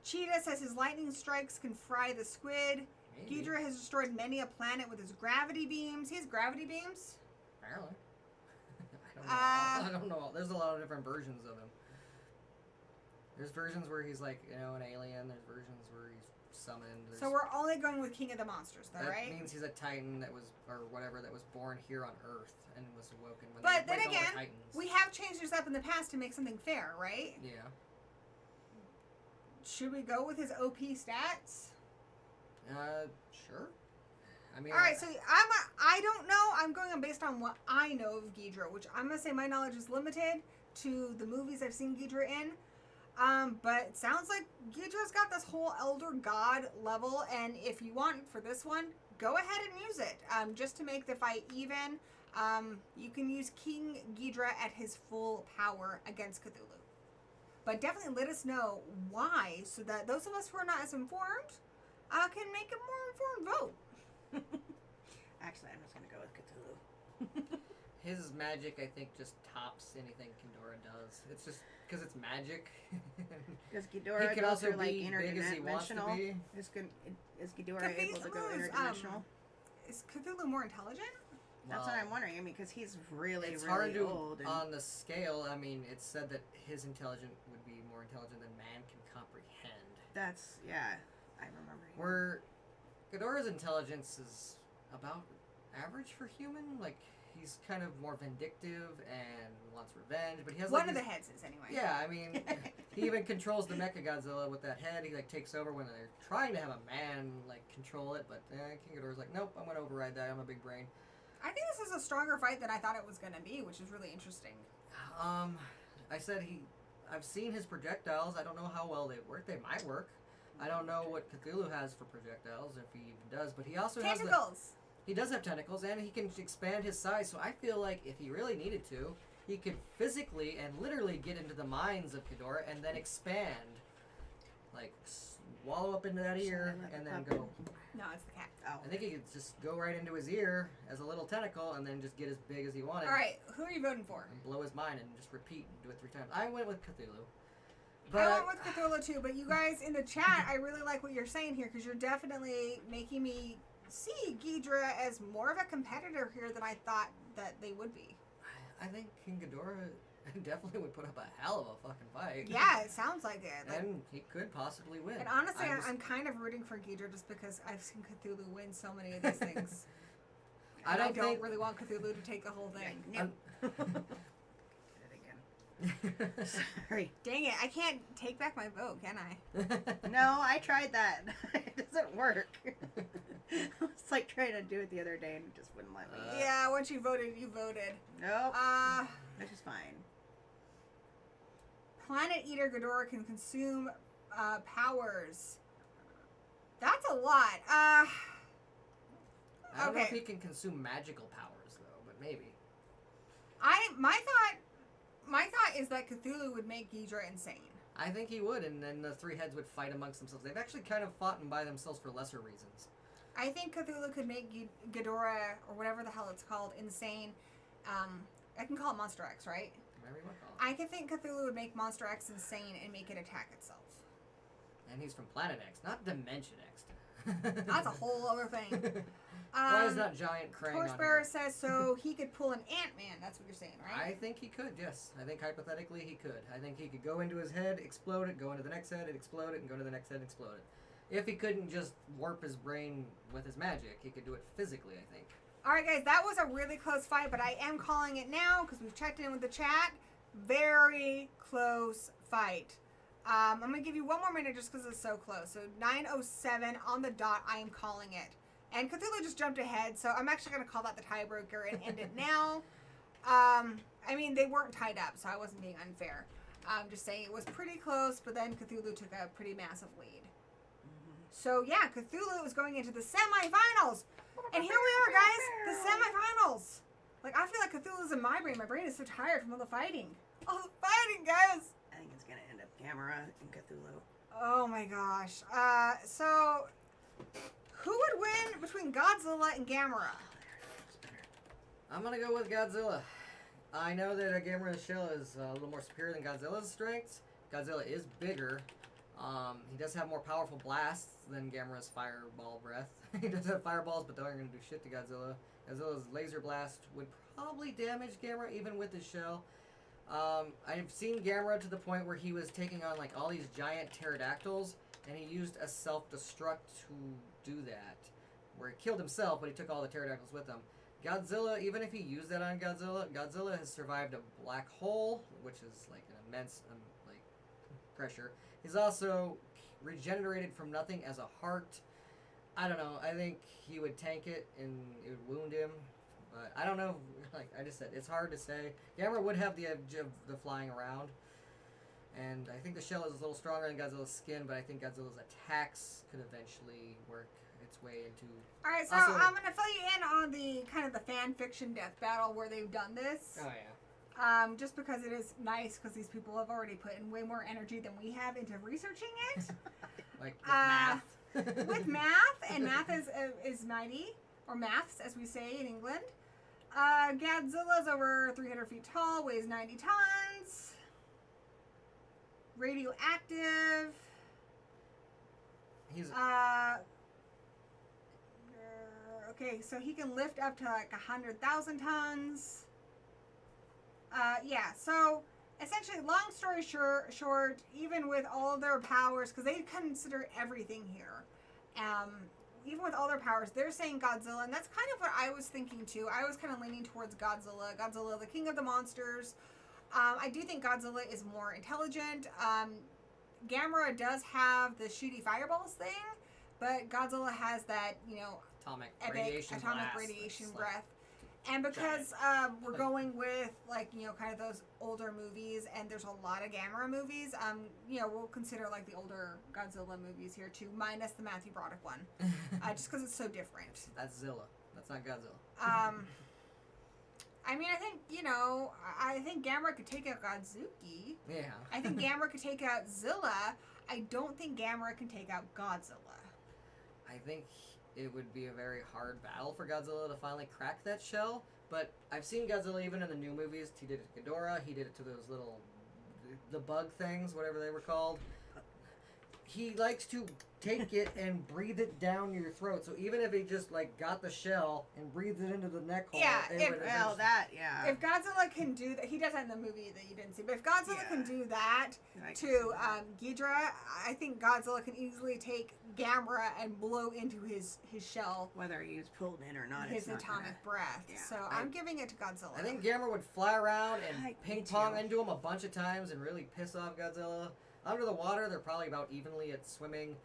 Cheetah says his lightning strikes can fry the squid. Maybe. Ghidorah has destroyed many a planet with his gravity beams. He has gravity beams? Apparently. I don't know. There's a lot of different versions of him. There's versions where he's like, an alien. There's versions where he's summoned. So we're only going with King of the Monsters, though, right? That means he's a Titan that was born here on Earth and was awoken when But they then break all again, the Titans. we have changed this up in the past to make something fair, right? Yeah. Should we go with his OP stats? Sure. I mean, All right, so I don't know. I'm going on based on what I know of Ghidorah, which I'm gonna say my knowledge is limited to the movies I've seen Ghidorah in. But it sounds like Ghidorah's got this whole elder god level, and if you want for this one, go ahead and use it. Just to make the fight even, you can use King Ghidorah at his full power against Cthulhu. But definitely let us know why, so that those of us who are not as informed can make a more informed vote. Actually, I'm just gonna go with Cthulhu. his magic, I think, just tops anything Ghidorah does. It's just because it's magic. Does Ghidorah he can go also through, like, be big as he wants to interdimensional? be. Is Ghidorah able to go Cthulhu's, interdimensional? Is Cthulhu more intelligent? That's what I'm wondering. I mean, because he's really, It's really hard to, old. And on the scale, I mean, it's said that his intelligence would be more intelligent than man can comprehend. that's, yeah, I remember. Where Ghidorah's intelligence is about average for human. Like, he's kind of more vindictive and wants revenge, but he has One of the heads is, anyway. Yeah, I mean, he even controls the Mechagodzilla with that head. He, like, takes over when they're trying to have a man, like, control it, but King Ghidorah's like, nope, I'm going to override that. I'm a big brain. I think this is a stronger fight than I thought it was going to be, which is really interesting. I said I've seen his projectiles. I don't know how well they work. They might work. I don't know what Cthulhu has for projectiles, if he even does, but he also has Tentacles! he does have tentacles, and he can expand his size, so I feel like if he really needed to, he could physically and literally get into the minds of Ghidorah and then expand. Like, swallow up into that ear, and then go. No, it's the cat. Oh. I think he could just go right into his ear as a little tentacle, and then just get as big as he wanted. Alright, who are you voting for? And blow his mind and just repeat and do it 3 times. I went with Cthulhu. I went with Cthulhu too, but you guys in the chat, I really like what you're saying here, because you're definitely making me see Ghidorah as more of a competitor here than I thought that they would be. I think King Ghidorah definitely would put up a hell of a fucking fight. Yeah, it sounds like it. Like, And he could possibly win. and honestly, I just- I'm kind of rooting for Ghidorah just because I've seen Cthulhu win so many of these things. I And don't think- really want Cthulhu to take the whole thing. Nope. Did it again. Sorry. Dang it, I can't take back my vote, can I? No, I tried that. It doesn't work. It's like trying to do it the other day and it just wouldn't let me. Yeah, once you voted, you voted. Nope. Which is fine. Planet Eater Ghidorah can consume powers. That's a lot. I don't know if Okay. he can consume magical powers, though, but maybe. My thought is that Cthulhu would make Ghidorah insane. I think he would, and then the 3 heads would fight amongst themselves. They've actually kind of fought by themselves for lesser reasons. I think Cthulhu could make Ghidorah, or whatever the hell it's called, insane. I can call it Monster X, right? Whatever you want to call it. I could think Cthulhu would make Monster X insane and make it attack itself. And he's from Planet X, not Dimension X. That's a whole other thing. Why is that giant Krang on Torchbearer here? says so he could pull an Ant-Man. That's what you're saying, right? I think he could, yes. I think hypothetically he could. I think he could go into his head, explode it, go into the next head, explode it, and go to the next head, and explode it. If he couldn't just warp his brain with his magic, he could do it physically, I think. All right, guys, that was a really close fight, but I am calling it now because we've checked in with the chat. Very close fight. I'm going to give you one more minute just because it's so close. So 9:07 on the dot, I am calling it. And Cthulhu just jumped ahead, so I'm actually going to call that the tiebreaker and end it now. I mean, they weren't tied up, so I wasn't being unfair. I'm just saying it was pretty close, but then Cthulhu took a pretty massive lead. So, yeah, Cthulhu is going into the semifinals. And here we are, guys, the semifinals. Like, I feel like Cthulhu's in my brain. My brain is so tired from all the fighting. All the fighting, guys! I think it's gonna end up Gamera and Cthulhu. Oh my gosh. So, who would win between Godzilla and Gamera? I'm gonna go with Godzilla. I know that Gamera's shell is a little more superior than Godzilla's strengths. Godzilla is bigger. He does have more powerful blasts than Gamera's fireball breath. He does have fireballs, but they aren't going to do shit to Godzilla. Godzilla's laser blast would probably damage Gamera, even with his shell. I've seen Gamera to the point where he was taking on like all these giant pterodactyls, and he used a self-destruct to do that, where he killed himself, but he took all the pterodactyls with him. Godzilla, even if he used that on Godzilla, Godzilla has survived a black hole, which is like an immense like pressure. He's also regenerated from nothing as a heart. I don't know. I think he would tank it and it would wound him. But I don't know. Like I just said, it's hard to say. Gamera would have the edge of the flying around. And I think the shell is a little stronger than Godzilla's skin, but I think Godzilla's attacks could eventually work its way into... Alright, so also, I'm going to fill you in on the kind of the fan fiction death battle where they've done this. Oh, yeah. Just because it is nice, because these people have already put in way more energy than we have into researching it. Like with math. With math, and math is mighty, or maths as we say in England. Godzilla's over 300 feet tall, weighs 90 tons. Radioactive. He's... okay, so he can lift up to like 100,000 tons. Yeah, so essentially, long story short, even with all of their powers, because they consider everything here, even with all their powers, they're saying Godzilla, and that's kind of what I was thinking too. I was kind of leaning towards Godzilla. Godzilla, the king of the monsters. I do think Godzilla is more intelligent. Gamera does have the shooty fireballs thing, but Godzilla has that, atomic epic atomic radiation breath. And because we're going with, like, kind of those older movies, and there's a lot of Gamera movies, we'll consider, like, the older Godzilla movies here, too, minus the Matthew Broderick one. Just because it's so different. That's Zilla. That's not Godzilla. I mean, I think Gamera could take out Godzuki. Yeah. I think Gamera could take out Zilla. I don't think Gamera can take out Godzilla. I think it would be a very hard battle for Godzilla to finally crack that shell. But I've seen Godzilla even in the new movies. He did it to Ghidorah. He did it to those little... the bug things, whatever they were called. He likes to take it and breathe it down your throat. So even if he just, like, got the shell and breathed it into the neck hole... Yeah, If Godzilla can do that... He does that in the movie that you didn't see. But if Godzilla can do that to Ghidorah, I think Godzilla can easily take Gamera and blow into his shell. Whether he's pulled in or not, his atomic breath. Yeah, So I'm giving it to Godzilla. I think Gamera would fly around and ping-pong into him a bunch of times and really piss off Godzilla. Under the water, they're probably about evenly at swimming.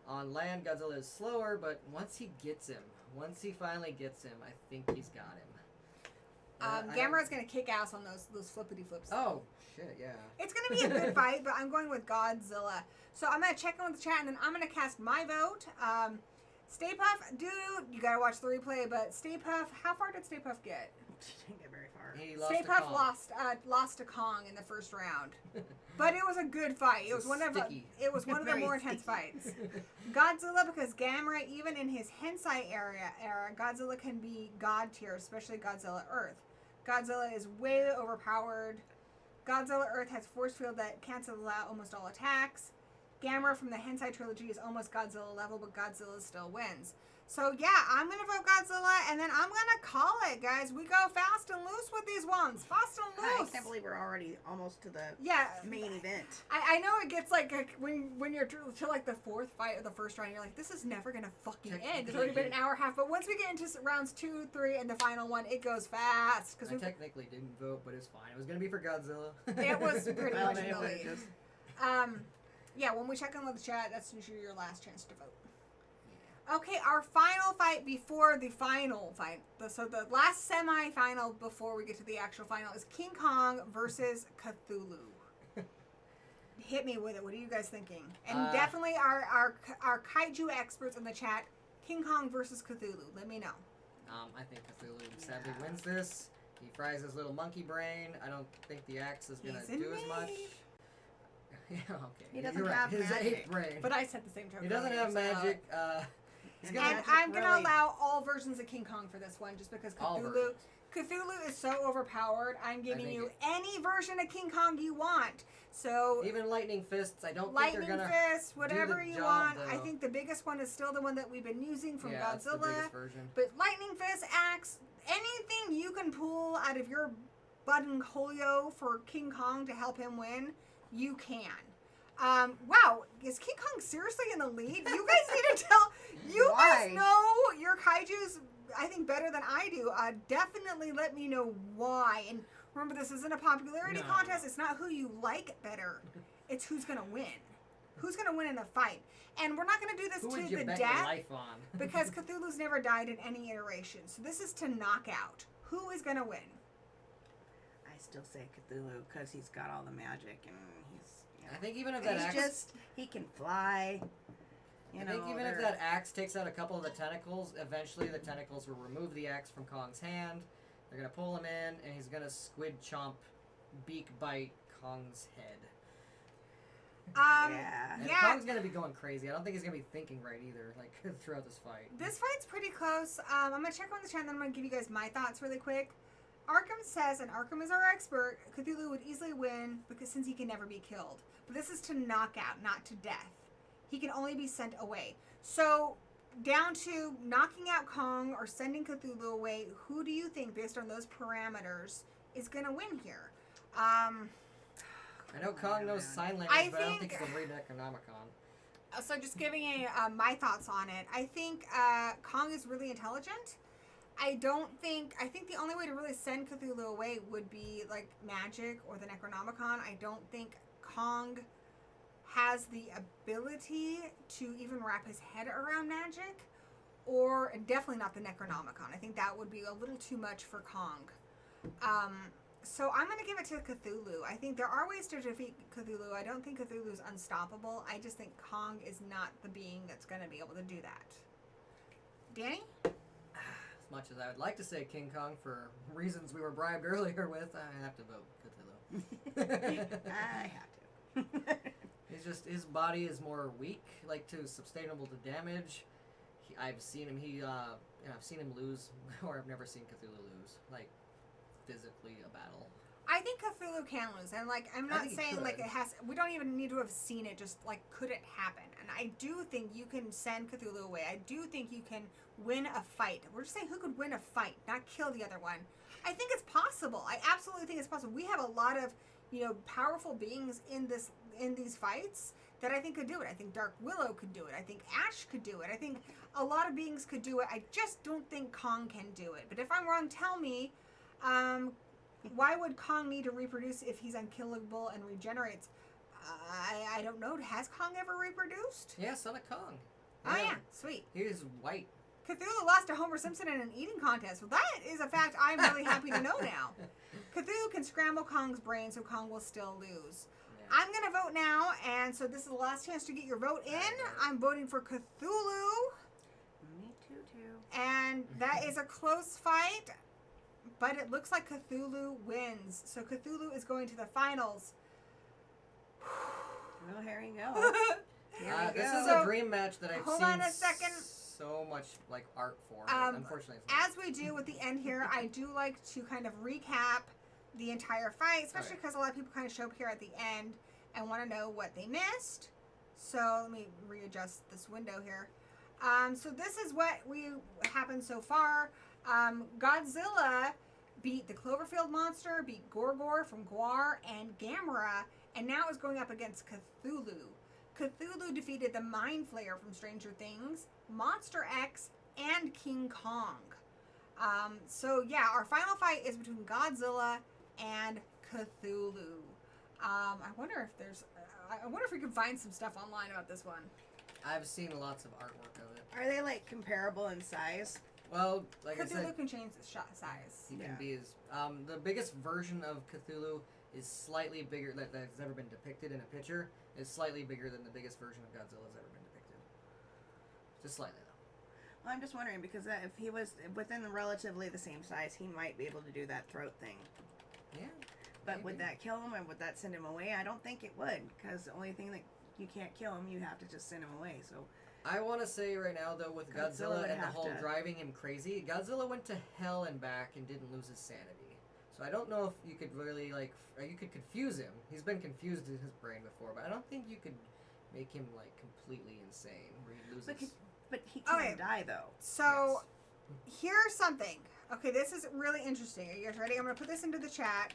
On land, Godzilla is slower, but once he finally gets him, I think he's got him. Gamera's going to kick ass on those flippity flips. Oh, shit, yeah. It's going to be a good fight, but I'm going with Godzilla. So I'm going to check in with the chat, and then I'm going to cast my vote. Stay Puft, dude, you got to watch the replay, but Stay Puft, how far did Stay Puft get? Didn't get very far. He lost Stay to Puft Kong. lost to Kong in the first round. But it was a good fight. It was one of the more intense fights. Godzilla, because Gamera, even in his Hensai era, Godzilla can be god tier, especially Godzilla Earth. Godzilla is way overpowered. Godzilla Earth has force field that cancels out almost all attacks. Gamera from the Hensai trilogy is almost Godzilla level, but Godzilla still wins. So yeah, I'm going to vote Godzilla, and then I'm going to call it, guys. We go fast and loose with these ones. Fast and loose. I can't believe we're already almost to the main event. I know it gets like when you're to like the fourth fight of the first round, you're like, this is never going to fucking end. It's already been an hour and a half. But once we get into rounds 2, 3, and the final one, it goes fast. I technically didn't vote, but it's fine. It was going to be for Godzilla. It was pretty much in the lead. Yeah, when we check in with the chat, that's usually your last chance to vote. Okay, our final fight before the final fight. So the last semi-final before we get to the actual final is King Kong versus Cthulhu. Hit me with it. What are you guys thinking? And definitely our kaiju experts in the chat, King Kong versus Cthulhu. Let me know. I think Cthulhu sadly wins this. He fries his little monkey brain. I don't think the axe is gonna do as much. Yeah, okay. He doesn't You're have right. His magic. ape brain. But I said the same joke. He doesn't earlier, have so- magic. He's gonna. And I'm going to allow all versions of King Kong for this one, just because All Cthulhu versions. Cthulhu is so overpowered. I'm giving think you it- any version of King Kong you want. So Even lightning fists. I don't think lightning they're gonna. fist, whatever the you job, want. though. I think the biggest one is still the one that we've been using from Yeah, it's the Godzilla. biggest version. But lightning fist, axe, anything you can pull out of your button Holio for King Kong to help him win, you can. Wow, is King Kong seriously in the lead? You guys need to tell. You Why? guys know your kaijus, I think, better than I do. Definitely let me know why. And remember, this isn't a popularity No. contest. It's not who you like better. It's who's gonna win. Who's gonna win in a fight? And we're not gonna do this Who to would you the bet your death life on? because Cthulhu's never died in any iteration. So this is to knock out. Who is gonna win? I still say Cthulhu because he's got all the magic and he's. I think even if that axe. He can fly. You I know, think even if they're- that axe takes out a couple of the tentacles, eventually the tentacles will remove the axe from Kong's hand. They're gonna pull him in, and he's gonna squid chomp, beak bite Kong's head. Yeah. And Yeah. Kong's gonna be going crazy. I don't think he's gonna be thinking right either, like throughout this fight. This fight's pretty close. I'm gonna check on the chat, and then I'm gonna give you guys my thoughts really quick. Arkham says, and Arkham is our expert, Cthulhu would easily win because since he can never be killed. But this is to knockout, not to death. He can only be sent away. So down to knocking out Kong or sending Cthulhu away, who do you think, based on those parameters, is gonna win here? I know Kong knows sign language, I but I don't think think- he can read Necronomicon. So just giving my thoughts on it. I think Kong is really intelligent. I think the only way to really send Cthulhu away would be like magic or the Necronomicon. I don't think Kong has the ability to even wrap his head around magic, or definitely not the Necronomicon. I think that would be a little too much for Kong. So I'm going to give it to Cthulhu. I think there are ways to defeat Cthulhu. I don't think Cthulhu is unstoppable. I just think Kong is not the being that's going to be able to do that. Danny? As much as I would like to say King Kong for reasons we were bribed earlier with, I have to vote Cthulhu. I have to. He's just, his body is more weak, like to sustainable to damage. I've seen him. I've seen him lose, or I've never seen Cthulhu lose, like physically a battle. I think Cthulhu can lose, and like I'm I not think he saying like could. it has. We don't even need to have seen it. Just like could it happen? And I do think you can send Cthulhu away. I do think you can win a fight. We're just saying who could win a fight, not kill the other one. I think it's possible. I absolutely think it's possible. We have a lot of powerful beings in these fights that I think could do it. I think Dark Willow could do it. I think Ash could do it. I think a lot of beings could do it. I just don't think Kong can do it. But if I'm wrong, tell me. Why would Kong need to reproduce if he's unkillable and regenerates? I don't know. Has Kong ever reproduced? Yeah, Son of Kong. Oh yeah, sweet. He is white. Cthulhu lost to Homer Simpson in an eating contest. Well, that is a fact I'm really happy to know now. Cthulhu can scramble Kong's brain, so Kong will still lose. Yeah. I'm going to vote now, and so this is the last chance to get your vote in. I'm voting for Cthulhu, Me too. and that is a close fight, but it looks like Cthulhu wins. So Cthulhu is going to the finals. Well, here you go. Here we This go. is So, a dream match that I've hold seen on a second. so much like art for. But unfortunately, it's not. As we do with the end here, I do like to kind of recap the entire fight, especially Okay. because a lot of people kind of show up here at the end and want to know what they missed. So let me readjust this window here. So this is what happened so far. Godzilla beat the Cloverfield monster, beat Gor Gor from Gor and Gamera, and now is going up against Cthulhu. Cthulhu defeated the Mind Flayer from Stranger Things, Monster X, and King Kong. So yeah, our final fight is between Godzilla and Cthulhu. I wonder if we can find some stuff online about this one. I've seen lots of artwork of it. Are they like comparable in size? Well, like I Cthulhu said, can change its shot size. he can Yeah. be as the biggest version of Cthulhu is slightly bigger that's ever been depicted in a picture. Is slightly bigger than the biggest version of Godzilla has ever been depicted. Just slightly though. I'm just wondering because if he was within relatively the same size, he might be able to do that throat thing. Yeah. But would that kill him, or would that send him away? I don't think it would, because the only thing that you can't kill him, you have to just send him away. So I want to say right now, though, with Godzilla and the whole driving him crazy, Godzilla went to hell and back and didn't lose his sanity. So I don't know if you could really, like, you could confuse him. He's been confused in his brain before, but I don't think you could make him, like, completely insane where he loses... But he can't die, though. So, here's something. Okay, this is really interesting. Are you guys ready? I'm going to put this into the chat.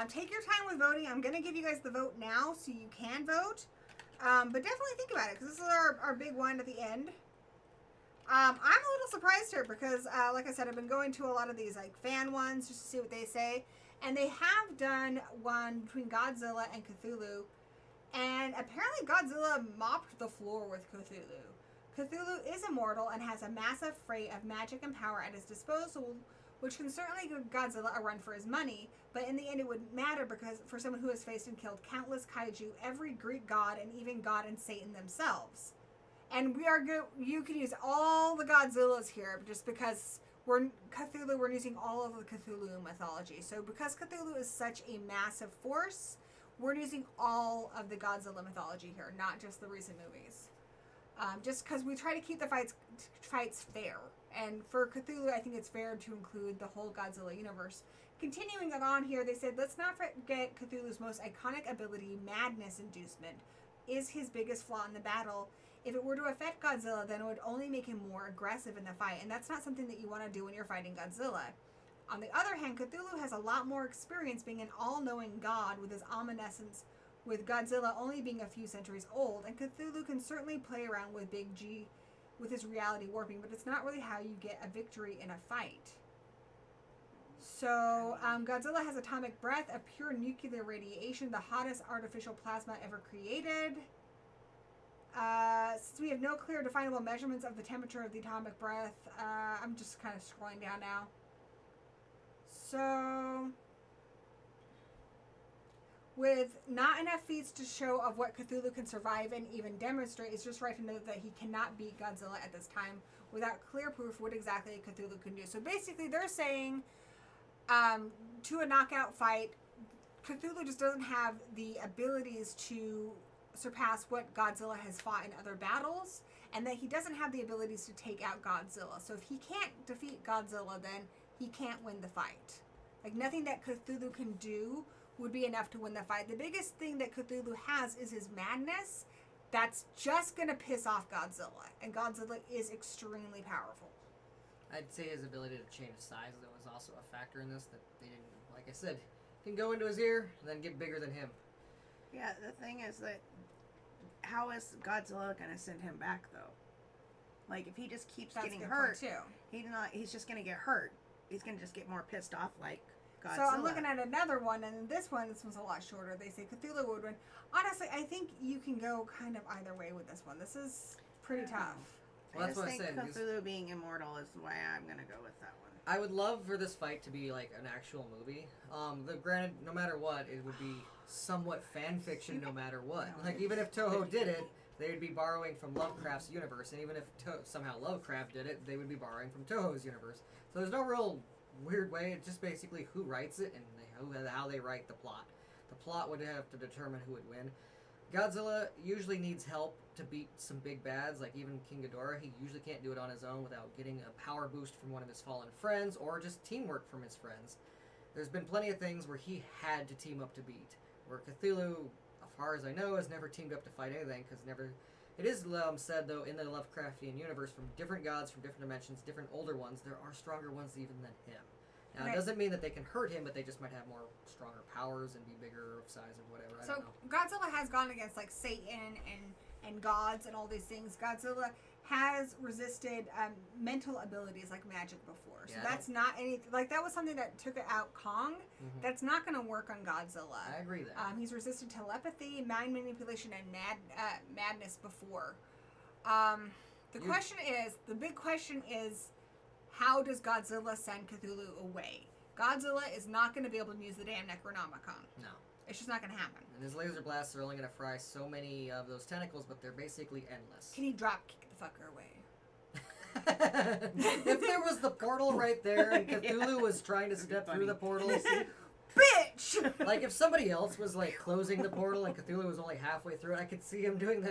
Take your time with voting. I'm going to give you guys the vote now so you can vote. But definitely think about it, because this is our big one at the end. I'm a little surprised here because, like I said, I've been going to a lot of these like fan ones just to see what they say. And they have done one between Godzilla and Cthulhu. And apparently Godzilla mopped the floor with Cthulhu. Cthulhu is immortal and has a massive freight of magic and power at his disposal, which can certainly give Godzilla a run for his money, but in the end it wouldn't matter because for someone who has faced and killed countless kaiju, every Greek god, and even God and Satan themselves. And we are good. You can use all the Godzillas here just because we're using all of the Cthulhu mythology. So because Cthulhu is such a massive force, we're using all of the Godzilla mythology here, not just the recent movies. Just because we try to keep the fights fair. And for Cthulhu, I think it's fair to include the whole Godzilla universe. Continuing on here, they said, let's not forget Cthulhu's most iconic ability, madness inducement, is his biggest flaw in the battle. If it were to affect Godzilla, then it would only make him more aggressive in the fight, and that's not something that you want to do when you're fighting Godzilla. On the other hand, Cthulhu has a lot more experience being an all-knowing god with his omniscience, with Godzilla only being a few centuries old, and Cthulhu can certainly play around with Big G with his reality warping, but it's not really how you get a victory in a fight. So, Godzilla has atomic breath of pure nuclear radiation, the hottest artificial plasma ever created. Since we have no clear definable measurements of the temperature of the atomic breath, I'm just kind of scrolling down now. So, with not enough feats to show of what Cthulhu can survive and even demonstrate, it's just right to note that he cannot beat Godzilla at this time without clear proof what exactly Cthulhu can do. So basically they're saying to a knockout fight, Cthulhu just doesn't have the abilities to surpass what Godzilla has fought in other battles, and that he doesn't have the abilities to take out Godzilla. So if he can't defeat Godzilla, then he can't win the fight. Like, nothing that Cthulhu can do would be enough to win the fight. The biggest thing that Cthulhu has is his madness. That's just gonna piss off Godzilla, and Godzilla is extremely powerful. I'd say his ability to change size, though, was also a factor in this, that they didn't, like I said, can go into his ear and then get bigger than him. Yeah, the thing is that how is Godzilla gonna send him back, though? Like, if he just keeps getting hurt, he's just gonna get hurt. He's gonna just get more pissed off, like Godzilla. So I'm looking at another one, and this one's a lot shorter. They say Cthulhu would win. Honestly, I think you can go kind of either way with this one. This is pretty tough. Well, I just think Cthulhu being immortal is why I'm gonna go with that one. I would love for this fight to be like an actual movie. Granted, no matter what, it would be somewhat fan fiction no matter what. Like, even if Toho did it, they'd be borrowing from Lovecraft's universe, and even if somehow Lovecraft did it, they would be borrowing from Toho's universe. So there's no real weird way. It's just basically who writes it and how they write the plot. The plot would have to determine who would win. Godzilla usually needs help to beat some big bads, like even King Ghidorah. He usually can't do it on his own without getting a power boost from one of his fallen friends, or just teamwork from his friends. There's been plenty of things where he had to team up to beat. Where Cthulhu, as far as I know, has never teamed up to fight anything, because it is said, though, in the Lovecraftian universe, from different gods, from different dimensions, different older ones, there are stronger ones even than him. Now, It doesn't mean that they can hurt him, but they just might have more stronger powers and be bigger of size or whatever. I don't know. Godzilla has gone against, like, Satan and gods and all these things. Godzilla has resisted mental abilities like magic before. So that's not anything. Like, that was something that took out Kong. Mm-hmm. That's not going to work on Godzilla. I agree there. He's resisted telepathy, mind manipulation, and madness before. The big question is, how does Godzilla send Cthulhu away? Godzilla is not going to be able to use the damn Necronomicon. No. It's just not going to happen. And his laser blasts are only going to fry so many of those tentacles, but they're basically endless. Can he drop kick the fucker away? If there was the portal right there and Cthulhu was trying to step through the portal, Bitch! like if somebody else was like closing the portal and Cthulhu was only halfway through it, I could see him doing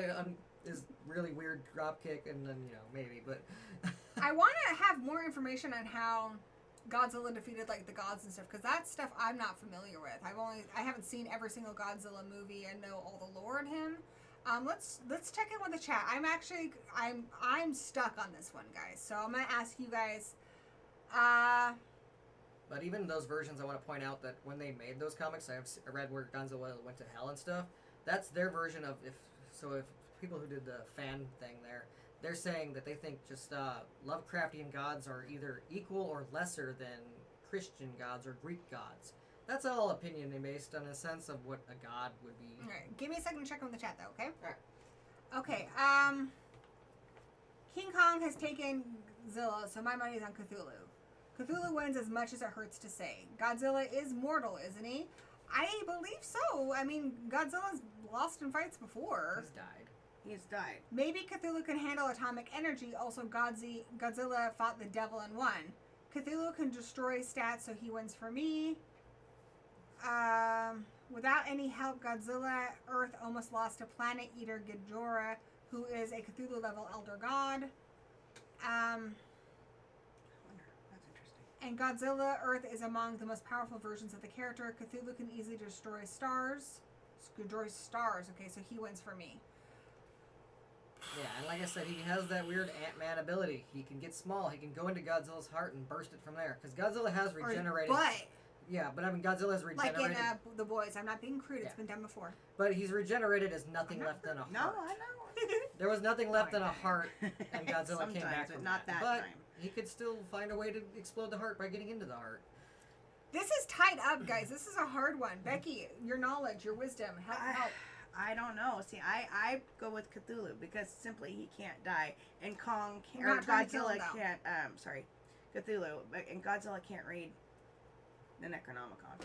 his really weird drop kick, and then maybe. But I want to have more information on how Godzilla defeated like the gods and stuff, because that stuff I'm not familiar with. I haven't seen every single Godzilla movie and know all the lore in him. Let's check in with the chat. I'm stuck on this one, guys. So I'm gonna ask you guys. But even those versions, I want to point out that when they made those comics, I read where Godzilla went to hell and stuff. That's their version of if people who did the fan thing there, they're saying that they think just Lovecraftian gods are either equal or lesser than Christian gods or Greek gods. That's all opinion based on a sense of what a god would be. All right, give me a second to check in with the chat, though. Okay. All Okay. right. King Kong has taken Zilla, so my money's on Cthulhu. Cthulhu wins as much as it hurts to say. Godzilla is mortal, isn't he? I believe so. I mean, Godzilla's lost in fights before. He's died. He's died. Maybe Cthulhu can handle atomic energy. Also, Godzilla fought the devil and won. Cthulhu can destroy stats, so he wins for me. Without any help, Godzilla, Earth almost lost to Planet Eater Ghidorah, who is a Cthulhu-level elder god. And Godzilla, Earth is among the most powerful versions of the character. Cthulhu can easily destroy stars. Okay, so he wins for me. Yeah, and like I said, he has that weird Ant-Man ability. He can get small. He can go into Godzilla's heart and burst it from there. Because Godzilla has regenerated. Yeah, but I mean, Godzilla has regenerated. Like in The Boys. I'm not being crude. It's been done before. But he's regenerated as nothing left than a heart. No, I know. There was nothing left than a heart, and Godzilla came back but from not that But time. he could still find a way to explode the heart by getting into the heart. This is tied up, guys. This is a hard one. Becky, your knowledge, your wisdom, help. I don't know. See, I go with Cthulhu because simply he can't die, and Kong can't, We're or not trying to kill Godzilla him, though. can't. Cthulhu, and Godzilla can't read the Necronomicon.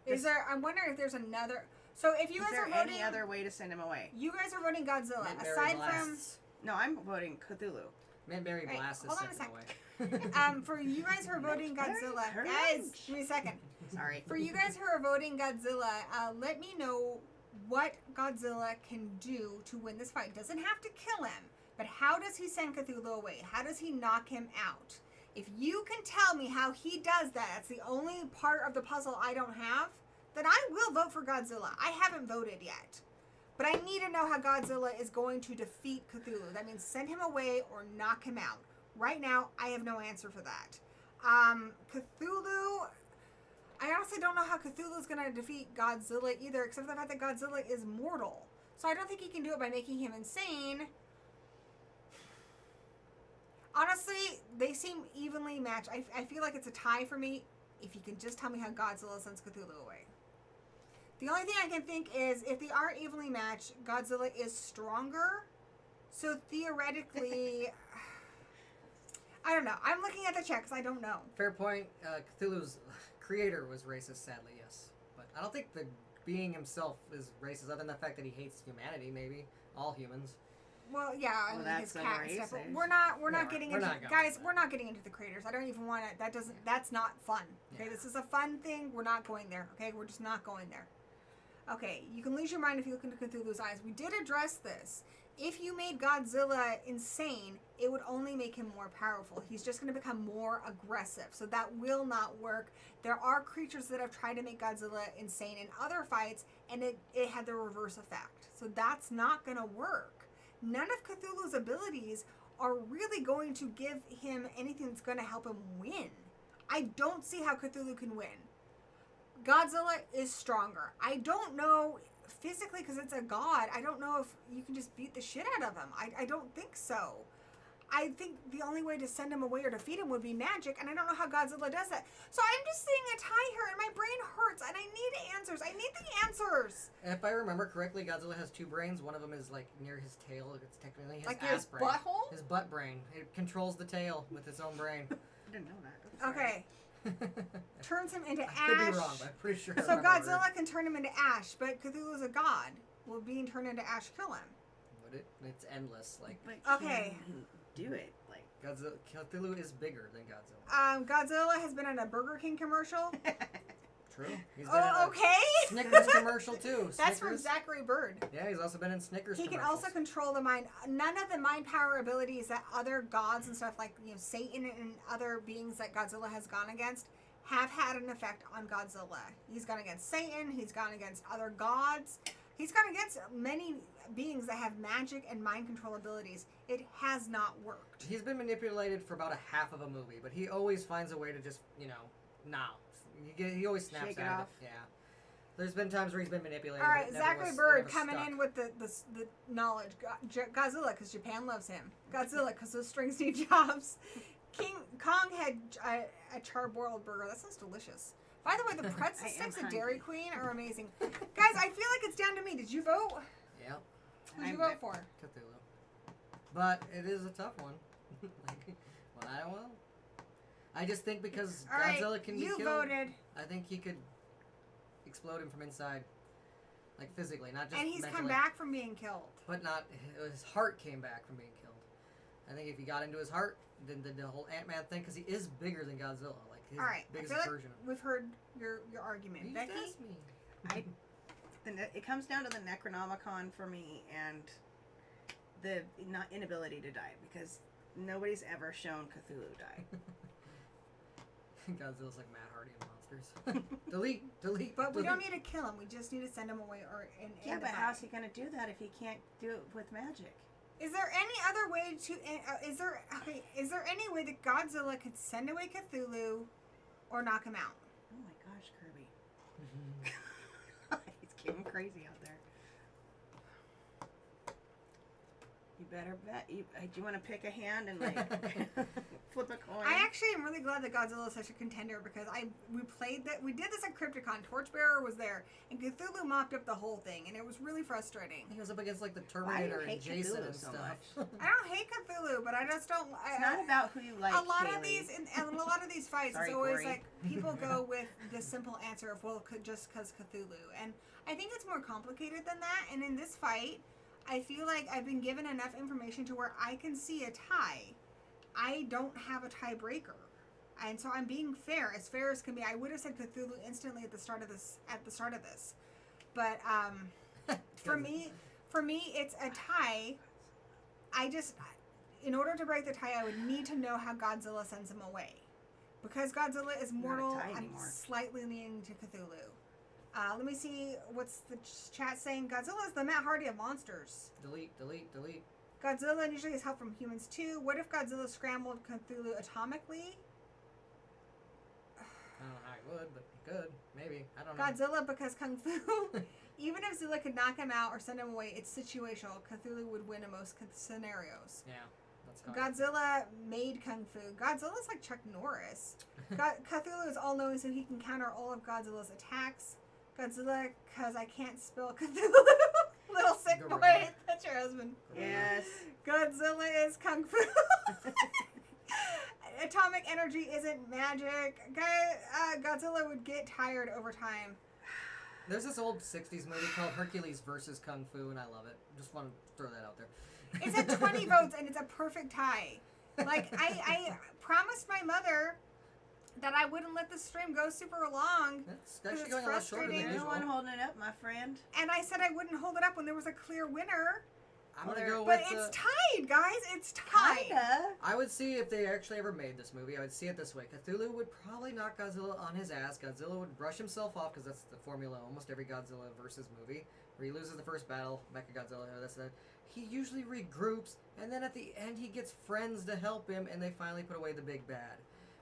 Is there? I'm wondering if there's another. So if you Is guys there are voting, any other way to send him away? you guys are voting Godzilla. Mint-berry Aside blasts. No, I'm voting Cthulhu. Mint-berry Right, blast is hold on a sent away. from, for you guys who are voting Godzilla, Very guys, cringe. give me a second. Sorry. For you guys who are voting Godzilla, let me know what Godzilla can do to win this fight. Doesn't have to kill him, but how does he send Cthulhu away? How does he knock him out? If you can tell me how he does that, that's the only part of the puzzle I don't have, then I will vote for Godzilla. I haven't voted yet. But I need to know how Godzilla is going to defeat Cthulhu. That means send him away or knock him out. Right now, I have no answer for that. Cthulhu, I honestly don't know how Cthulhu is going to defeat Godzilla either, except for the fact that Godzilla is mortal. So I don't think he can do it by making him insane. Honestly, they seem evenly matched. I feel like it's a tie for me if you can just tell me how Godzilla sends Cthulhu away. The only thing I can think is if they are evenly matched, Godzilla is stronger. So theoretically, I don't know. I'm looking at the chat because I don't know. Fair point. Cthulhu's creator was racist, sadly, yes. But I don't think the being himself is racist, other than the fact that he hates humanity, maybe. All humans. Well, yeah, I Well, mean, that's his cat and stuff. But racist. we're not getting we're into not going guys. with We're that. not getting into the creators. I don't even want to. That's not fun. Okay, Yeah. this is a fun thing. We're not going there. Okay, we're just not going there. Okay, you can lose your mind if you look into Cthulhu's eyes. We did address this. If you made Godzilla insane, it would only make him more powerful. He's just going to become more aggressive. So that will not work. There are creatures that have tried to make Godzilla insane in other fights, and it had the reverse effect. So that's not going to work. None of Cthulhu's abilities are really going to give him anything that's going to help him win. I don't see how Cthulhu can win. Godzilla is stronger. I don't know physically, because it's a god, I don't know if you can just beat the shit out of him. I don't think so. I think the only way to send him away or defeat him would be magic, and I don't know how Godzilla does that. So I'm just seeing a tie here, and my brain hurts, and I need answers. I need the answers. If I remember correctly, Godzilla has two brains. One of them is like near his tail. It's technically his Like ass his brain. butthole? His butt brain. It controls the tail with its own brain. I didn't know that. Okay. Turns him into I ash. could be wrong, but I'm pretty sure. I So remember Godzilla can turn him into ash, but Cthulhu's a god. Will being turned into ash kill him? Would it? It's endless. Like But Okay. can he do it? Like, Cthulhu is bigger than Godzilla. Godzilla has been in a Burger King commercial. True. He's been in a Okay. Snickers commercial too. That's from Snickers. Zachary Bird. Yeah, he's also been in Snickers He can commercials. also control the mind. None of the mind power abilities that other gods and stuff like Satan and other beings that Godzilla has gone against have had an effect on Godzilla. He's gone against Satan. He's gone against other gods. He's gone against many beings that have magic and mind control abilities. It has not worked. He's been manipulated for about a half of a movie, but he always finds a way to just, he always snaps Shake it out of off. it. Yeah. There's been times where he's been manipulated. All right, but it never Zachary was- Bird it never coming stuck. in with the knowledge. Godzilla, because Japan loves him. Godzilla, because those strings need jobs. King Kong had a charbroiled burger. That sounds delicious. By the way, the pretzel I am sticks at hungry. Dairy Queen are amazing. Guys, I feel like it's down to me. Did you vote? Yeah, Who did you I'm- vote for? Cthulhu. But it is a tough one. I don't know. I just think because All right, Godzilla can be you killed, voted. I think he could explode him from inside. Like physically, not just And he's mentally. come back from being killed. But not, his heart came back from being killed. I think if he got into his heart, then the whole Ant-Man thing, because he is bigger than Godzilla. Like, his All right, I biggest feel like version of him. we've heard your argument. You Becky? just asked me. It comes down to the Necronomicon for me and the inability to die, because nobody's ever shown Cthulhu die. Godzilla's like Matt Hardy in Monsters. delete. But we delete. don't need to kill him. We just need to send him away Yeah, and but how's he gonna do that if he can't do it with magic? Is there any other way to? Is there any way that Godzilla could send away Cthulhu, or knock him out? Oh my gosh, Kirby. He's getting crazy out there. You better bet. Do you want to pick a hand and like flip a coin? I actually am really glad that Godzilla is such a contender because we did this at Crypticon. Torchbearer was there, and Cthulhu mopped up the whole thing, and it was really frustrating. He was up against like the Why do you Terminator and hate Jason Cthulhu and so stuff. much? I don't hate Cthulhu, but I just don't. It's not about who you like. a lot of Kaylee. these in a lot of these fights, Sorry, it's always Gory. like people go with the simple answer of just because Cthulhu, and I think it's more complicated than that. And in this fight, I feel like I've been given enough information to where I can see a tie. I don't have a tiebreaker, and so I'm being fair as can be. I would have said Cthulhu instantly at the start of this. But for me, it's a tie. In order to break the tie, I would need to know how Godzilla sends him away. Because Godzilla is mortal, tie I'm anymore. slightly leaning to Cthulhu. Let me see what's the chat saying. Godzilla is the Matt Hardy of monsters. delete. Godzilla usually has help from humans too. What if Godzilla scrambled Cthulhu atomically? I don't know how he would, but he could. Maybe. I don't know. Godzilla because Kung Fu. Even if Zilla could knock him out or send him away, it's situational. Cthulhu would win in most scenarios. Yeah. That's how Godzilla made Kung Fu. Godzilla's like Chuck Norris. Cthulhu is all-knowing, so he can counter all of Godzilla's attacks. Godzilla, because I can't spell Cthulhu. Little sick boy. Gorilla. That's your husband. Yes. Godzilla is Kung Fu. Atomic energy isn't magic. Godzilla would get tired over time. There's this old 60s movie called Hercules versus Kung Fu, and I love it. Just want to throw that out there. It's at 20 votes, and it's a perfect tie. Like, I promised my mother that I wouldn't let the stream go super long. That's It's actually going a lot shorter than frustrating. You're the usual. one holding it up, my friend. And I said I wouldn't hold it up when there was a clear winner. I'm going to go But with it's tied, guys. It's tied. Kinda. I would see if they actually ever made this movie. I would see it this way. Cthulhu would probably knock Godzilla on his ass. Godzilla would brush himself off because that's the formula of almost every Godzilla versus movie. Where he loses the first battle, Mechagodzilla, that's that. He usually regroups, and then at the end he gets friends to help him, and they finally put away the big bad.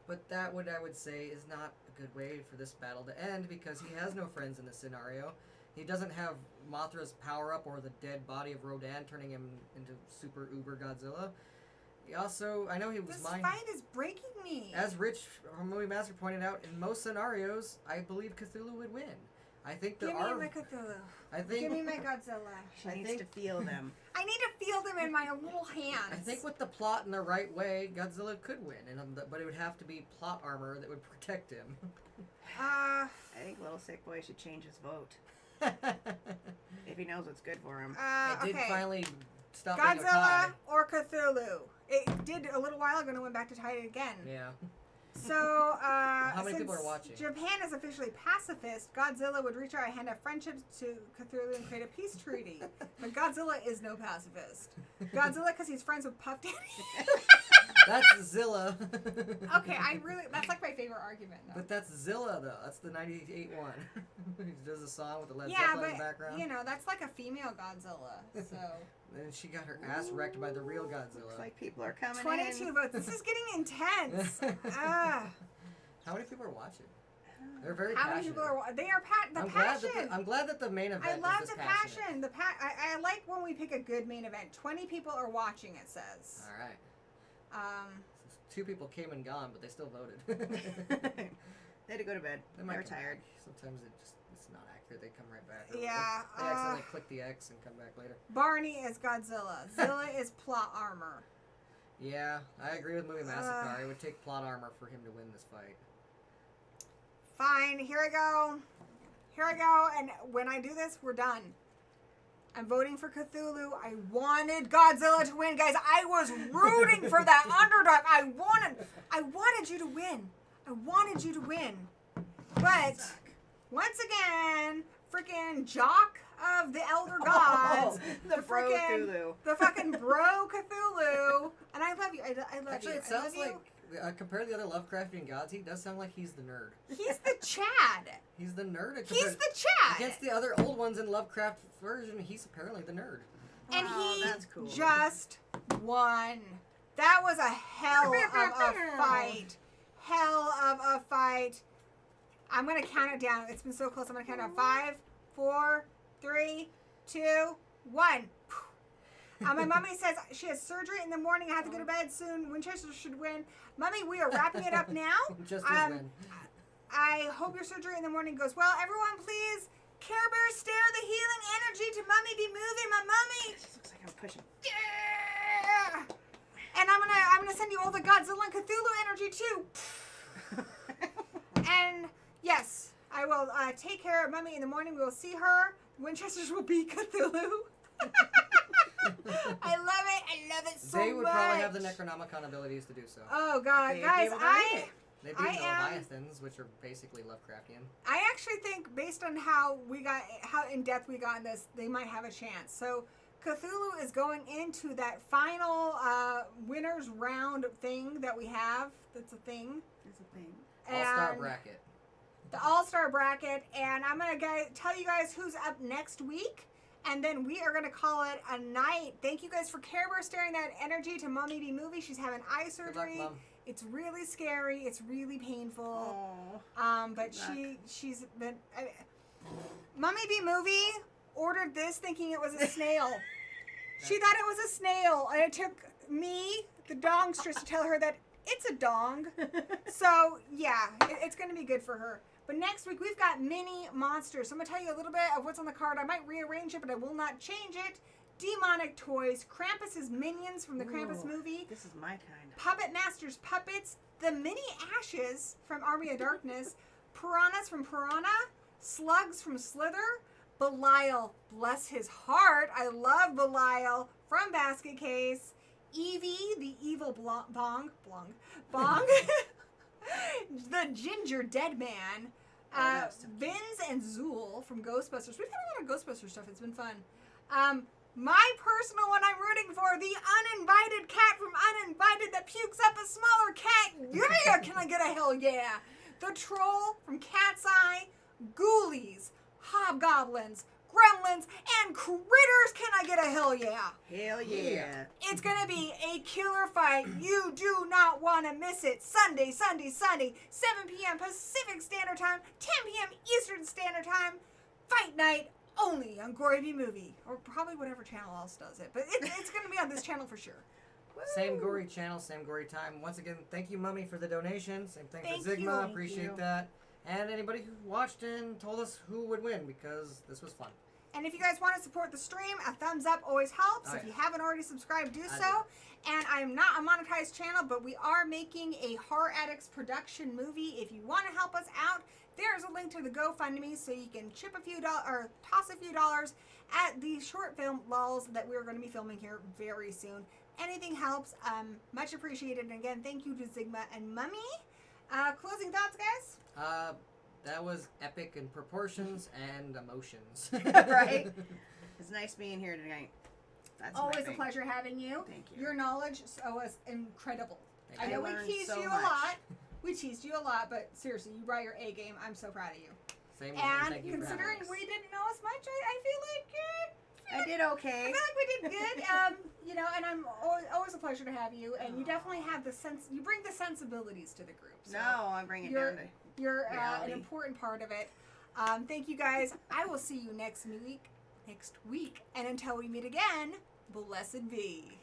But that would, I would say, is not a good way for this battle to end because he has no friends in this scenario. He doesn't have Mothra's power-up or the dead body of Rodan turning him into super uber Godzilla. He also, I know he was This mine. fight is breaking me. As Rich from Movie Master pointed out, in most scenarios, I believe Cthulhu would win. I think there Give are. me my Cthulhu. I think. Give me my Godzilla. She I needs think- to feel them. I need to feel them in my little hands. I think with the plot in the right way, Godzilla could win, but it would have to be plot armor that would protect him. I think little sick boy should change his vote if he knows what's good for him. I did okay. finally stop being a tie. Godzilla or Cthulhu. It did a little while ago and it went back to tie it again. Yeah. So, how many since people are watching? Japan is officially pacifist, Godzilla would reach out a hand of friendship to Cthulhu and create a peace treaty. But Godzilla is no pacifist. Godzilla because he's friends with Puft. That's Zilla. Okay, that's like my favorite argument, though. But that's Zilla, though. That's the 98 one. He does a song with the Led Yeah, Zeppelin in the but, background. you know, that's like a female Godzilla. So, Then she got her ass wrecked by the real Godzilla. Looks like people are coming 22 in. votes. This is getting intense. Ah. How many people are watching? They're very How many passionate. people are? They are the passion. I'm glad that the main event I love is this the passionate. passion. I like when we pick a good main event. 20 people are watching. It says. All right. 2 2 people came and gone, but they still voted. They had to go to bed. They They might were come tired. back. Sometimes it's not accurate. They come right back. Yeah, They accidentally click the X and come back later. Barney is Godzilla. Zilla is plot armor. Yeah, I agree with Movie Massacre. It would take plot armor for him to win this fight. Fine. Here I go. And when I do this, we're done. I'm voting for Cthulhu. I wanted Godzilla to win, guys. I was rooting for that underdog. I wanted you to win. But once again, freaking jock of the elder gods, the bro Cthulhu. the fucking bro Cthulhu, and I love you. I love Actually, you. it sounds I love like, compared to the other Lovecraftian gods, he does sound like he's the nerd. you. He's the Chad. He's the nerd. He's the Chad. Against the other old ones in Lovecraft version, he's apparently the nerd. And Oh, he that's cool. just won. That was a hell of a fight. I'm going to count it down. It's been so close. I'm going to count down. 5, 4, 3, 2, 1. My mommy says she has surgery in the morning. I have to go to bed soon. Winchester should win. Mommy, we are wrapping it up now. Just as win. I hope your surgery in the morning goes well. Everyone, please, Care Bear stare the healing energy to Mummy be moving. My mummy. This looks like I'm pushing. Yeah. And I'm gonna send you all the Godzilla and Cthulhu energy too. And yes, I will take care of Mummy in the morning. We will see her. Winchesters will be Cthulhu. I love it so much. They would probably have the Necronomicon abilities to do so. Oh God, They'd be guys, able to read it. They do Leviathans, which are basically Lovecraftian. I actually think based on how in depth we got in this, they might have a chance. So Cthulhu is going into that final winners round thing that we have. That's a thing. It's a thing. All-star And bracket. The all-star bracket, and I'm gonna tell you guys who's up next week, and then we are gonna call it a night. Thank you guys for Care Bear staring that energy to Mummy B Movie. She's having eye surgery. Good luck, Mom. It's really scary. It's really painful. Oh. But she's been. Mummy B Movie ordered this thinking it was a snail. She thought it was a snail, and it took me, the dongstress, to tell her that it's a dong. So yeah, it's gonna be good for her. But next week we've got mini monsters. So I'm gonna tell you a little bit of what's on the card. I might rearrange it, but I will not change it. Demonic toys, Krampus's minions from the Krampus movie. This is my kind. Puppet Masters puppets, the mini Ashes from Army of Darkness, Piranhas from Piranha, Slugs from Slither, Belial, bless his heart, I love Belial, from Basket Case, Evie, the evil Bong, the Ginger Dead Man, Vince and Zool from Ghostbusters. We've had a lot of Ghostbusters stuff. It's been fun. My personal one I'm rooting for, the uninvited cat from Uninvited that pukes up a smaller cat. Yeah, can I get a hell yeah? The troll from Cat's Eye, Ghoulies, Hobgoblins, Gremlins, and Critters. Can I get a hell yeah? Hell yeah. It's going to be a killer fight. You do not want to miss it. Sunday, 7 p.m. Pacific Standard Time, 10 p.m. Eastern Standard Time. Fight night only on Gory B Movie. Or probably whatever channel else does it. But it's going to be on this channel for sure. Same Gory channel, same Gory time. Once again, thank you, Mummy, for the donation. Same thing Thank for Sigma. you. Appreciate that. And anybody who watched and told us who would win, because this was fun. And if you guys want to support the stream, a thumbs up always helps. Oh, If yeah. you haven't already subscribed, do I so. And I'm not a monetized channel, but we are making a Horror Addicts production movie. If you want to help us out, there's a link to the GoFundMe so you can chip a few dollars or toss a few dollars at the short film lulls that we're going to be filming here very soon. Anything helps. Much appreciated. And again, thank you to Zigma and Mummy. Closing thoughts, guys? That was epic in proportions and emotions. Right? It's nice being here tonight. That's Always a pleasure having you. Thank you. Your knowledge was incredible. Thank I know we learned teased so you much. a lot. We teased you a lot, but seriously, you brought your A game. I'm so proud of you. Same here. And Thank you for considering having us. we didn't know as much, I feel like I did I okay. feel like we did good. And I'm always a pleasure to have you. And you definitely have the sense. You bring the sensibilities to the group. So No, I bring it you're- down to you're an reality. important part of it. Thank you guys. I will see you next week. And until we meet again, blessed be.